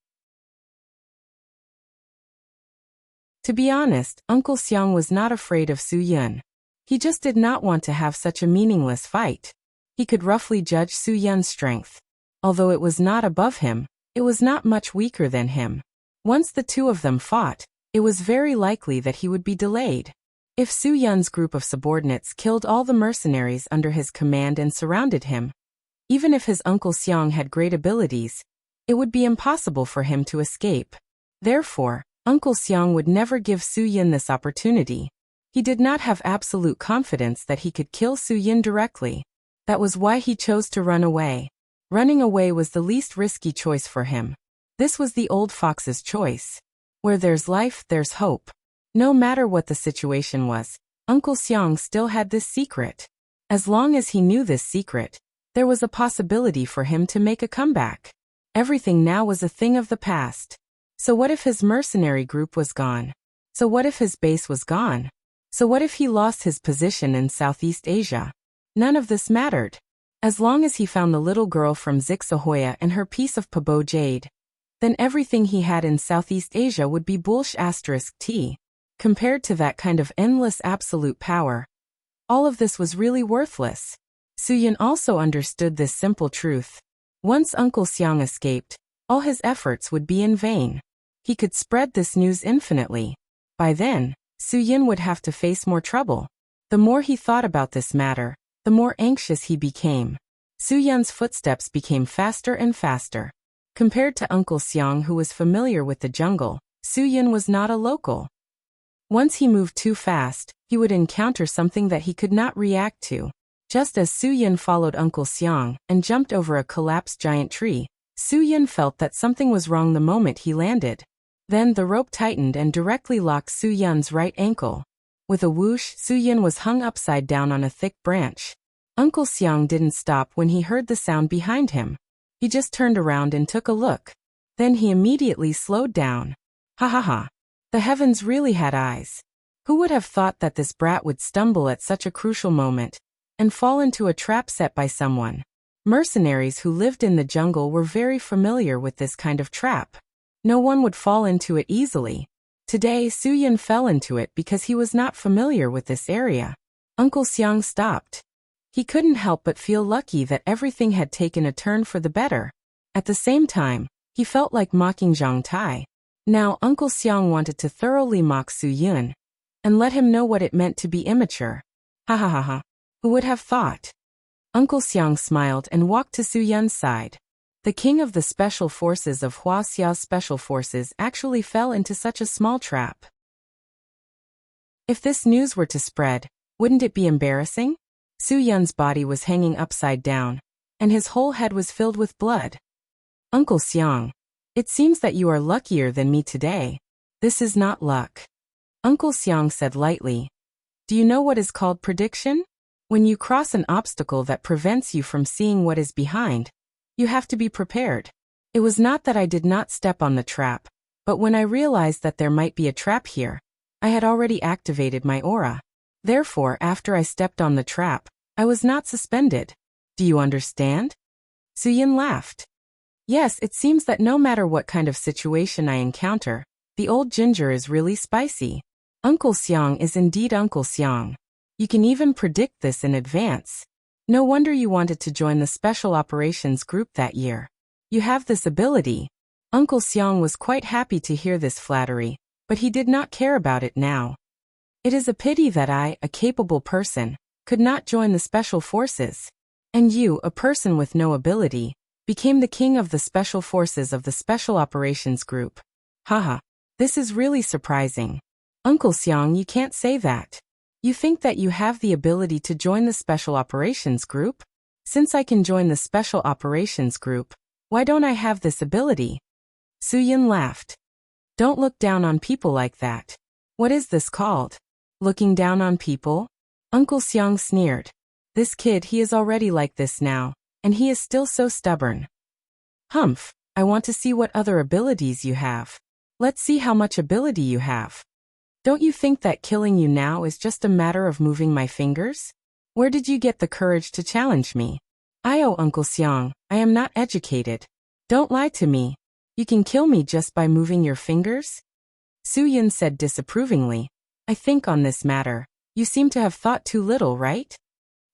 To be honest, Uncle Xiang was not afraid of Su Yun. He just did not want to have such a meaningless fight. He could roughly judge Su Yun's strength. Although it was not above him, it was not much weaker than him. Once the two of them fought, it was very likely that he would be delayed. If Su Yun's group of subordinates killed all the mercenaries under his command and surrounded him, even if his Uncle Xiang had great abilities, it would be impossible for him to escape. Therefore, Uncle Xiang would never give Su Yin this opportunity. He did not have absolute confidence that he could kill Su Yin directly. That was why he chose to run away. Running away was the least risky choice for him. This was the old fox's choice. Where there's life, there's hope. No matter what the situation was, Uncle Xiang still had this secret. As long as he knew this secret, there was a possibility for him to make a comeback. Everything now was a thing of the past. So what if his mercenary group was gone? So what if his base was gone? So what if he lost his position in Southeast Asia? None of this mattered. As long as he found the little girl from Zixahoya and her piece of Pabo jade, then everything he had in Southeast Asia would be *T. Compared to that kind of endless absolute power, all of this was really worthless. Su Yin also understood this simple truth. Once Uncle Xiang escaped, all his efforts would be in vain. He could spread this news infinitely. By then, Su Yin would have to face more trouble. The more he thought about this matter, the more anxious he became. Su Yin's footsteps became faster and faster. Compared to Uncle Xiang, who was familiar with the jungle, Su Yin was not a local. Once he moved too fast, he would encounter something that he could not react to. Just as Su Yin followed Uncle Xiang and jumped over a collapsed giant tree, Su Yin felt that something was wrong the moment he landed. Then the rope tightened and directly locked Su Yin's right ankle. With a whoosh, Su Yin was hung upside down on a thick branch. Uncle Xiang didn't stop when he heard the sound behind him. He just turned around and took a look. Then he immediately slowed down. Ha ha ha. The heavens really had eyes. Who would have thought that this brat would stumble at such a crucial moment and fall into a trap set by someone? Mercenaries who lived in the jungle were very familiar with this kind of trap. No one would fall into it easily. Today, Su Yin fell into it because he was not familiar with this area. Uncle Xiang stopped. He couldn't help but feel lucky that everything had taken a turn for the better. At the same time, he felt like mocking Zhang Tai. Now Uncle Xiang wanted to thoroughly mock Su Yin and let him know what it meant to be immature. Ha ha ha ha. Who would have thought? Uncle Xiang smiled and walked to Su Yin's side. The king of the special forces of Huaxiao's special forces actually fell into such a small trap. If this news were to spread, wouldn't it be embarrassing? Su Yin's body was hanging upside down, and his whole head was filled with blood. Uncle Xiang, it seems that you are luckier than me today. This is not luck. Uncle Xiang said lightly. Do you know what is called prediction? When you cross an obstacle that prevents you from seeing what is behind, you have to be prepared. It was not that I did not step on the trap, but when I realized that there might be a trap here, I had already activated my aura. Therefore, after I stepped on the trap, I was not suspended. Do you understand? Su Yin laughed. Yes, it seems that no matter what kind of situation I encounter, the old ginger is really spicy. Uncle Xiang is indeed Uncle Xiang. You can even predict this in advance. No wonder you wanted to join the Special Operations Group that year. You have this ability. Uncle Xiang was quite happy to hear this flattery, but he did not care about it now. It is a pity that I, a capable person, could not join the Special Forces. And you, a person with no ability, became the king of the Special Forces of the Special Operations Group. Haha, this is really surprising. Uncle Xiang, you can't say that. You think that you have the ability to join the Special Operations Group? Since I can join the Special Operations Group, why don't I have this ability? Su Yin laughed. Don't look down on people like that. What is this called? Looking down on people? Uncle Xiang sneered. This kid, he is already like this now, and he is still so stubborn. Humph, I want to see what other abilities you have. Let's see how much ability you have. Don't you think that killing you now is just a matter of moving my fingers? Where did you get the courage to challenge me? Uncle Xiang, I am not educated. Don't lie to me. You can kill me just by moving your fingers? Su Yin said disapprovingly. I think on this matter, you seem to have thought too little, right?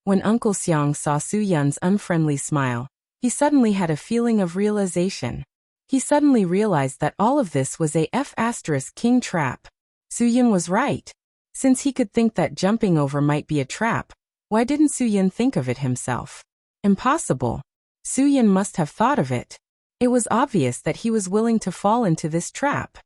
When Uncle Xiang saw Su Yin's unfriendly smile, he suddenly had a feeling of realization. He suddenly realized that all of this was a *king trap. Su Yin was right. Since he could think that jumping over might be a trap, why didn't Su Yin think of it himself? Impossible. Su Yin must have thought of it. It was obvious that he was willing to fall into this trap.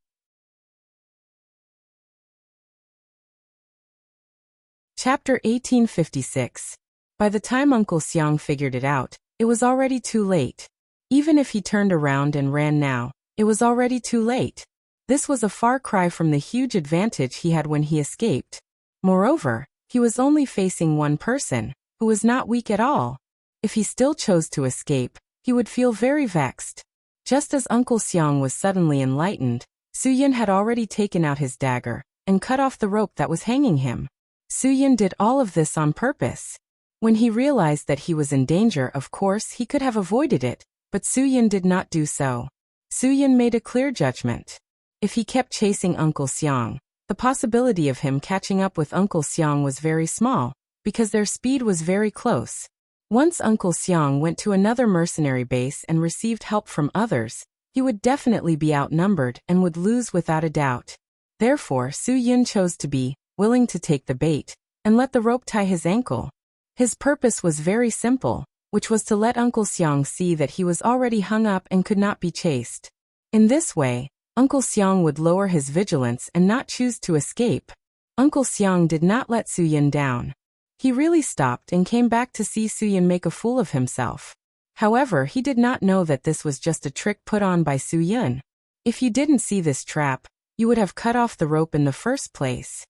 Chapter 1856. By the time Uncle Xiang figured it out, it was already too late. Even if he turned around and ran now, it was already too late. This was a far cry from the huge advantage he had when he escaped. Moreover, he was only facing one person, who was not weak at all. If he still chose to escape, he would feel very vexed. Just as Uncle Xiang was suddenly enlightened, Su Yin had already taken out his dagger and cut off the rope that was hanging him. Su Yin did all of this on purpose. When he realized that he was in danger, of course he could have avoided it, but Su Yin did not do so. Su Yin made a clear judgment. If he kept chasing Uncle Xiang, the possibility of him catching up with Uncle Xiang was very small, because their speed was very close. Once Uncle Xiang went to another mercenary base and received help from others, he would definitely be outnumbered and would lose without a doubt. Therefore, Su Yin chose to be willing to take the bait and let the rope tie his ankle. His purpose was very simple, which was to let Uncle Xiang see that he was already hung up and could not be chased. In this way, Uncle Xiang would lower his vigilance and not choose to escape. Uncle Xiang did not let Su Yin down. He really stopped and came back to see Su Yin make a fool of himself. However, he did not know that this was just a trick put on by Su Yin. If you didn't see this trap, you would have cut off the rope in the first place.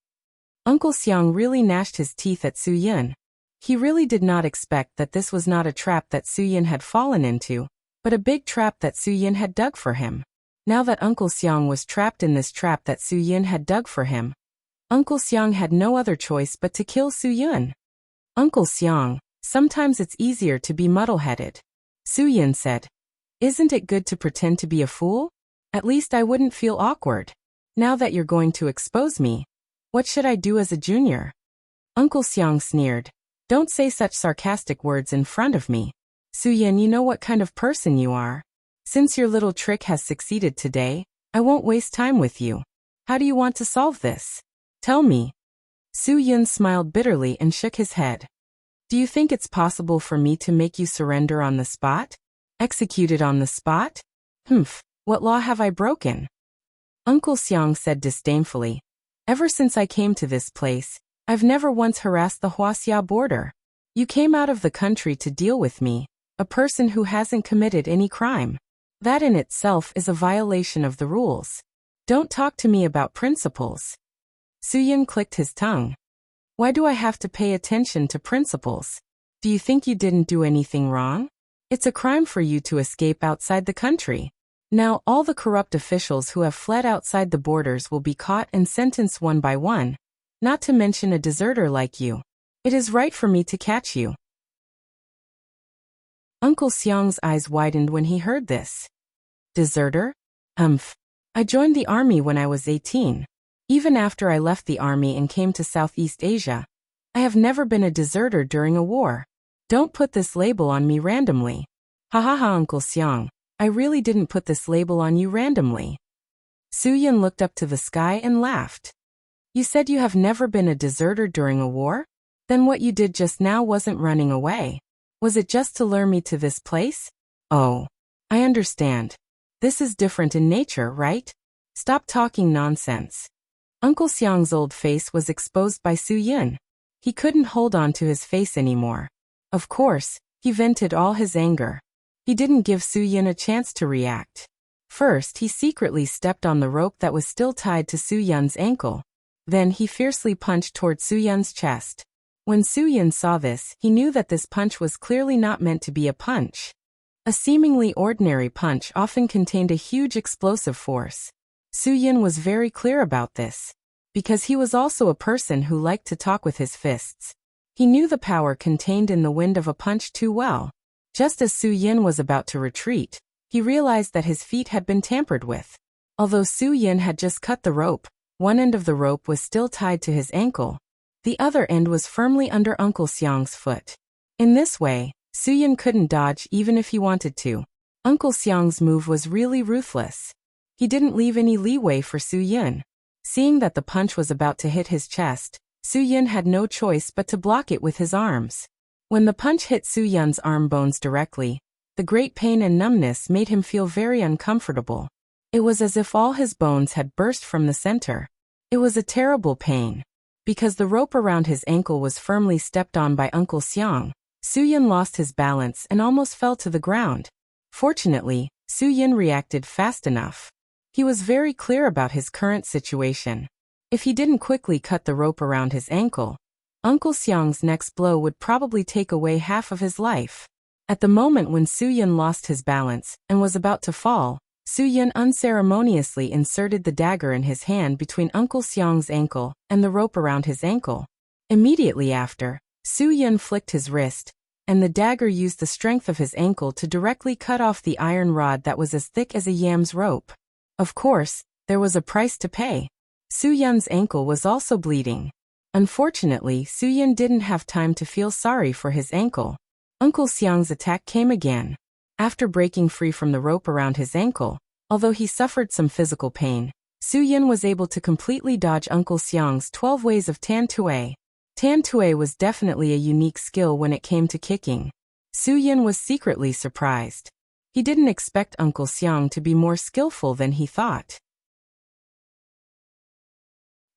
Uncle Xiang really gnashed his teeth at Su Yin. He really did not expect that this was not a trap that Su Yin had fallen into, but a big trap that Su Yin had dug for him. Now that Uncle Xiang was trapped in this trap that Su Yin had dug for him, Uncle Xiang had no other choice but to kill Su Yin. Uncle Xiang, sometimes it's easier to be muddle-headed. Su Yin said, "Isn't it good to pretend to be a fool? At least I wouldn't feel awkward. Now that you're going to expose me, what should I do as a junior?" Uncle Xiang sneered. "Don't say such sarcastic words in front of me. Su Yin, you know what kind of person you are. Since your little trick has succeeded today, I won't waste time with you. How do you want to solve this? Tell me." Su Yin smiled bitterly and shook his head. "Do you think it's possible for me to make you surrender on the spot? Executed on the spot? What law have I broken?" Uncle Xiang said disdainfully, "Ever since I came to this place, I've never once harassed the Huaxia border. You came out of the country to deal with me, a person who hasn't committed any crime. That in itself is a violation of the rules. Don't talk to me about principles." Su Yin clicked his tongue. "Why do I have to pay attention to principles? Do you think you didn't do anything wrong? It's a crime for you to escape outside the country. Now all the corrupt officials who have fled outside the borders will be caught and sentenced one by one, not to mention a deserter like you. It is right for me to catch you." Uncle Xiang's eyes widened when he heard this. "Deserter? I joined the army when I was 18. Even after I left the army and came to Southeast Asia, I have never been a deserter during a war. Don't put this label on me randomly." "Ha ha ha, Uncle Xiang, I really didn't put this label on you randomly." Su Yin looked up to the sky and laughed. "You said you have never been a deserter during a war? Then what you did just now wasn't running away. Was it just to lure me to this place? Oh, I understand. This is different in nature, right? Stop talking nonsense." Uncle Xiang's old face was exposed by Su Yin. He couldn't hold on to his face anymore. Of course, he vented all his anger. He didn't give Su Yin a chance to react. First, he secretly stepped on the rope that was still tied to Su Yin's ankle. Then he fiercely punched toward Su Yin's chest. When Su Yin saw this, he knew that this punch was clearly not meant to be a punch. A seemingly ordinary punch often contained a huge explosive force. Su Yin was very clear about this, because he was also a person who liked to talk with his fists. He knew the power contained in the wind of a punch too well. Just as Su Yin was about to retreat, he realized that his feet had been tampered with. Although Su Yin had just cut the rope, one end of the rope was still tied to his ankle. The other end was firmly under Uncle Xiang's foot. In this way, Su Yin couldn't dodge even if he wanted to. Uncle Xiang's move was really ruthless. He didn't leave any leeway for Su Yin. Seeing that the punch was about to hit his chest, Su Yin had no choice but to block it with his arms. When the punch hit Su Yin's arm bones directly, the great pain and numbness made him feel very uncomfortable. It was as if all his bones had burst from the center. It was a terrible pain. Because the rope around his ankle was firmly stepped on by Uncle Xiang, Su-yin lost his balance and almost fell to the ground. Fortunately, Su-yin reacted fast enough. He was very clear about his current situation. If he didn't quickly cut the rope around his ankle, Uncle Xiang's next blow would probably take away half of his life. At the moment when Su-yin lost his balance and was about to fall, Su-yin unceremoniously inserted the dagger in his hand between Uncle Xiang's ankle and the rope around his ankle. Immediately after, Su-yin flicked his wrist, and the dagger used the strength of his ankle to directly cut off the iron rod that was as thick as a yam's rope. Of course, there was a price to pay. Su-yin's ankle was also bleeding. Unfortunately, Su-yin didn't have time to feel sorry for his ankle. Uncle Xiang's attack came again. After breaking free from the rope around his ankle, although he suffered some physical pain, Su-yin was able to completely dodge Uncle Xiang's 12 ways of Tan Tue. Tan Tue was definitely a unique skill when it came to kicking. Su-yin was secretly surprised. He didn't expect Uncle Xiang to be more skillful than he thought.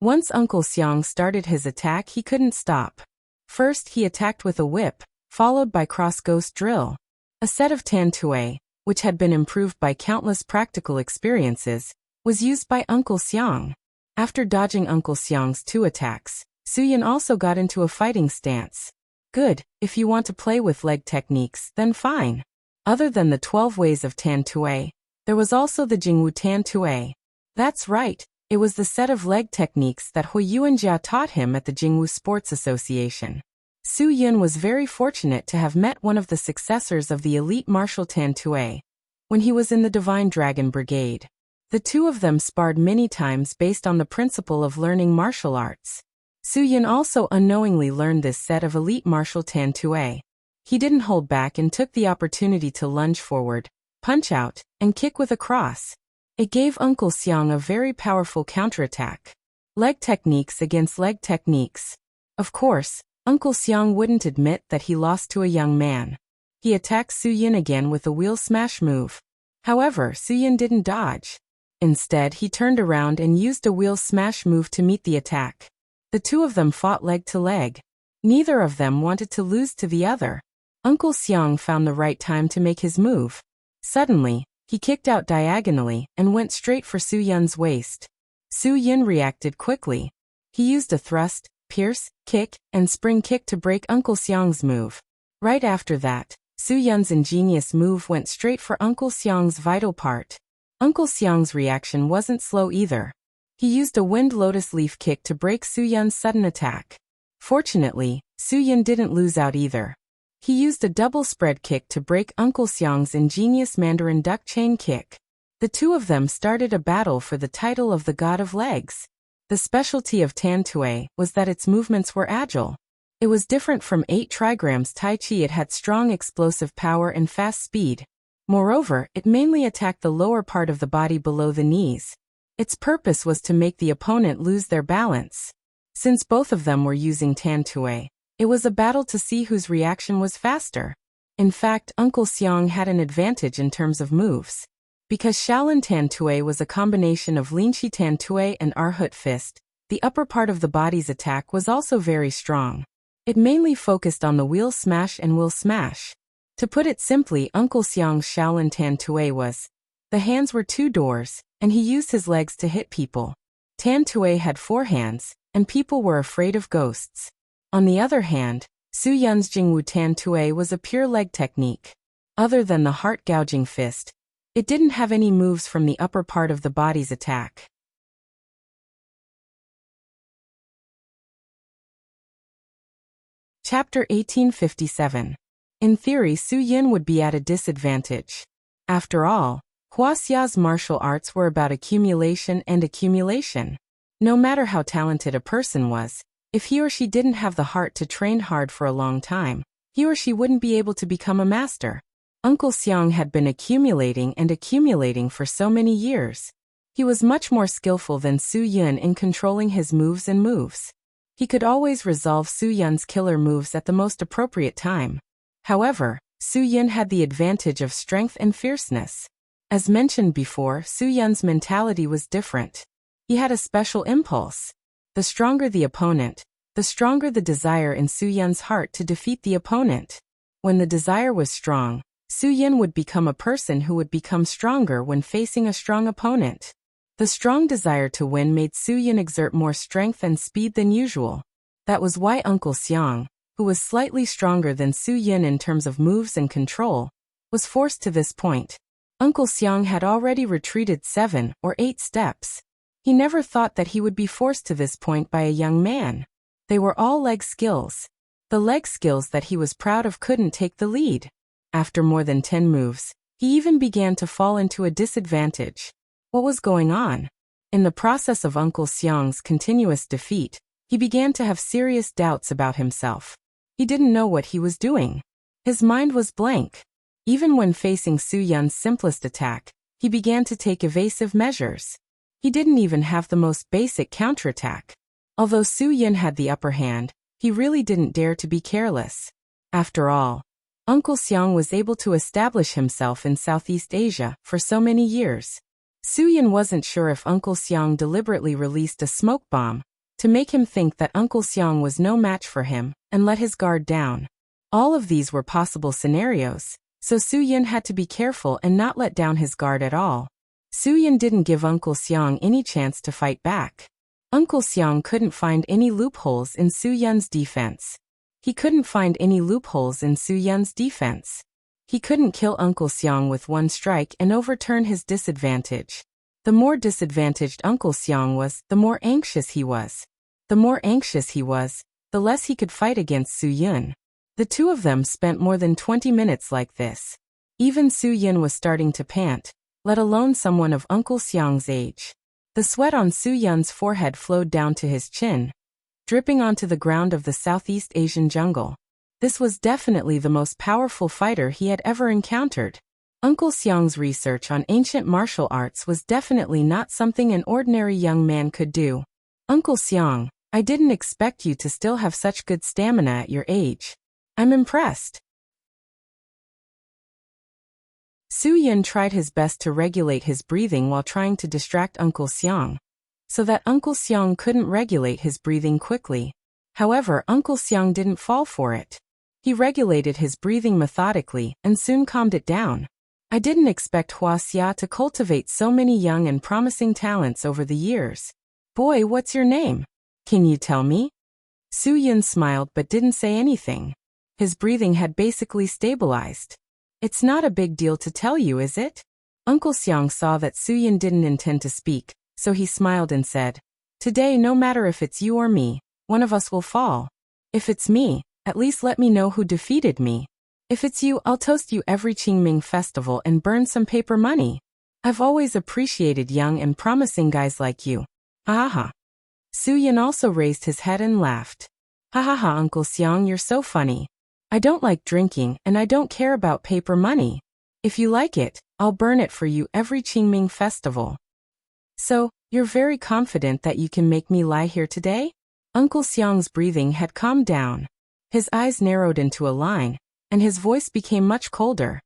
Once Uncle Xiang started his attack, he couldn't stop. First, he attacked with a whip, followed by cross-ghost drill. A set of Tan Tue, which had been improved by countless practical experiences, was used by Uncle Xiang. After dodging Uncle Xiang's 2 attacks, Su-yin also got into a fighting stance. Good, if you want to play with leg techniques, then fine. Other than the 12 ways of Tan Tue, there was also the Jingwu Tan Tue. That's right, it was the set of leg techniques that Hui Yuanjia taught him at the Jingwu Sports Association. Su-yin was very fortunate to have met one of the successors of the elite martial Tan Tue when he was in the Divine Dragon Brigade. The two of them sparred many times based on the principle of learning martial arts. Su-yin also unknowingly learned this set of elite martial Tan Tue. He didn't hold back and took the opportunity to lunge forward, punch out, and kick with a cross. It gave Uncle Xiang a very powerful counterattack. Leg techniques against leg techniques. Of course, Uncle Xiang wouldn't admit that he lost to a young man. He attacked Su-yin again with a wheel smash move. However, Su-yin didn't dodge. Instead, he turned around and used a wheel smash move to meet the attack. The two of them fought leg to leg. Neither of them wanted to lose to the other. Uncle Xiang found the right time to make his move. Suddenly, he kicked out diagonally and went straight for Su-yin's waist. Su-yin reacted quickly. He used a thrust, pierce, kick, and spring kick to break Uncle Xiang's move. Right after that, Su-yin's ingenious move went straight for Uncle Xiang's vital part. Uncle Xiang's reaction wasn't slow either. He used a wind lotus leaf kick to break Su-yin's sudden attack. Fortunately, Su-yin didn't lose out either. He used a double spread kick to break Uncle Xiang's ingenious Mandarin duck chain kick. The two of them started a battle for the title of the God of Legs. The specialty of Tan Tue was that its movements were agile. It was different from 8 trigrams Tai Chi. It had strong explosive power and fast speed. Moreover, it mainly attacked the lower part of the body below the knees. Its purpose was to make the opponent lose their balance. Since both of them were using Tan Tue, it was a battle to see whose reaction was faster. In fact, Uncle Xiang had an advantage in terms of moves. Because Shaolin Tan Tue was a combination of Linqi Tan Tue and Arhut Fist, the upper part of the body's attack was also very strong. It mainly focused on the wheel smash and will smash. To put it simply, Uncle Xiang's Shaolin Tan Tue was, the hands were 2 doors, and he used his legs to hit people. Tan Tue had 4 hands, and people were afraid of ghosts. On the other hand, Su-yin's Jingwu Tan Tue was a pure leg technique. Other than the heart-gouging fist, it didn't have any moves from the upper part of the body's attack. Chapter 1857. In theory, Su-yin would be at a disadvantage. After all, Huaxia's martial arts were about accumulation and accumulation. No matter how talented a person was, if he or she didn't have the heart to train hard for a long time, he or she wouldn't be able to become a master. Uncle Xiang had been accumulating and accumulating for so many years. He was much more skillful than Su-yin in controlling his moves and moves. He could always resolve Su-yin's killer moves at the most appropriate time. However, Su-yin had the advantage of strength and fierceness. As mentioned before, Su-yin's mentality was different. He had a special impulse. The stronger the opponent, the stronger the desire in Su Yun's heart to defeat the opponent. When the desire was strong, Su Yun would become a person who would become stronger when facing a strong opponent. The strong desire to win made Su Yun exert more strength and speed than usual. That was why Uncle Xiang, who was slightly stronger than Su Yun in terms of moves and control, was forced to this point. Uncle Xiang had already retreated 7 or 8 steps. He never thought that he would be forced to this point by a young man. They were all leg skills. The leg skills that he was proud of couldn't take the lead. After more than 10 moves, he even began to fall into a disadvantage. What was going on? In the process of Uncle Xiang's continuous defeat, he began to have serious doubts about himself. He didn't know what he was doing. His mind was blank. Even when facing Su Yun's simplest attack, he began to take evasive measures. He didn't even have the most basic counterattack. Although Su Yun had the upper hand, he really didn't dare to be careless. After all, Uncle Xiang was able to establish himself in Southeast Asia for so many years. Su Yun wasn't sure if Uncle Xiang deliberately released a smoke bomb to make him think that Uncle Xiang was no match for him and let his guard down. All of these were possible scenarios, so Su Yun had to be careful and not let down his guard at all. Su Yun didn't give Uncle Xiang any chance to fight back. Uncle Xiang couldn't find any loopholes in Su Yun's defense. He couldn't find any loopholes in Su Yun's defense. He couldn't kill Uncle Xiang with one strike and overturn his disadvantage. The more disadvantaged Uncle Xiang was, the more anxious he was. The more anxious he was, the less he could fight against Su Yun. The two of them spent more than 20 minutes like this. Even Su Yun was starting to pant, let alone someone of Uncle Xiang's age. The sweat on Su Yun's forehead flowed down to his chin, dripping onto the ground of the Southeast Asian jungle. This was definitely the most powerful fighter he had ever encountered. Uncle Xiang's research on ancient martial arts was definitely not something an ordinary young man could do. Uncle Xiang, I didn't expect you to still have such good stamina at your age. I'm impressed. Su Yun tried his best to regulate his breathing while trying to distract Uncle Xiang, so that Uncle Xiang couldn't regulate his breathing quickly. However, Uncle Xiang didn't fall for it. He regulated his breathing methodically and soon calmed it down. I didn't expect Hua Xia to cultivate so many young and promising talents over the years. Boy, what's your name? Can you tell me? Su Yun smiled but didn't say anything. His breathing had basically stabilized. It's not a big deal to tell you, is it? Uncle Xiang saw that Su Yun didn't intend to speak, so he smiled and said, Today, no matter if it's you or me, one of us will fall. If it's me, at least let me know who defeated me. If it's you, I'll toast you every Qingming festival and burn some paper money. I've always appreciated young and promising guys like you. Ha ha ha. Su Yun also raised his head and laughed. Ha ha ha, Uncle Xiang, you're so funny. I don't like drinking and I don't care about paper money. If you like it, I'll burn it for you every Qingming festival. So, you're very confident that you can make me lie here today? Uncle Xiang's breathing had calmed down. His eyes narrowed into a line, and his voice became much colder.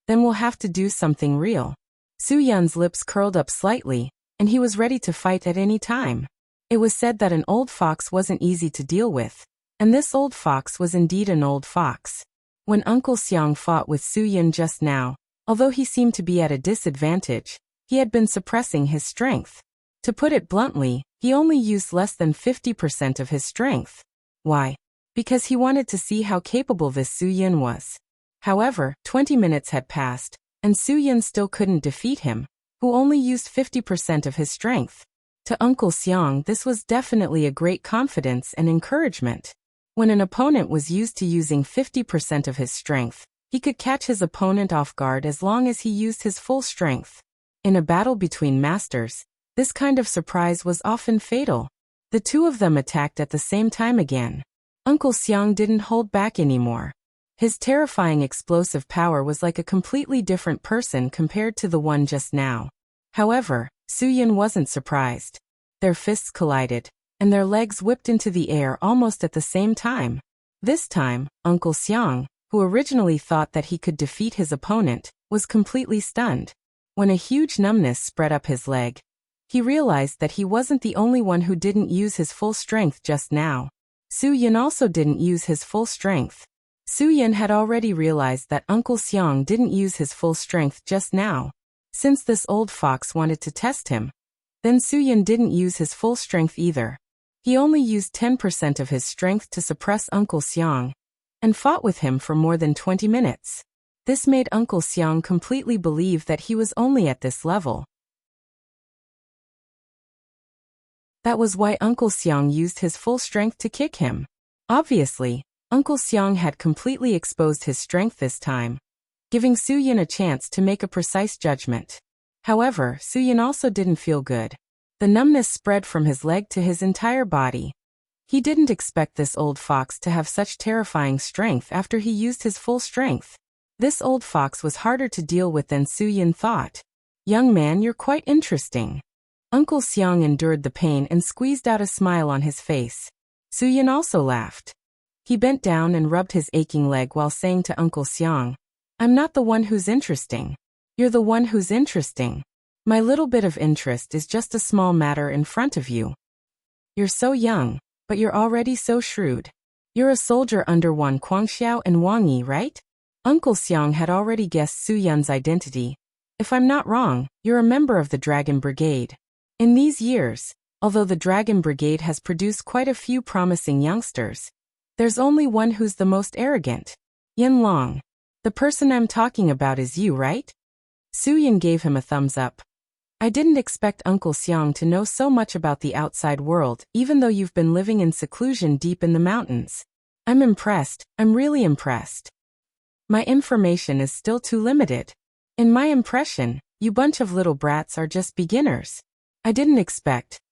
Then we'll have to do something real. Su Yun's lips curled up slightly, and he was ready to fight at any time. It was said that an old fox wasn't easy to deal with, and this old fox was indeed an old fox. When Uncle Xiang fought with Su Yun just now, although he seemed to be at a disadvantage, he had been suppressing his strength. To put it bluntly, he only used less than 50% of his strength. Why? Because he wanted to see how capable this Su Yun was. However, 20 minutes had passed, and Su Yun still couldn't defeat him, who only used 50% of his strength. To Uncle Xiang, this was definitely a great confidence and encouragement. When an opponent was used to using 50% of his strength, he could catch his opponent off guard as long as he used his full strength. In a battle between masters, this kind of surprise was often fatal. The two of them attacked at the same time again. Uncle Xiang didn't hold back anymore. His terrifying explosive power was like a completely different person compared to the one just now. However, Su Yun wasn't surprised. Their fists collided, and their legs whipped into the air almost at the same time. This time, Uncle Xiang, who originally thought that he could defeat his opponent, was completely stunned. When a huge numbness spread up his leg, He realized that he wasn't the only one who didn't use his full strength just now. Su-yin also didn't use his full strength. Su-yin had already realized that Uncle Xiang didn't use his full strength just now. Since this old fox wanted to test him, then Su-yin didn't use his full strength either. He only used 10% of his strength to suppress Uncle Xiang, and fought with him for more than 20 minutes. This made Uncle Xiang completely believe that he was only at this level. That was why Uncle Xiang used his full strength to kick him. Obviously, Uncle Xiang had completely exposed his strength this time, giving Su-yin a chance to make a precise judgment. However, Su-yin also didn't feel good. The numbness spread from his leg to his entire body. He didn't expect this old fox to have such terrifying strength after he used his full strength. This old fox was harder to deal with than Su-yin thought. "Young man, you're quite interesting." Uncle Xiang endured the pain and squeezed out a smile on his face. Su-yin also laughed. He bent down and rubbed his aching leg while saying to Uncle Xiang, "I'm not the one who's interesting. You're the one who's interesting. My little bit of interest is just a small matter in front of you. You're so young, but you're already so shrewd. You're a soldier under Wan Guangxiao and Wang Yi, right?" Uncle Xiang had already guessed Su-yun's identity. "If I'm not wrong, you're a member of the Dragon Brigade." In these years, although the Dragon Brigade has produced quite a few promising youngsters, there's only one who's the most arrogant. Yin Long. The person I'm talking about is you, right? Su-yin gave him a thumbs up. "I didn't expect Uncle Xiang to know so much about the outside world, even though you've been living in seclusion deep in the mountains. I'm impressed, I'm really impressed. My information is still too limited. In my impression, you bunch of little brats are just beginners. I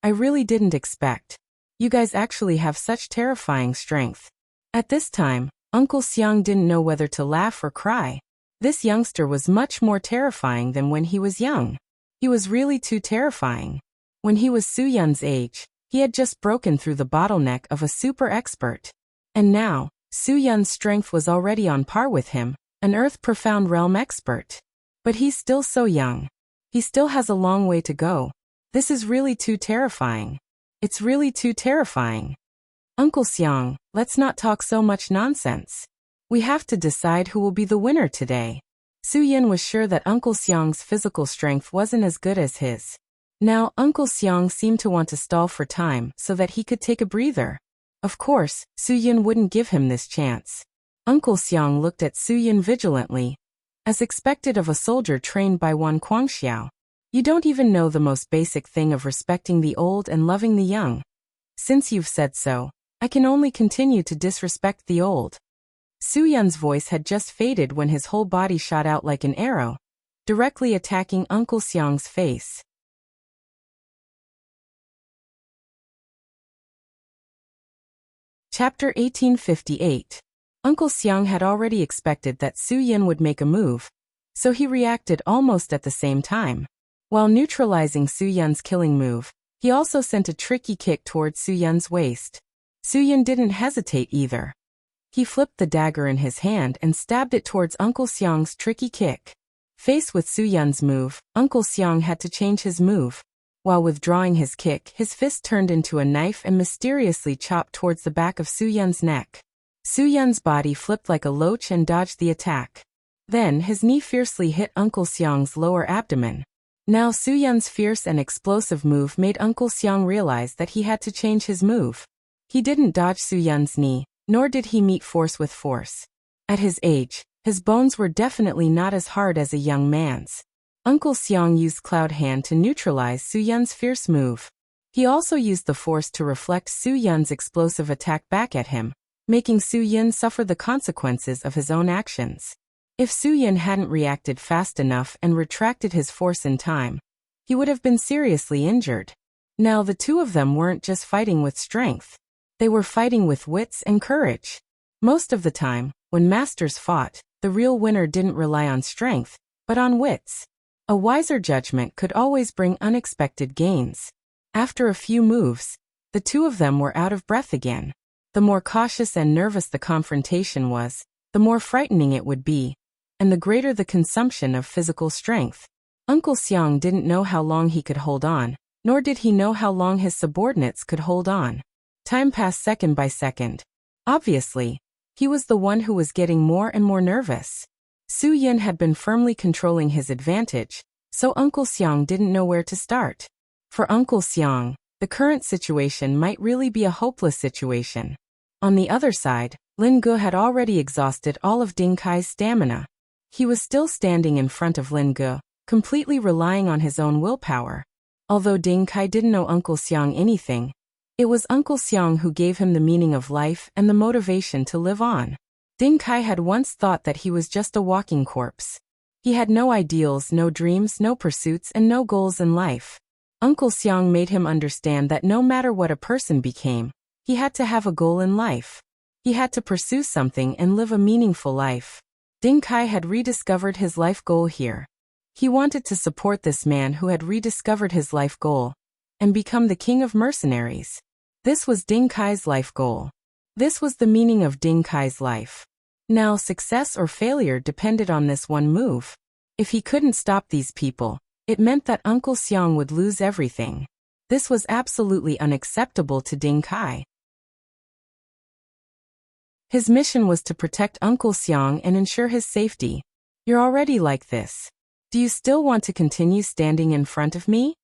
really didn't expect. You guys actually have such terrifying strength." At this time, Uncle Xiang didn't know whether to laugh or cry. This youngster was much more terrifying than when he was young. He was really too terrifying. When he was Su-yun's age, he had just broken through the bottleneck of a super expert. And now, Su-yun's strength was already on par with him, an Earth Profound Realm expert. But he's still so young. He still has a long way to go. This is really too terrifying. It's really too terrifying. Uncle Xiang, let's not talk so much nonsense. We have to decide who will be the winner today. Su-yin was sure that Uncle Xiang's physical strength wasn't as good as his. Now, Uncle Xiang seemed to want to stall for time so that he could take a breather. Of course, Su-yin wouldn't give him this chance. Uncle Xiang looked at Su-yin vigilantly, as expected of a soldier trained by Wan Guangxiao. "You don't even know the most basic thing of respecting the old and loving the young. Since you've said so, I can only continue to disrespect the old." Su-yun's voice had just faded when his whole body shot out like an arrow, directly attacking Uncle Xiang's face. Chapter 1858. Uncle Xiang had already expected that Su-yin would make a move, so he reacted almost at the same time. While neutralizing Su-yun's killing move, he also sent a tricky kick towards Su-yun's waist. Su-yin didn't hesitate either. He flipped the dagger in his hand and stabbed it towards Uncle Xiang's tricky kick. Faced with Su-yun's move, Uncle Xiang had to change his move. While withdrawing his kick, his fist turned into a knife and mysteriously chopped towards the back of Su-yun's neck. Su-yun's body flipped like a loach and dodged the attack. Then his knee fiercely hit Uncle Xiang's lower abdomen. Now Su-yun's fierce and explosive move made Uncle Xiang realize that he had to change his move. He didn't dodge Su-yun's knee, nor did he meet force with force. At his age, his bones were definitely not as hard as a young man's. Uncle Xiang used Cloud Hand to neutralize Su-yun's fierce move. He also used the force to reflect Su-yun's explosive attack back at him, making Su-yun suffer the consequences of his own actions. If Su-yun hadn't reacted fast enough and retracted his force in time, he would have been seriously injured. Now the two of them weren't just fighting with strength. They were fighting with wits and courage. Most of the time, when masters fought, the real winner didn't rely on strength, but on wits. A wiser judgment could always bring unexpected gains. After a few moves, the two of them were out of breath again. The more cautious and nervous the confrontation was, the more frightening it would be, and the greater the consumption of physical strength. Uncle Xiang didn't know how long he could hold on, nor did he know how long his subordinates could hold on. Time passed second by second. Obviously, he was the one who was getting more and more nervous. Su Yin had been firmly controlling his advantage, so Uncle Xiang didn't know where to start. For Uncle Xiang, the current situation might really be a hopeless situation. On the other side, Lin Ge had already exhausted all of Ding Kai's stamina. He was still standing in front of Lin Ge, completely relying on his own willpower. Although Ding Kai didn't know Uncle Xiang anything, it was Uncle Xiang who gave him the meaning of life and the motivation to live on. Ding Kai had once thought that he was just a walking corpse. He had no ideals, no dreams, no pursuits, and no goals in life. Uncle Xiang made him understand that no matter what a person became, he had to have a goal in life. He had to pursue something and live a meaningful life. Ding Kai had rediscovered his life goal here. He wanted to support this man who had rediscovered his life goal and become the king of mercenaries. This was Ding Kai's life goal. This was the meaning of Ding Kai's life. Now, success or failure depended on this one move. If he couldn't stop these people, it meant that Uncle Xiang would lose everything. This was absolutely unacceptable to Ding Kai. His mission was to protect Uncle Xiang and ensure his safety. You're already like this. Do you still want to continue standing in front of me?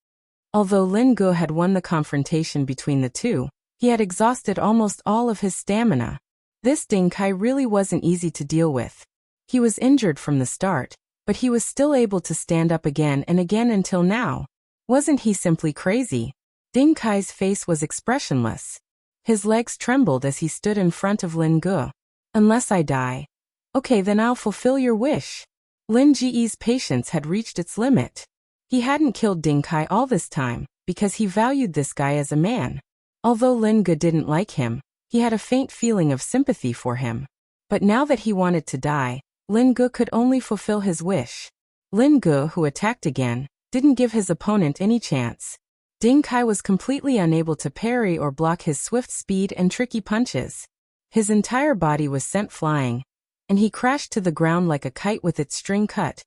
Although Lin Ge had won the confrontation between the two, he had exhausted almost all of his stamina. This Ding Kai really wasn't easy to deal with. He was injured from the start, but he was still able to stand up again and again until now. Wasn't he simply crazy? Ding Kai's face was expressionless. His legs trembled as he stood in front of Lin Ge. Unless I die. Okay, then I'll fulfill your wish. Lin Ge's patience had reached its limit. He hadn't killed Ding Kai all this time, because he valued this guy as a man. Although Lin Ge didn't like him, he had a faint feeling of sympathy for him. But now that he wanted to die, Lin Ge could only fulfill his wish. Lin Ge, who attacked again, didn't give his opponent any chance. Ding Kai was completely unable to parry or block his swift speed and tricky punches. His entire body was sent flying, and he crashed to the ground like a kite with its string cut.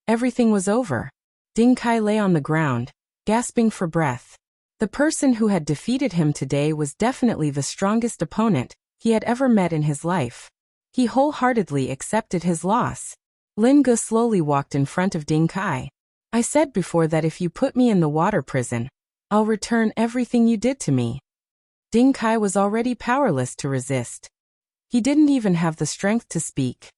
Everything was over. Ding Kai lay on the ground, gasping for breath. The person who had defeated him today was definitely the strongest opponent he had ever met in his life. He wholeheartedly accepted his loss. Lin Ge slowly walked in front of Ding Kai. I said before that if you put me in the water prison, I'll return everything you did to me. Ding Kai was already powerless to resist. He didn't even have the strength to speak.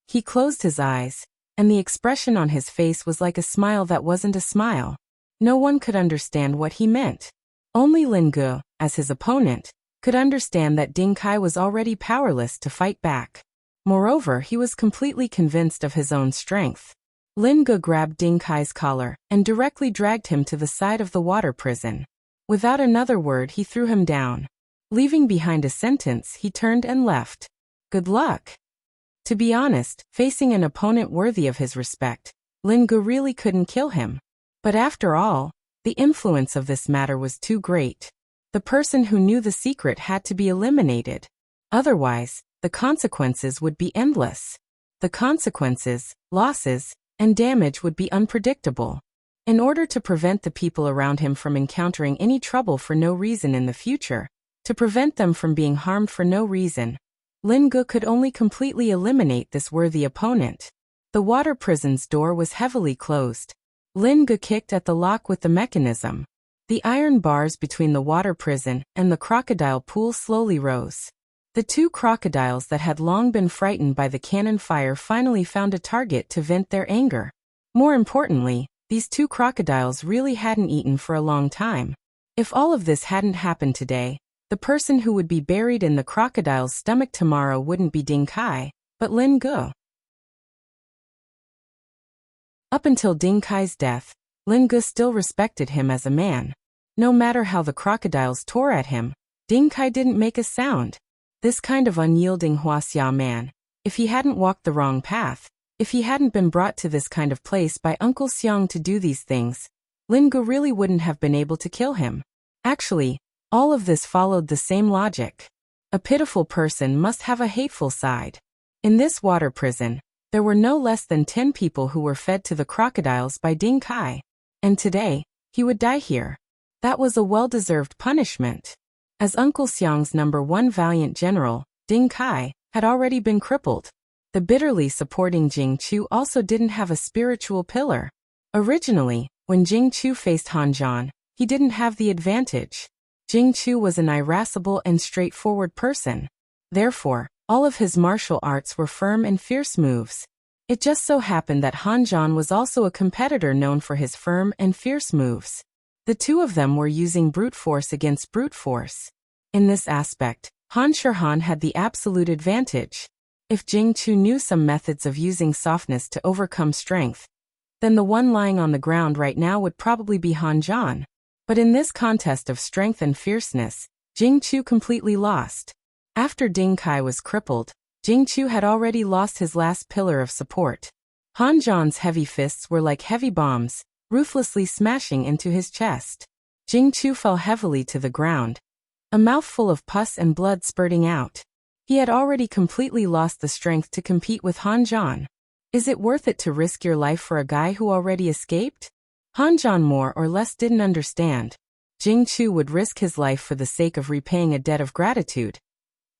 He closed his eyes, and the expression on his face was like a smile that wasn't a smile. No one could understand what he meant. Only Lin Ge, as his opponent, could understand that Ding Kai was already powerless to fight back. Moreover, he was completely convinced of his own strength. Lin Ge grabbed Ding Kai's collar and directly dragged him to the side of the water prison. Without another word, he threw him down. Leaving behind a sentence, he turned and left. Good luck. To be honest, facing an opponent worthy of his respect, Lin Ge really couldn't kill him. But after all, the influence of this matter was too great. The person who knew the secret had to be eliminated. Otherwise, the consequences would be endless. The consequences, losses, and damage would be unpredictable. In order to prevent the people around him from encountering any trouble for no reason in the future, to prevent them from being harmed for no reason, Lin Ge could only completely eliminate this worthy opponent. The water prison's door was heavily closed. Lin Ge kicked at the lock with the mechanism. The iron bars between the water prison and the crocodile pool slowly rose. The two crocodiles that had long been frightened by the cannon fire finally found a target to vent their anger. More importantly, these two crocodiles really hadn't eaten for a long time. If all of this hadn't happened today, the person who would be buried in the crocodile's stomach tomorrow wouldn't be Ding Kai, but Lin Ge. Up until Ding Kai's death, Lin Ge still respected him as a man. No matter how the crocodiles tore at him, Ding Kai didn't make a sound. This kind of unyielding Huaxia man, if he hadn't walked the wrong path, if he hadn't been brought to this kind of place by Uncle Xiang to do these things, Lin Ge really wouldn't have been able to kill him. Actually, all of this followed the same logic. A pitiful person must have a hateful side. In this water prison, there were no less than 10 people who were fed to the crocodiles by Ding Kai. And today, he would die here. That was a well-deserved punishment. As Uncle Xiang's #1 valiant general, Ding Kai, had already been crippled. The bitterly supporting Jing Chu also didn't have a spiritual pillar. Originally, when Jing Chu faced Han Zhan, he didn't have the advantage. Jing Chu was an irascible and straightforward person. Therefore, all of his martial arts were firm and fierce moves. It just so happened that Han Zhan was also a competitor known for his firm and fierce moves. The two of them were using brute force against brute force. In this aspect, Han Shirhan had the absolute advantage. If Jing Chu knew some methods of using softness to overcome strength, then the one lying on the ground right now would probably be Han Zhan. But in this contest of strength and fierceness, Jing Chu completely lost. After Ding Kai was crippled, Jing Chu had already lost his last pillar of support. Han Zhan's heavy fists were like heavy bombs, ruthlessly smashing into his chest. Jing Chu fell heavily to the ground, a mouthful of pus and blood spurting out. He had already completely lost the strength to compete with Han Zhan. Is it worth it to risk your life for a guy who already escaped? Han Zhan more or less didn't understand. Jing Chu would risk his life for the sake of repaying a debt of gratitude.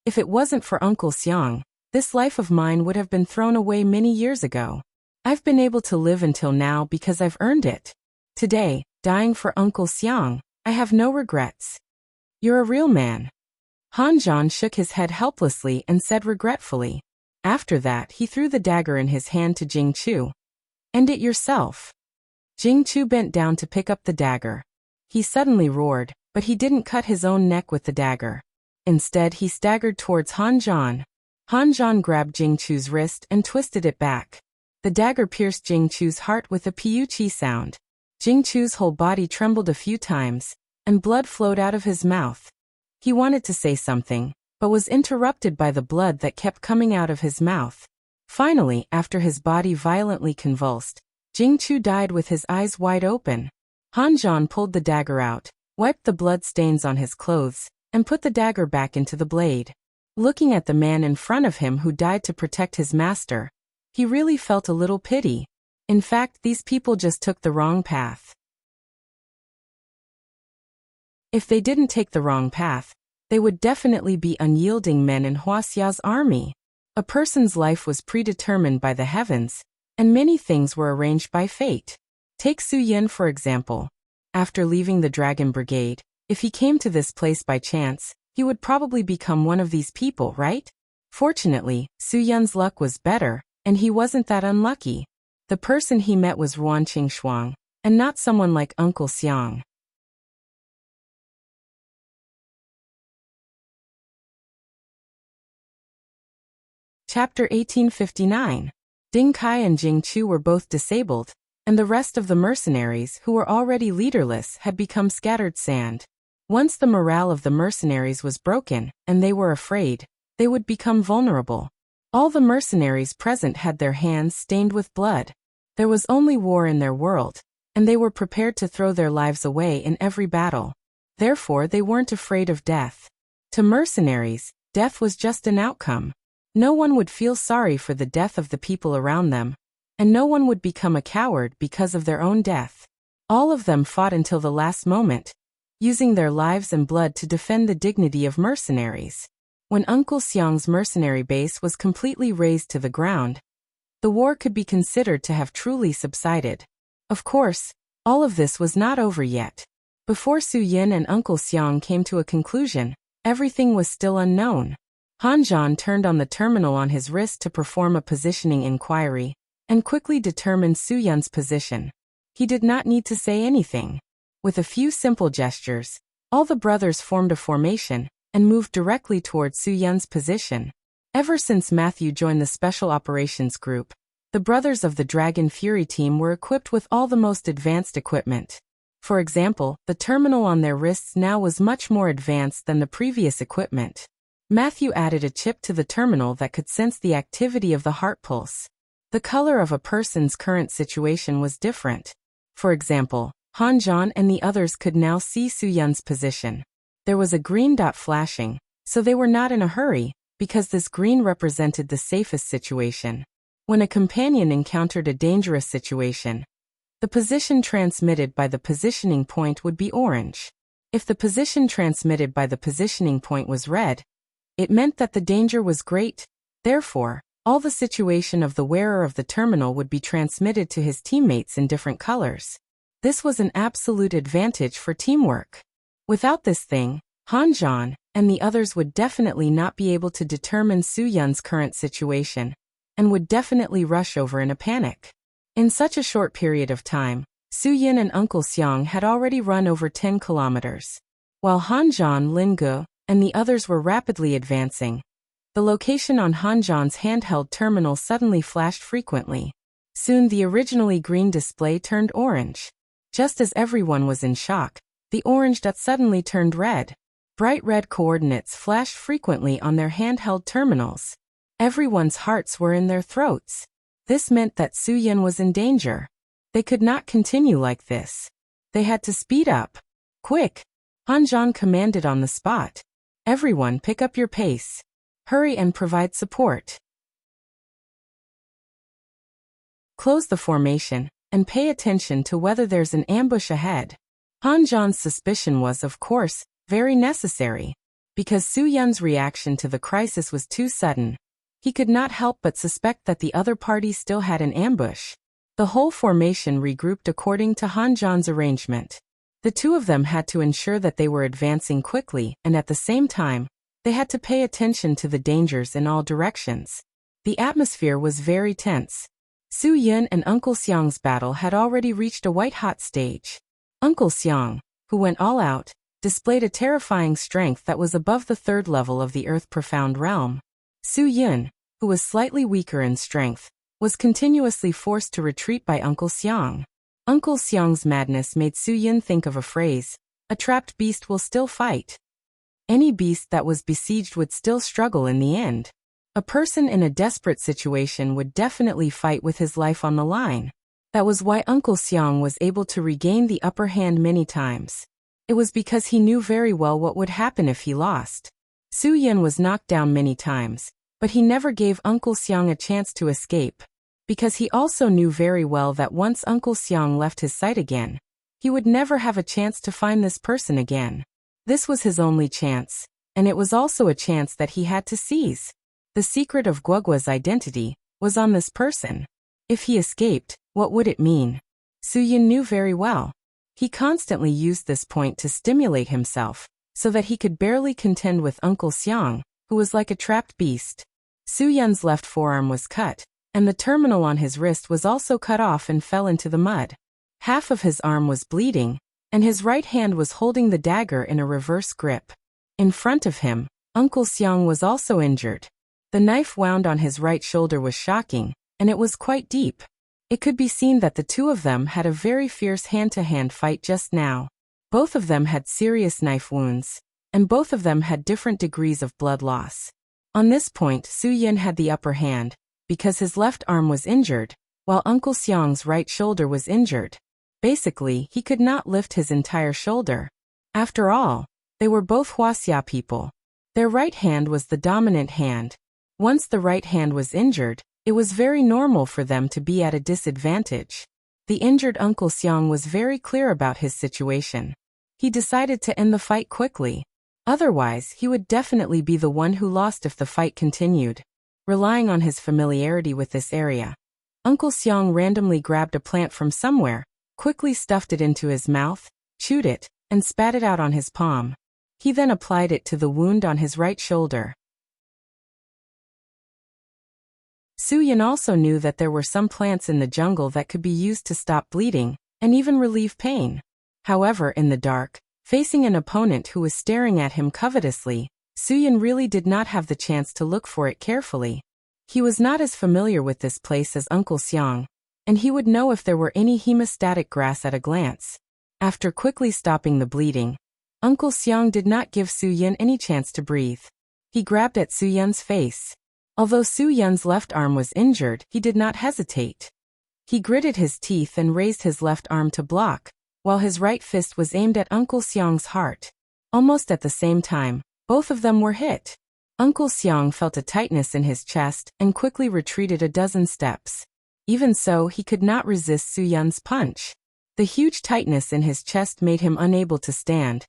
If it wasn't for Uncle Xiang, this life of mine would have been thrown away many years ago. I've been able to live until now because I've earned it. Today, dying for Uncle Xiang, I have no regrets. You're a real man. Han Zhan shook his head helplessly and said regretfully. After that, he threw the dagger in his hand to Jing Chu. End it yourself. Jing Chu bent down to pick up the dagger. He suddenly roared, but he didn't cut his own neck with the dagger. Instead, he staggered towards Han Zhan. Han Zhan grabbed Jing Chu's wrist and twisted it back. The dagger pierced Jing Chu's heart with a piu-chi sound. Jing Chu's whole body trembled a few times, and blood flowed out of his mouth. He wanted to say something, but was interrupted by the blood that kept coming out of his mouth. Finally, after his body violently convulsed, Jing Chu died with his eyes wide open. Han Zhan pulled the dagger out, wiped the blood stains on his clothes, and put the dagger back into the blade. Looking at the man in front of him who died to protect his master, he really felt a little pity. In fact, these people just took the wrong path. If they didn't take the wrong path, they would definitely be unyielding men in Huaxia's army. A person's life was predetermined by the heavens, and many things were arranged by fate. Take Su Yin for example. After leaving the Dragon Brigade, if he came to this place by chance, he would probably become one of these people, right? Fortunately, Su Yin's luck was better, and he wasn't that unlucky. The person he met was Ruan Qingxuang, and not someone like Uncle Xiang. Chapter 1859. Ding Kai and Jing Chu were both disabled, and the rest of the mercenaries who were already leaderless had become scattered sand. Once the morale of the mercenaries was broken, and they were afraid, they would become vulnerable. All the mercenaries present had their hands stained with blood. There was only war in their world, and they were prepared to throw their lives away in every battle. Therefore, they weren't afraid of death. To mercenaries, death was just an outcome. No one would feel sorry for the death of the people around them, and no one would become a coward because of their own death. All of them fought until the last moment, using their lives and blood to defend the dignity of mercenaries. When Uncle Xiang's mercenary base was completely razed to the ground, the war could be considered to have truly subsided. Of course, all of this was not over yet. Before Su Yin and Uncle Xiang came to a conclusion, everything was still unknown. Han Zhan turned on the terminal on his wrist to perform a positioning inquiry, and quickly determined Su Yin's position. He did not need to say anything. With a few simple gestures, all the brothers formed a formation, and moved directly towards Su Yin's position. Ever since Matthew joined the Special Operations Group, the brothers of the Dragon Fury team were equipped with all the most advanced equipment. For example, the terminal on their wrists now was much more advanced than the previous equipment. Matthew added a chip to the terminal that could sense the activity of the heart pulse. The color of a person's current situation was different. For example, Han Zhan and the others could now see Su Yin's position. There was a green dot flashing, so they were not in a hurry, because this green represented the safest situation. When a companion encountered a dangerous situation, The position transmitted by the positioning point would be orange. If the position transmitted by the positioning point was red, it meant that the danger was great. Therefore, all the situation of the wearer of the terminal would be transmitted to his teammates in different colors. This was an absolute advantage for teamwork. Without this thing, Han Zhan and the others would definitely not be able to determine Su Yun's current situation, and would definitely rush over in a panic. In such a short period of time, Su Yun and Uncle Xiang had already run over 10 kilometers. While Han Zhan, Lin Gu, and the others were rapidly advancing, the location on Han Zhan's handheld terminal suddenly flashed frequently. Soon the originally green display turned orange. Just as everyone was in shock, the orange dot suddenly turned red. Bright red coordinates flashed frequently on their handheld terminals. Everyone's hearts were in their throats. This meant that Su Yun was in danger. They could not continue like this. They had to speed up. Quick! Han Zhan commanded on the spot. Everyone pick up your pace. Hurry and provide support. Close the formation, and pay attention to whether there's an ambush ahead. Han Zhan's suspicion was, of course, very necessary. Because Su Yun's reaction to the crisis was too sudden, he could not help but suspect that the other party still had an ambush. The whole formation regrouped according to Han Zhan's arrangement. The two of them had to ensure that they were advancing quickly, and at the same time, they had to pay attention to the dangers in all directions. The atmosphere was very tense. Su Yun and Uncle Xiang's battle had already reached a white-hot stage. Uncle Xiang, who went all out, displayed a terrifying strength that was above the third level of the Earth Profound Realm. Su Yun, who was slightly weaker in strength, was continuously forced to retreat by Uncle Xiang. Uncle Xiang's madness made Su Yun think of a phrase: a trapped beast will still fight. Any beast that was besieged would still struggle in the end. A person in a desperate situation would definitely fight with his life on the line. That was why Uncle Xiang was able to regain the upper hand many times. It was because he knew very well what would happen if he lost. Su Yun was knocked down many times, but he never gave Uncle Xiang a chance to escape. Because he also knew very well that once Uncle Xiang left his sight again, he would never have a chance to find this person again. This was his only chance, and it was also a chance that he had to seize. The secret of Guogua's identity was on this person. If he escaped, what would it mean? Su Yun knew very well. He constantly used this point to stimulate himself, so that he could barely contend with Uncle Xiang, who was like a trapped beast. Su Yun's left forearm was cut, and the terminal on his wrist was also cut off and fell into the mud. Half of his arm was bleeding, and his right hand was holding the dagger in a reverse grip. In front of him, Uncle Xiang was also injured. The knife wound on his right shoulder was shocking, and it was quite deep. It could be seen that the two of them had a very fierce hand-to-hand fight just now. Both of them had serious knife wounds, and both of them had different degrees of blood loss. On this point, Su Yun had the upper hand, because his left arm was injured, while Uncle Xiang's right shoulder was injured. Basically, he could not lift his entire shoulder. After all, they were both Huaxia people. Their right hand was the dominant hand. Once the right hand was injured, it was very normal for them to be at a disadvantage. The injured Uncle Xiang was very clear about his situation. He decided to end the fight quickly. Otherwise, he would definitely be the one who lost if the fight continued. Relying on his familiarity with this area, Uncle Xiang randomly grabbed a plant from somewhere, quickly stuffed it into his mouth, chewed it, and spat it out on his palm. He then applied it to the wound on his right shoulder. Su Yun also knew that there were some plants in the jungle that could be used to stop bleeding, and even relieve pain. However, in the dark, facing an opponent who was staring at him covetously, Su Yun really did not have the chance to look for it carefully. He was not as familiar with this place as Uncle Xiang, and he would know if there were any hemostatic grass at a glance. After quickly stopping the bleeding, Uncle Xiang did not give Su Yun any chance to breathe. He grabbed at Su Yun's face. Although Su Yun's left arm was injured, he did not hesitate. He gritted his teeth and raised his left arm to block, while his right fist was aimed at Uncle Xiang's heart. Almost at the same time, both of them were hit. Uncle Xiang felt a tightness in his chest and quickly retreated a dozen steps. Even so, he could not resist Su Yun's punch. The huge tightness in his chest made him unable to stand,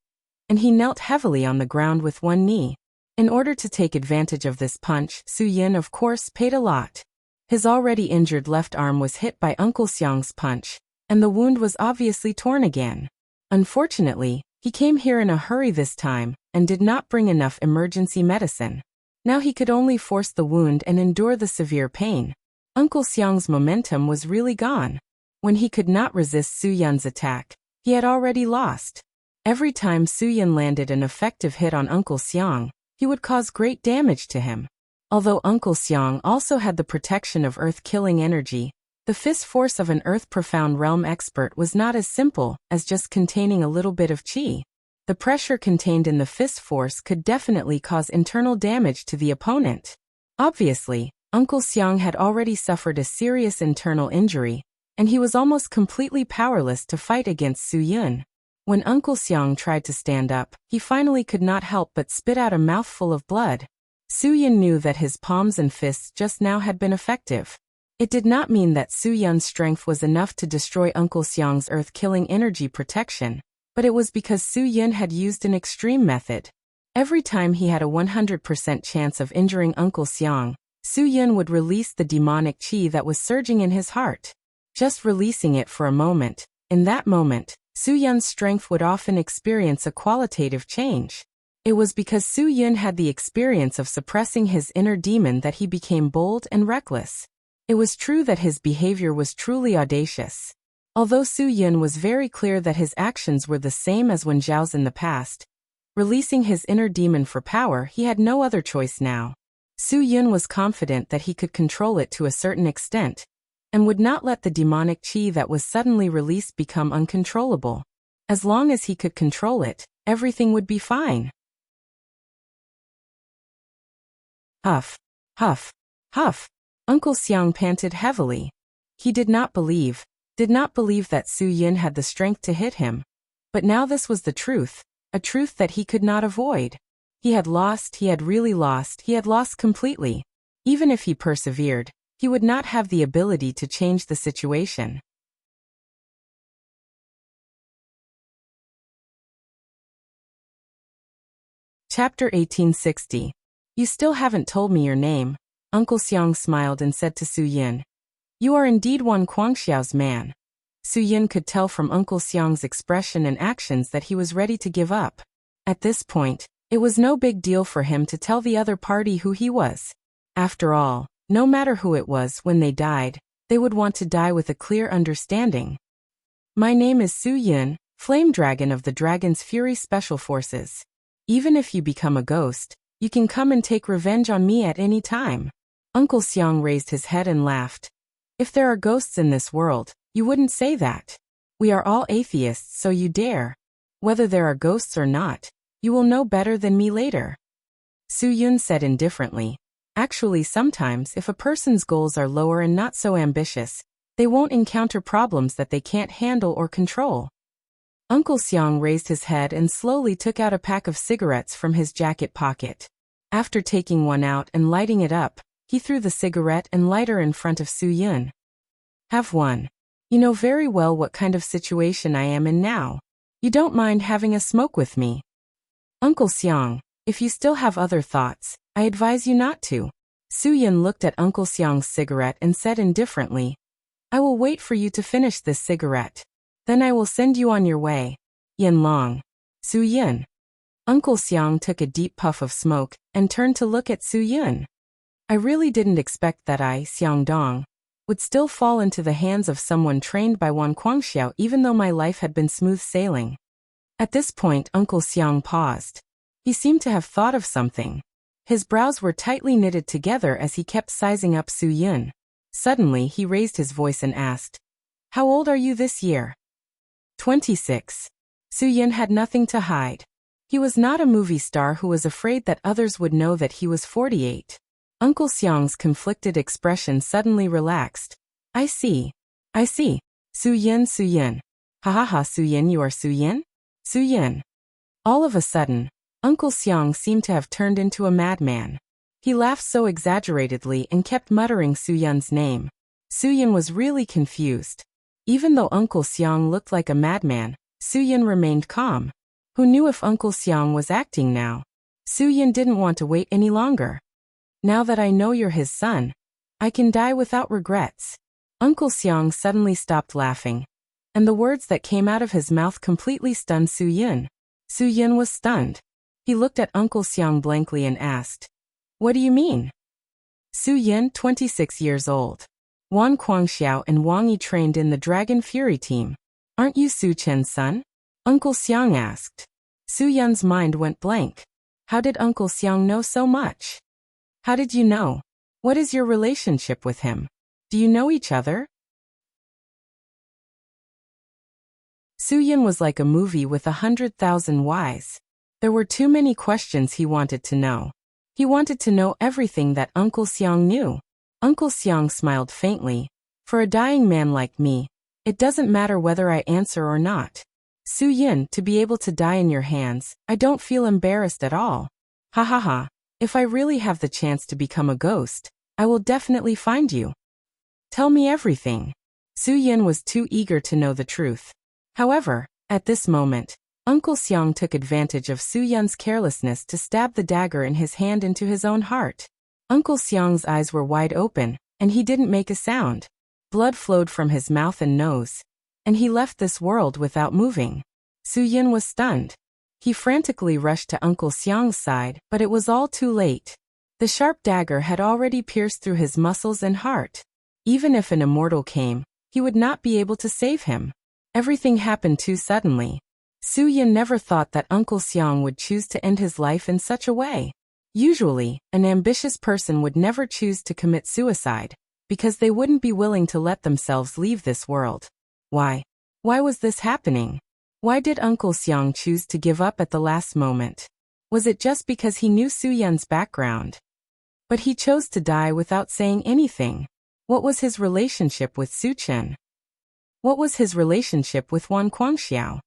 and he knelt heavily on the ground with one knee. In order to take advantage of this punch, Su Yun of course paid a lot. His already injured left arm was hit by Uncle Xiang's punch, and the wound was obviously torn again. Unfortunately, he came here in a hurry this time, and did not bring enough emergency medicine. Now he could only force the wound and endure the severe pain. Uncle Xiang's momentum was really gone. When he could not resist Su Yun's attack, he had already lost. Every time Su Yun landed an effective hit on Uncle Xiang, he would cause great damage to him. Although Uncle Xiang also had the protection of earth-killing energy, the fist force of an earth-profound realm expert was not as simple as just containing a little bit of qi. The pressure contained in the fist force could definitely cause internal damage to the opponent. Obviously, Uncle Xiang had already suffered a serious internal injury, and he was almost completely powerless to fight against Su Yun. When Uncle Xiang tried to stand up, he finally could not help but spit out a mouthful of blood. Su Yun knew that his palms and fists just now had been effective. It did not mean that Su Yun's strength was enough to destroy Uncle Xiang's earth-killing energy protection, but it was because Su Yun had used an extreme method. Every time he had a 100% chance of injuring Uncle Xiang, Su Yun would release the demonic qi that was surging in his heart. Just releasing it for a moment, in that moment, Su Yun's strength would often experience a qualitative change. It was because Su Yun had the experience of suppressing his inner demon that he became bold and reckless. It was true that his behavior was truly audacious. Although Su Yun was very clear that his actions were the same as Wen Zhao's in the past, releasing his inner demon for power, he had no other choice now. Su Yun was confident that he could control it to a certain extent, and would not let the demonic qi that was suddenly released become uncontrollable. As long as he could control it, everything would be fine. Huff, huff, huff. Uncle Xiang panted heavily. He did not believe that Su Yun had the strength to hit him. But now this was the truth, a truth that he could not avoid. He had lost, he had really lost, he had lost completely. Even if he persevered, he would not have the ability to change the situation. Chapter 1860. You still haven't told me your name. Uncle Xiang smiled and said to Su Yun. You are indeed one Guangxiao's man. Su Yun could tell from Uncle Xiang's expression and actions that he was ready to give up. At this point, it was no big deal for him to tell the other party who he was. After all, no matter who it was, when they died, they would want to die with a clear understanding. My name is Su Yun, Flame Dragon of the Dragon's Fury Special Forces. Even if you become a ghost, you can come and take revenge on me at any time. Uncle Xiang raised his head and laughed. If there are ghosts in this world, you wouldn't say that. We are all atheists, so you dare. Whether there are ghosts or not, you will know better than me later. Su Yun said indifferently. Actually, sometimes if a person's goals are lower and not so ambitious, they won't encounter problems that they can't handle or control. Uncle Xiang raised his head and slowly took out a pack of cigarettes from his jacket pocket. After taking one out and lighting it up, he threw the cigarette and lighter in front of Su Yun. Have one. You know very well what kind of situation I am in now. You don't mind having a smoke with me? Uncle Xiang, if you still have other thoughts, I advise you not to. Su Yun looked at Uncle Xiang's cigarette and said indifferently, I will wait for you to finish this cigarette. Then I will send you on your way. Yin Long. Su Yun. Uncle Xiang took a deep puff of smoke and turned to look at Su Yun. I really didn't expect that I, Xiang Dong, would still fall into the hands of someone trained by Wan Guangxiao, even though my life had been smooth sailing. At this point, Uncle Xiang paused. He seemed to have thought of something. His brows were tightly knitted together as he kept sizing up Su Yun. Suddenly, he raised his voice and asked, How old are you this year? 26. Su Yun had nothing to hide. He was not a movie star who was afraid that others would know that he was 48. Uncle Xiang's conflicted expression suddenly relaxed. I see. Su Yun. Ha ha ha, Su Yun, you are Su Yun? Su Yun. All of a sudden, Uncle Xiang seemed to have turned into a madman. He laughed so exaggeratedly and kept muttering Su Yun's name. Suyin was really confused. Even though Uncle Xiang looked like a madman, Suyin remained calm. Who knew if Uncle Xiang was acting now? Suyin didn't want to wait any longer. Now that I know you're his son, I can die without regrets. Uncle Xiang suddenly stopped laughing, and the words that came out of his mouth completely stunned Suyin. Suyin was stunned. He looked at Uncle Xiang blankly and asked, "What do you mean?" Suyin, 26 years old. Wan Guangxiao and Wang Yi trained in the Dragon Fury team. Aren't you Su Chen's son? Uncle Xiang asked. Suyun's mind went blank. How did Uncle Xiang know so much? How did you know? What is your relationship with him? Do you know each other? Suyin was like a movie with 100,000 whys. There were too many questions he wanted to know. He wanted to know everything that Uncle Xiang knew. Uncle Xiang smiled faintly. For a dying man like me, it doesn't matter whether I answer or not. Suyin, to be able to die in your hands, I don't feel embarrassed at all. Ha ha ha. If I really have the chance to become a ghost, I will definitely find you. Tell me everything. Suyin was too eager to know the truth. However, at this moment, Uncle Xiang took advantage of Suyun's carelessness to stab the dagger in his hand into his own heart. Uncle Xiang's eyes were wide open, and he didn't make a sound. Blood flowed from his mouth and nose, and he left this world without moving. Suyin was stunned. He frantically rushed to Uncle Xiang's side, but it was all too late. The sharp dagger had already pierced through his muscles and heart. Even if an immortal came, he would not be able to save him. Everything happened too suddenly. Suyin never thought that Uncle Xiang would choose to end his life in such a way. Usually, an ambitious person would never choose to commit suicide, because they wouldn't be willing to let themselves leave this world. Why? Why was this happening? Why did Uncle Xiang choose to give up at the last moment? Was it just because he knew Suyun's background? But he chose to die without saying anything. What was his relationship with Su Chen? What was his relationship with Wan Guangxiao?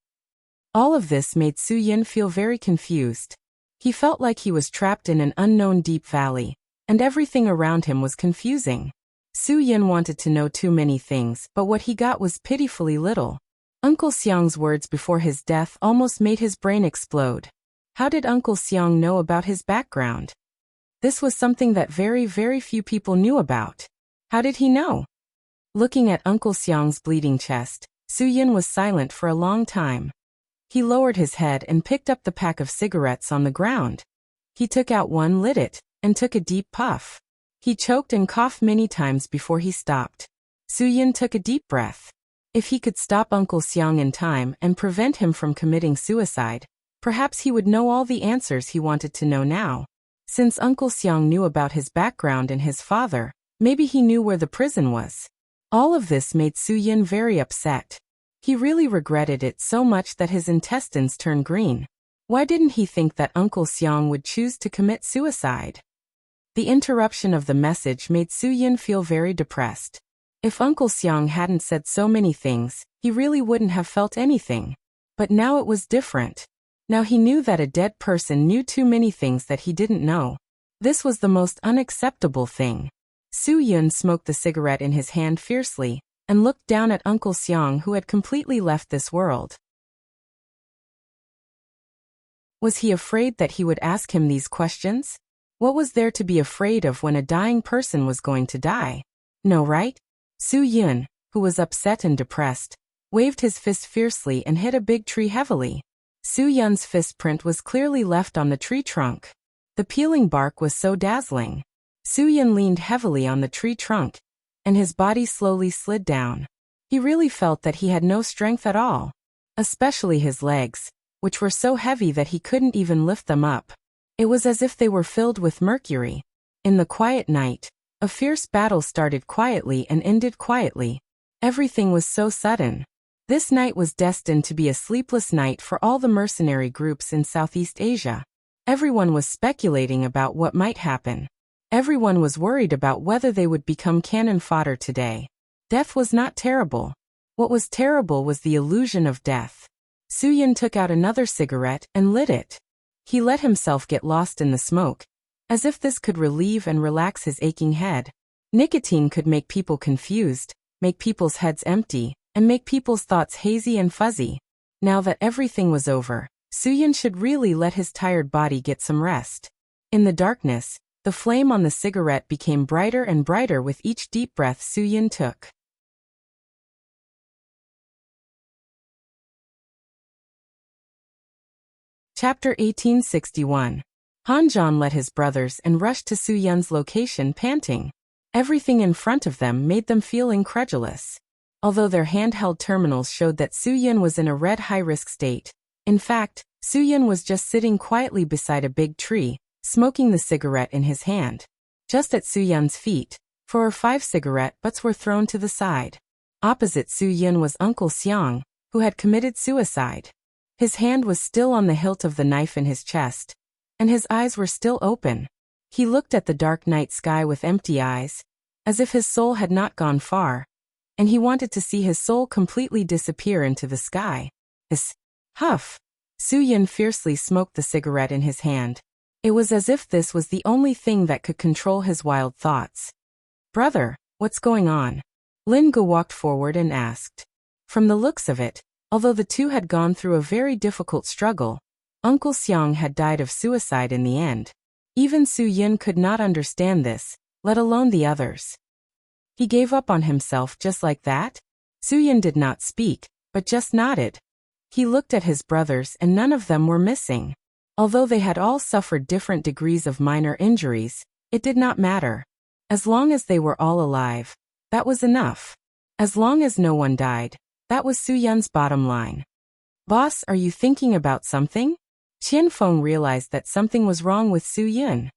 All of this made Suyin feel very confused. He felt like he was trapped in an unknown deep valley, and everything around him was confusing. Suyin wanted to know too many things, but what he got was pitifully little. Uncle Xiang's words before his death almost made his brain explode. How did Uncle Xiang know about his background? This was something that very few people knew about. How did he know? Looking at Uncle Xiang's bleeding chest, Suyin was silent for a long time. He lowered his head and picked up the pack of cigarettes on the ground. He took out one, lit it, and took a deep puff. He choked and coughed many times before he stopped. Suyin took a deep breath. If he could stop Uncle Xiang in time and prevent him from committing suicide, perhaps he would know all the answers he wanted to know now. Since Uncle Xiang knew about his background and his father, maybe he knew where the prison was. All of this made Suyin very upset. He really regretted it so much that his intestines turned green. Why didn't he think that Uncle Xiang would choose to commit suicide? The interruption of the message made Suyin feel very depressed. If Uncle Xiang hadn't said so many things, he really wouldn't have felt anything. But now it was different. Now he knew that a dead person knew too many things that he didn't know. This was the most unacceptable thing. Suyin smoked the cigarette in his hand fiercely, and looked down at Uncle Xiang, who had completely left this world. Was he afraid that he would ask him these questions? What was there to be afraid of when a dying person was going to die? No, right? Suyin, who was upset and depressed, waved his fist fiercely and hit a big tree heavily. Suyun's fist print was clearly left on the tree trunk. The peeling bark was so dazzling. Suyin leaned heavily on the tree trunk, and his body slowly slid down. He really felt that he had no strength at all, especially his legs, which were so heavy that he couldn't even lift them up. It was as if they were filled with mercury. In the quiet night, a fierce battle started quietly and ended quietly. Everything was so sudden. This night was destined to be a sleepless night for all the mercenary groups in Southeast Asia. Everyone was speculating about what might happen. Everyone was worried about whether they would become cannon fodder today. Death was not terrible. What was terrible was the illusion of death. Suyin took out another cigarette and lit it. He let himself get lost in the smoke, as if this could relieve and relax his aching head. Nicotine could make people confused, make people's heads empty, and make people's thoughts hazy and fuzzy. Now that everything was over, Soo-Yun should really let his tired body get some rest. In the darkness, the flame on the cigarette became brighter and brighter with each deep breath Soo-Yun took. Chapter 1861. Han-Jon led his brothers and rushed to Soo-Yun's location panting. Everything in front of them made them feel incredulous. Although their handheld terminals showed that Soo-Yun was in a red high-risk state. In fact, Soo-Yun was just sitting quietly beside a big tree, smoking the cigarette in his hand. Just at Soo-Yun's feet, 4 or 5 cigarette butts were thrown to the side. Opposite Soo-Yun was Uncle Seong, who had committed suicide. His hand was still on the hilt of the knife in his chest, and his eyes were still open. He looked at the dark night sky with empty eyes, as if his soul had not gone far, and he wanted to see his soul completely disappear into the sky. Huff! Soo-Yun fiercely smoked the cigarette in his hand. It was as if this was the only thing that could control his wild thoughts. "Brother, what's going on?" Lin-Ge walked forward and asked. From the looks of it, although the two had gone through a very difficult struggle, Uncle Seong had died of suicide in the end. Even Soo-Yun could not understand this, let alone the others. He gave up on himself just like that? Soo-Yun did not speak, but just nodded. He looked at his brothers and none of them were missing. Although they had all suffered different degrees of minor injuries, it did not matter. As long as they were all alive, that was enough. As long as no one died, that was Soo-Yun's bottom line. "Boss, are you thinking about something?" Qian Feng realized that something was wrong with Soo-Yun.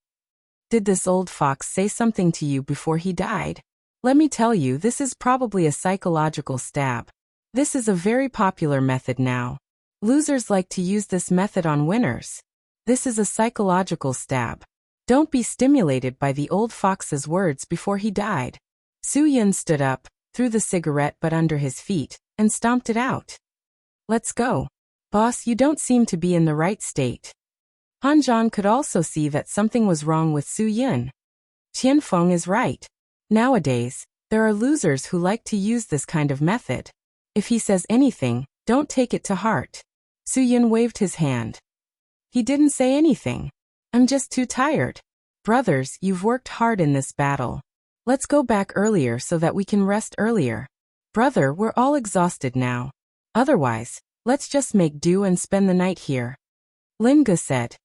"Did this old fox say something to you before he died?" "Let me tell you, this is probably a psychological stab. This is a very popular method now. Losers like to use this method on winners. This is a psychological stab. Don't be stimulated by the old fox's words before he died." Soo-Yun stood up, threw the cigarette butt under his feet, and stomped it out. "Let's go. Boss, you don't seem to be in the right state." Han-Jon could also see that something was wrong with Soo-Yun. Qian Feng is right. Nowadays, there are losers who like to use this kind of method. If he says anything, don't take it to heart. Soo-Yun waved his hand. "He didn't say anything. I'm just too tired." "Brothers, you've worked hard in this battle. Let's go back earlier so that we can rest earlier." "Brother, we're all exhausted now. Otherwise, let's just make do and spend the night here." Lin-Ge said.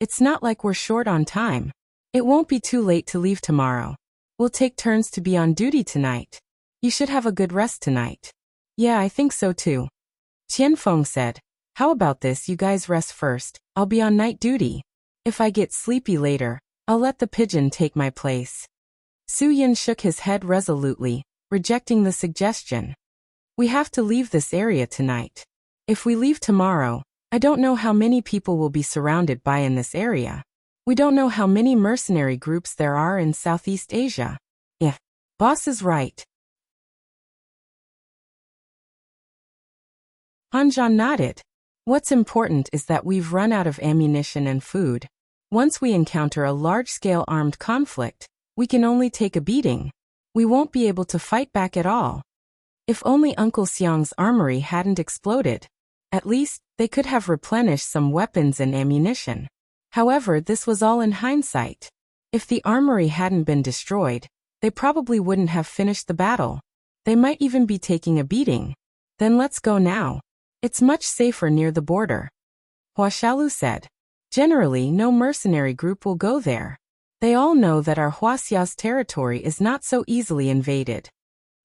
"It's not like we're short on time. It won't be too late to leave tomorrow. We'll take turns to be on duty tonight. You should have a good rest tonight." "Yeah, I think so too." Qian Feng said. "How about this, you guys rest first, I'll be on night duty. If I get sleepy later, I'll let the pigeon take my place." Soo-Yun shook his head resolutely, rejecting the suggestion. "We have to leave this area tonight. If we leave tomorrow, I don't know how many people will be surrounded by in this area. We don't know how many mercenary groups there are in Southeast Asia." "Yeah, boss is right." Han-Jon nodded. "What's important is that we've run out of ammunition and food. Once we encounter a large-scale armed conflict, we can only take a beating. We won't be able to fight back at all. If only Uncle Seong's armory hadn't exploded. At least, they could have replenished some weapons and ammunition. However, this was all in hindsight. If the armory hadn't been destroyed, they probably wouldn't have finished the battle. They might even be taking a beating. Then let's go now. It's much safer near the border." Hua Xiaolu said. "Generally, no mercenary group will go there. They all know that our Huaxia's territory is not so easily invaded."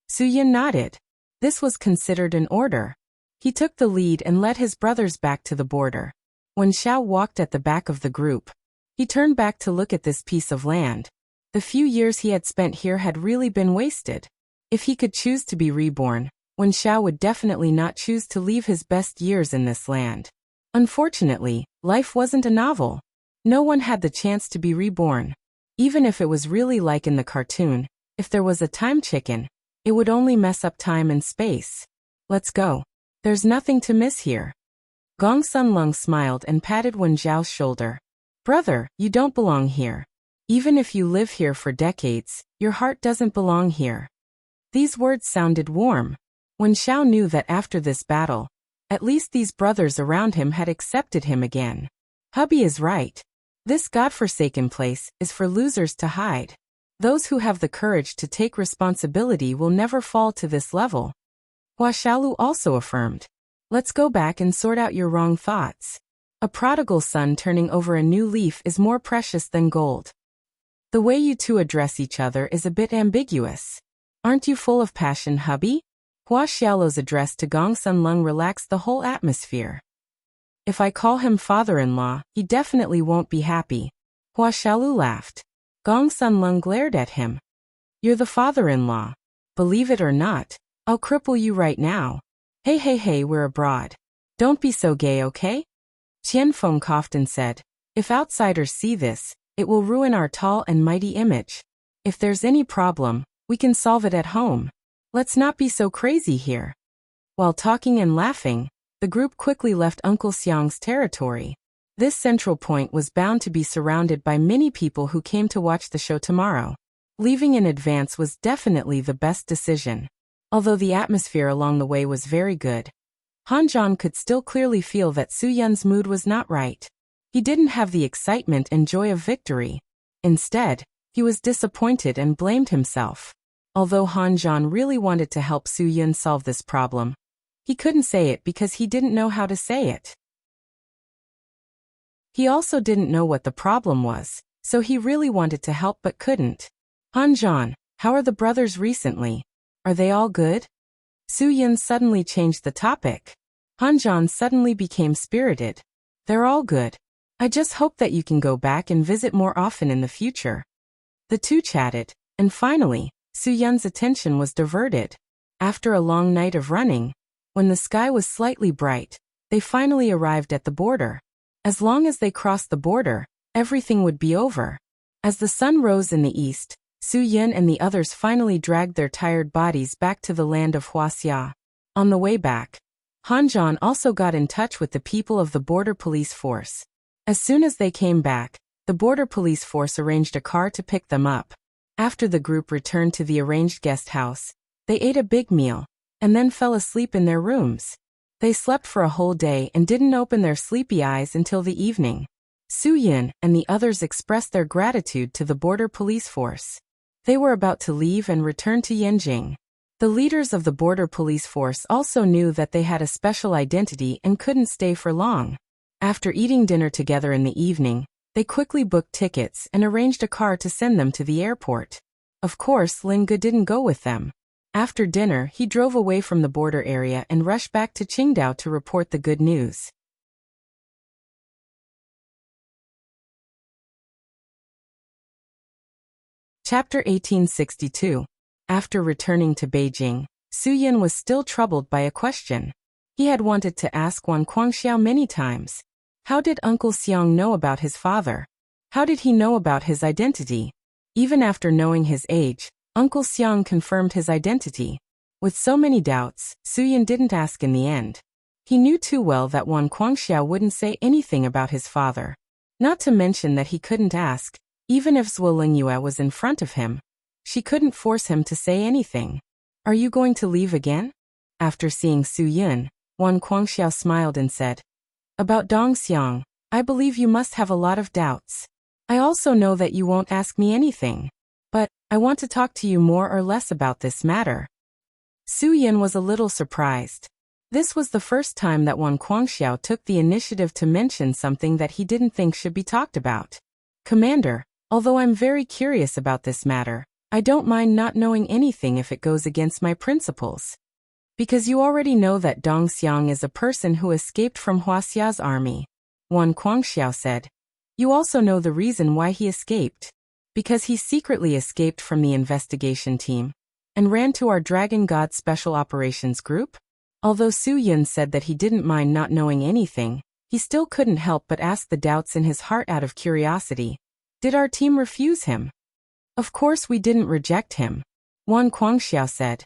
Soo-Yun nodded. This was considered an order. He took the lead and led his brothers back to the border. When Xiao walked at the back of the group, he turned back to look at this piece of land. The few years he had spent here had really been wasted. If he could choose to be reborn, Wen Xiao would definitely not choose to leave his best years in this land. Unfortunately, life wasn't a novel. No one had the chance to be reborn. Even if it was really like in the cartoon, if there was a time chicken, it would only mess up time and space. "Let's go. There's nothing to miss here." Gong Sunlung smiled and patted Wen Zhao's shoulder. "Brother, you don't belong here. Even if you live here for decades, your heart doesn't belong here. These words sounded warm. Wen Xiao knew that after this battle, at least these brothers around him had accepted him again. Hubby is right. This godforsaken place is for losers to hide. Those who have the courage to take responsibility will never fall to this level. Hua Xiaolu also affirmed. Let's go back and sort out your wrong thoughts. A prodigal son turning over a new leaf is more precious than gold. The way you two address each other is a bit ambiguous. Aren't you full of passion, hubby? Hua Xiaolu's address to Gong Sunlung relaxed the whole atmosphere. If I call him father-in-law, he definitely won't be happy. Hua Xiaolu laughed. Gong Sunlung glared at him. You're the father-in-law. Believe it or not, I'll cripple you right now. Hey, we're abroad. Don't be so gay, okay? Qianfeng coughed and said, if outsiders see this, it will ruin our tall and mighty image. If there's any problem, we can solve it at home. Let's not be so crazy here. While talking and laughing, the group quickly left Uncle Xiang's territory. This central point was bound to be surrounded by many people who came to watch the show tomorrow. Leaving in advance was definitely the best decision. Although the atmosphere along the way was very good, Han Zhan could still clearly feel that Su Yun's mood was not right. He didn't have the excitement and joy of victory. Instead, he was disappointed and blamed himself. Although Han Zhan really wanted to help Su Yun solve this problem, he couldn't say it because he didn't know how to say it. He also didn't know what the problem was, so he really wanted to help but couldn't. Han Zhan, how are the brothers recently? Are they all good? Su Yun suddenly changed the topic. Han Zhan suddenly became spirited. They're all good. I just hope that you can go back and visit more often in the future. The two chatted, and finally, Su Yun's attention was diverted. After a long night of running, when the sky was slightly bright, they finally arrived at the border. As long as they crossed the border, everything would be over. As the sun rose in the east, Su Yun and the others finally dragged their tired bodies back to the land of Huaxia. On the way back, Han Zhan also got in touch with the people of the border police force. As soon as they came back, the border police force arranged a car to pick them up. After the group returned to the arranged guest house, they ate a big meal, and then fell asleep in their rooms. They slept for a whole day and didn't open their sleepy eyes until the evening. Su Yun and the others expressed their gratitude to the border police force. They were about to leave and return to Yanjing. The leaders of the border police force also knew that they had a special identity and couldn't stay for long. After eating dinner together in the evening, they quickly booked tickets and arranged a car to send them to the airport. Of course, Lin Ge didn't go with them. After dinner, he drove away from the border area and rushed back to Qingdao to report the good news. Chapter 1862. After returning to Beijing, Su Yun was still troubled by a question. He had wanted to ask Wan Guangxiao many times. How did Uncle Xiang know about his father? How did he know about his identity? Even after knowing his age, Uncle Xiang confirmed his identity. With so many doubts, Su Yun didn't ask in the end. He knew too well that Wan Guangxiao wouldn't say anything about his father. Not to mention that he couldn't ask, even if Zhuo Lingyue was in front of him. She couldn't force him to say anything. Are you going to leave again? After seeing Su Yun, Wan Guangxiao smiled and said, about Dong Xiang, I believe you must have a lot of doubts. I also know that you won't ask me anything. But, I want to talk to you more or less about this matter. Su Yun was a little surprised. This was the first time that Wan Guangxiao took the initiative to mention something that he didn't think should be talked about. Commander, although I'm very curious about this matter, I don't mind not knowing anything if it goes against my principles. Because you already know that Dong Xiang is a person who escaped from Huaxia's army. Wan Guangxiao said. You also know the reason why he escaped. Because he secretly escaped from the investigation team and ran to our Dragon God Special Operations Group? Although Su Yun said that he didn't mind not knowing anything, he still couldn't help but ask the doubts in his heart out of curiosity. Did our team refuse him? Of course we didn't reject him, Wan Guangxiao said.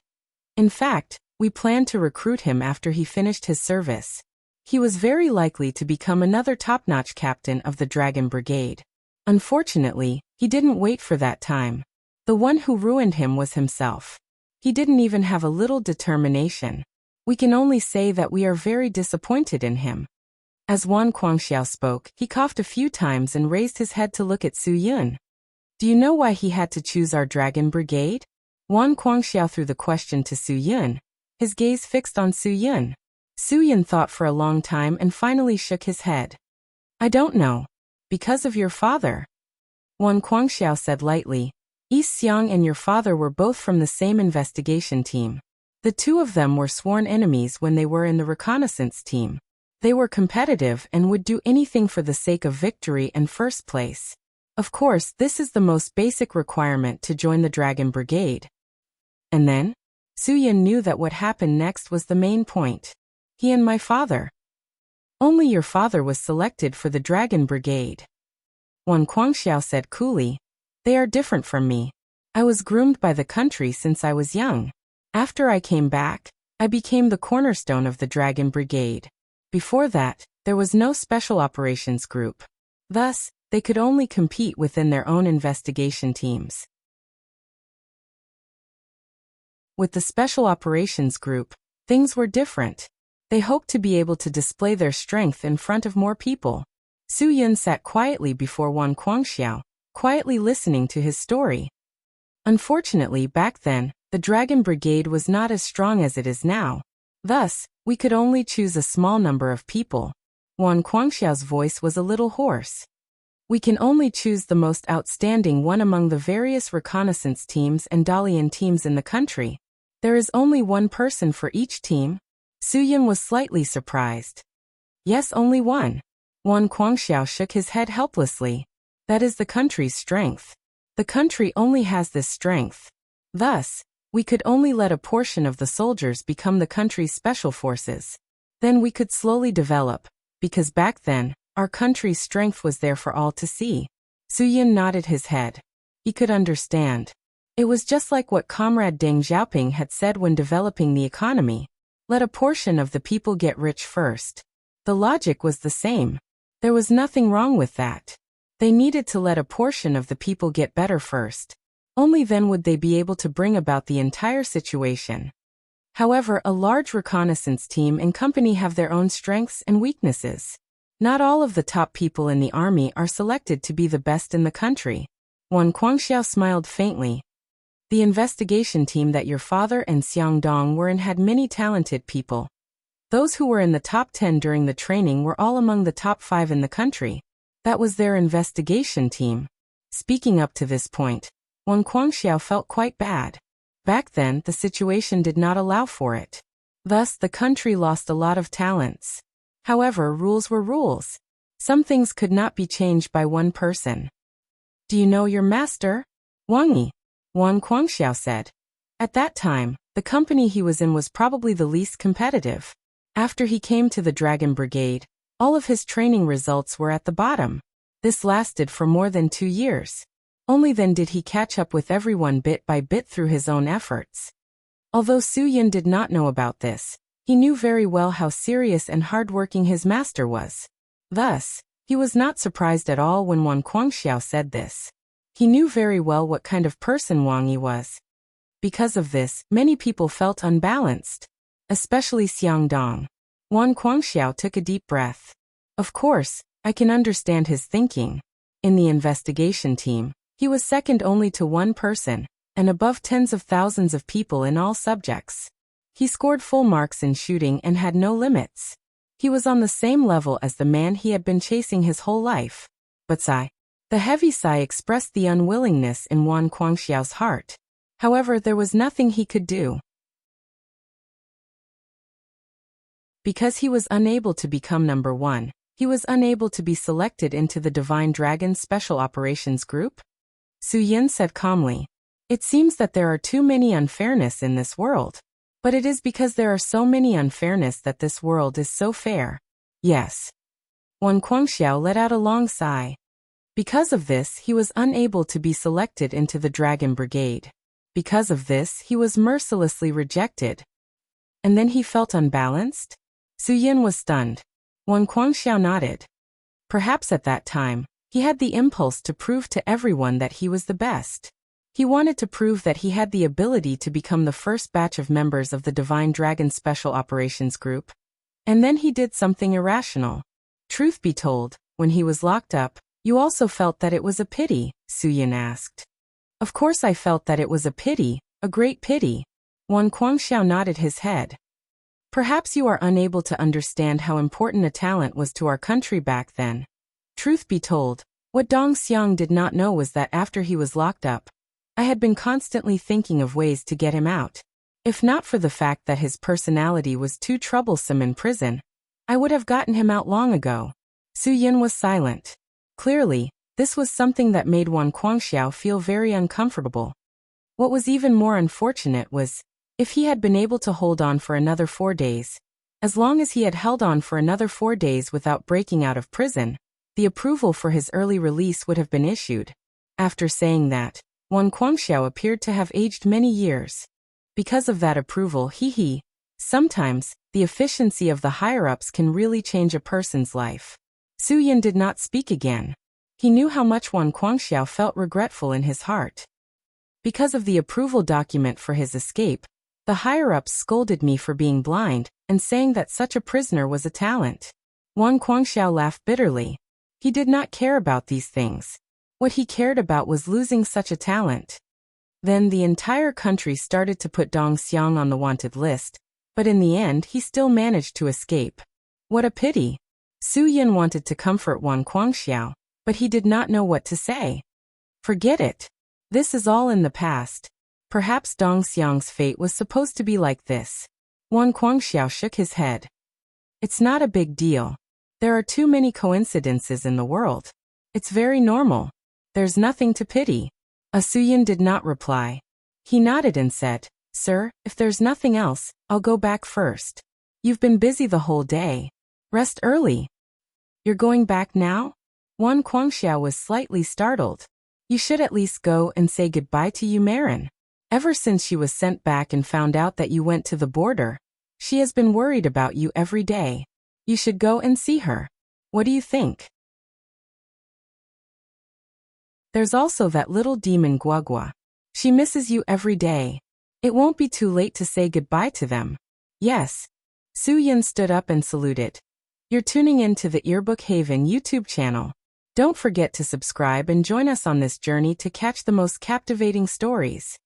In fact, we planned to recruit him after he finished his service. He was very likely to become another top-notch captain of the Dragon Brigade. Unfortunately, he didn't wait for that time. The one who ruined him was himself. He didn't even have a little determination. We can only say that we are very disappointed in him. As Wan Guangxiao spoke, he coughed a few times and raised his head to look at Su Yun. Do you know why he had to choose our dragon brigade? Wan Guangxiao threw the question to Su Yun, his gaze fixed on Su Yun. Su Yun thought for a long time and finally shook his head. I don't know. Because of your father. Wan Guangxiao said lightly. Yi Xiang and your father were both from the same investigation team. The two of them were sworn enemies when they were in the reconnaissance team. They were competitive and would do anything for the sake of victory and first place. Of course, this is the most basic requirement to join the Dragon Brigade. And then? Su Yun knew that what happened next was the main point. He and my father. Only your father was selected for the Dragon Brigade. Wan Guangxiao said coolly. They are different from me. I was groomed by the country since I was young. After I came back, I became the cornerstone of the Dragon Brigade. Before that, there was no special operations group. Thus, they could only compete within their own investigation teams. With the special operations group, things were different. They hoped to be able to display their strength in front of more people. Su Yun sat quietly before Wan Guangxiao, quietly listening to his story. Unfortunately, back then, the Dragon Brigade was not as strong as it is now. Thus, we could only choose a small number of people. Wan Guangxiao's voice was a little hoarse. We can only choose the most outstanding one among the various reconnaissance teams and Dalian teams in the country. There is only one person for each team. Su Yun was slightly surprised. Yes, only one. Wan Guangxiao shook his head helplessly. That is the country's strength. The country only has this strength. Thus, we could only let a portion of the soldiers become the country's special forces. Then we could slowly develop, because back then, our country's strength was there for all to see. Su Yun nodded his head. He could understand. It was just like what Comrade Deng Xiaoping had said when developing the economy. Let a portion of the people get rich first. The logic was the same. There was nothing wrong with that. They needed to let a portion of the people get better first. Only then would they be able to bring about the entire situation. However, a large reconnaissance team and company have their own strengths and weaknesses. Not all of the top people in the army are selected to be the best in the country. Wan Guangxiao smiled faintly. The investigation team that your father and Xiang Dong were in had many talented people. Those who were in the top 10 during the training were all among the top 5 in the country. That was their investigation team. Speaking up to this point, Wan Guangxiao felt quite bad. Back then, the situation did not allow for it. Thus, the country lost a lot of talents. However, rules were rules. Some things could not be changed by one person. Do you know your master? Wang Yi. Wan Guangxiao said. At that time, the company he was in was probably the least competitive. After he came to the Dragon Brigade, all of his training results were at the bottom. This lasted for more than 2 years. Only then did he catch up with everyone bit by bit through his own efforts. Although Su Yun did not know about this, he knew very well how serious and hardworking his master was. Thus, he was not surprised at all when Wan Guangxiao said this. He knew very well what kind of person Wang Yi was. Because of this, many people felt unbalanced. Especially Xiang Dong. Wan Guangxiao took a deep breath. Of course, I can understand his thinking. In the investigation team, he was second only to one person, and above tens of thousands of people in all subjects. He scored full marks in shooting and had no limits. He was on the same level as the man he had been chasing his whole life. But sigh. The heavy sigh expressed the unwillingness in Wan Guangxiao's heart. However, there was nothing he could do. Because he was unable to become number 1, he was unable to be selected into the Divine Dragon Special Operations Group. Su Yun said calmly. It seems that there are too many unfairness in this world. But it is because there are so many unfairness that this world is so fair. Yes. Wan Guangxiao let out a long sigh. Because of this, he was unable to be selected into the Dragon Brigade. Because of this, he was mercilessly rejected. And then he felt unbalanced? Su Yun was stunned. Wan Guangxiao nodded. Perhaps at that time, He had the impulse to prove to everyone that he was the best. He wanted to prove that he had the ability to become the first batch of members of the Divine Dragon Special Operations Group. And then he did something irrational. Truth be told, when he was locked up, you also felt that it was a pity, Suyin asked. Of course I felt that it was a pity, a great pity. Wan Guangxiao nodded his head. Perhaps you are unable to understand how important a talent was to our country back then. Truth be told, what Dong Xiang did not know was that after he was locked up, I had been constantly thinking of ways to get him out. If not for the fact that his personality was too troublesome in prison, I would have gotten him out long ago. Su Yin was silent. Clearly, this was something that made Wan Guangxiao feel very uncomfortable. What was even more unfortunate was, if he had been able to hold on for another 4 days, as long as he had held on for another 4 days without breaking out of prison, the approval for his early release would have been issued. After saying that, Wan Guangxiao appeared to have aged many years. Because of that approval, sometimes, the efficiency of the higher-ups can really change a person's life. Su Yin did not speak again. He knew how much Wan Guangxiao felt regretful in his heart. Because of the approval document for his escape, the higher-ups scolded me for being blind and saying that such a prisoner was a talent. Wan Guangxiao laughed bitterly. He did not care about these things. What he cared about was losing such a talent. Then the entire country started to put Dong Xiang on the wanted list, but in the end he still managed to escape. What a pity. Su Yin wanted to comfort Wan Guangxiao, but he did not know what to say. Forget it. This is all in the past. Perhaps Dong Xiang's fate was supposed to be like this. Wan Guangxiao shook his head. It's not a big deal. There are too many coincidences in the world. It's very normal. There's nothing to pity. Su Yin did not reply. He nodded and said, Sir, if there's nothing else, I'll go back first. You've been busy the whole day. Rest early. You're going back now? Wan Guangxiao was slightly startled. You should at least go and say goodbye to Yu Marin. Ever since she was sent back and found out that you went to the border, she has been worried about you every day. You should go and see her. What do you think? There's also that little demon Guagua. She misses you every day. It won't be too late to say goodbye to them. Yes. Su Yin stood up and saluted. You're tuning in to the Earbook Haven YouTube channel. Don't forget to subscribe and join us on this journey to catch the most captivating stories.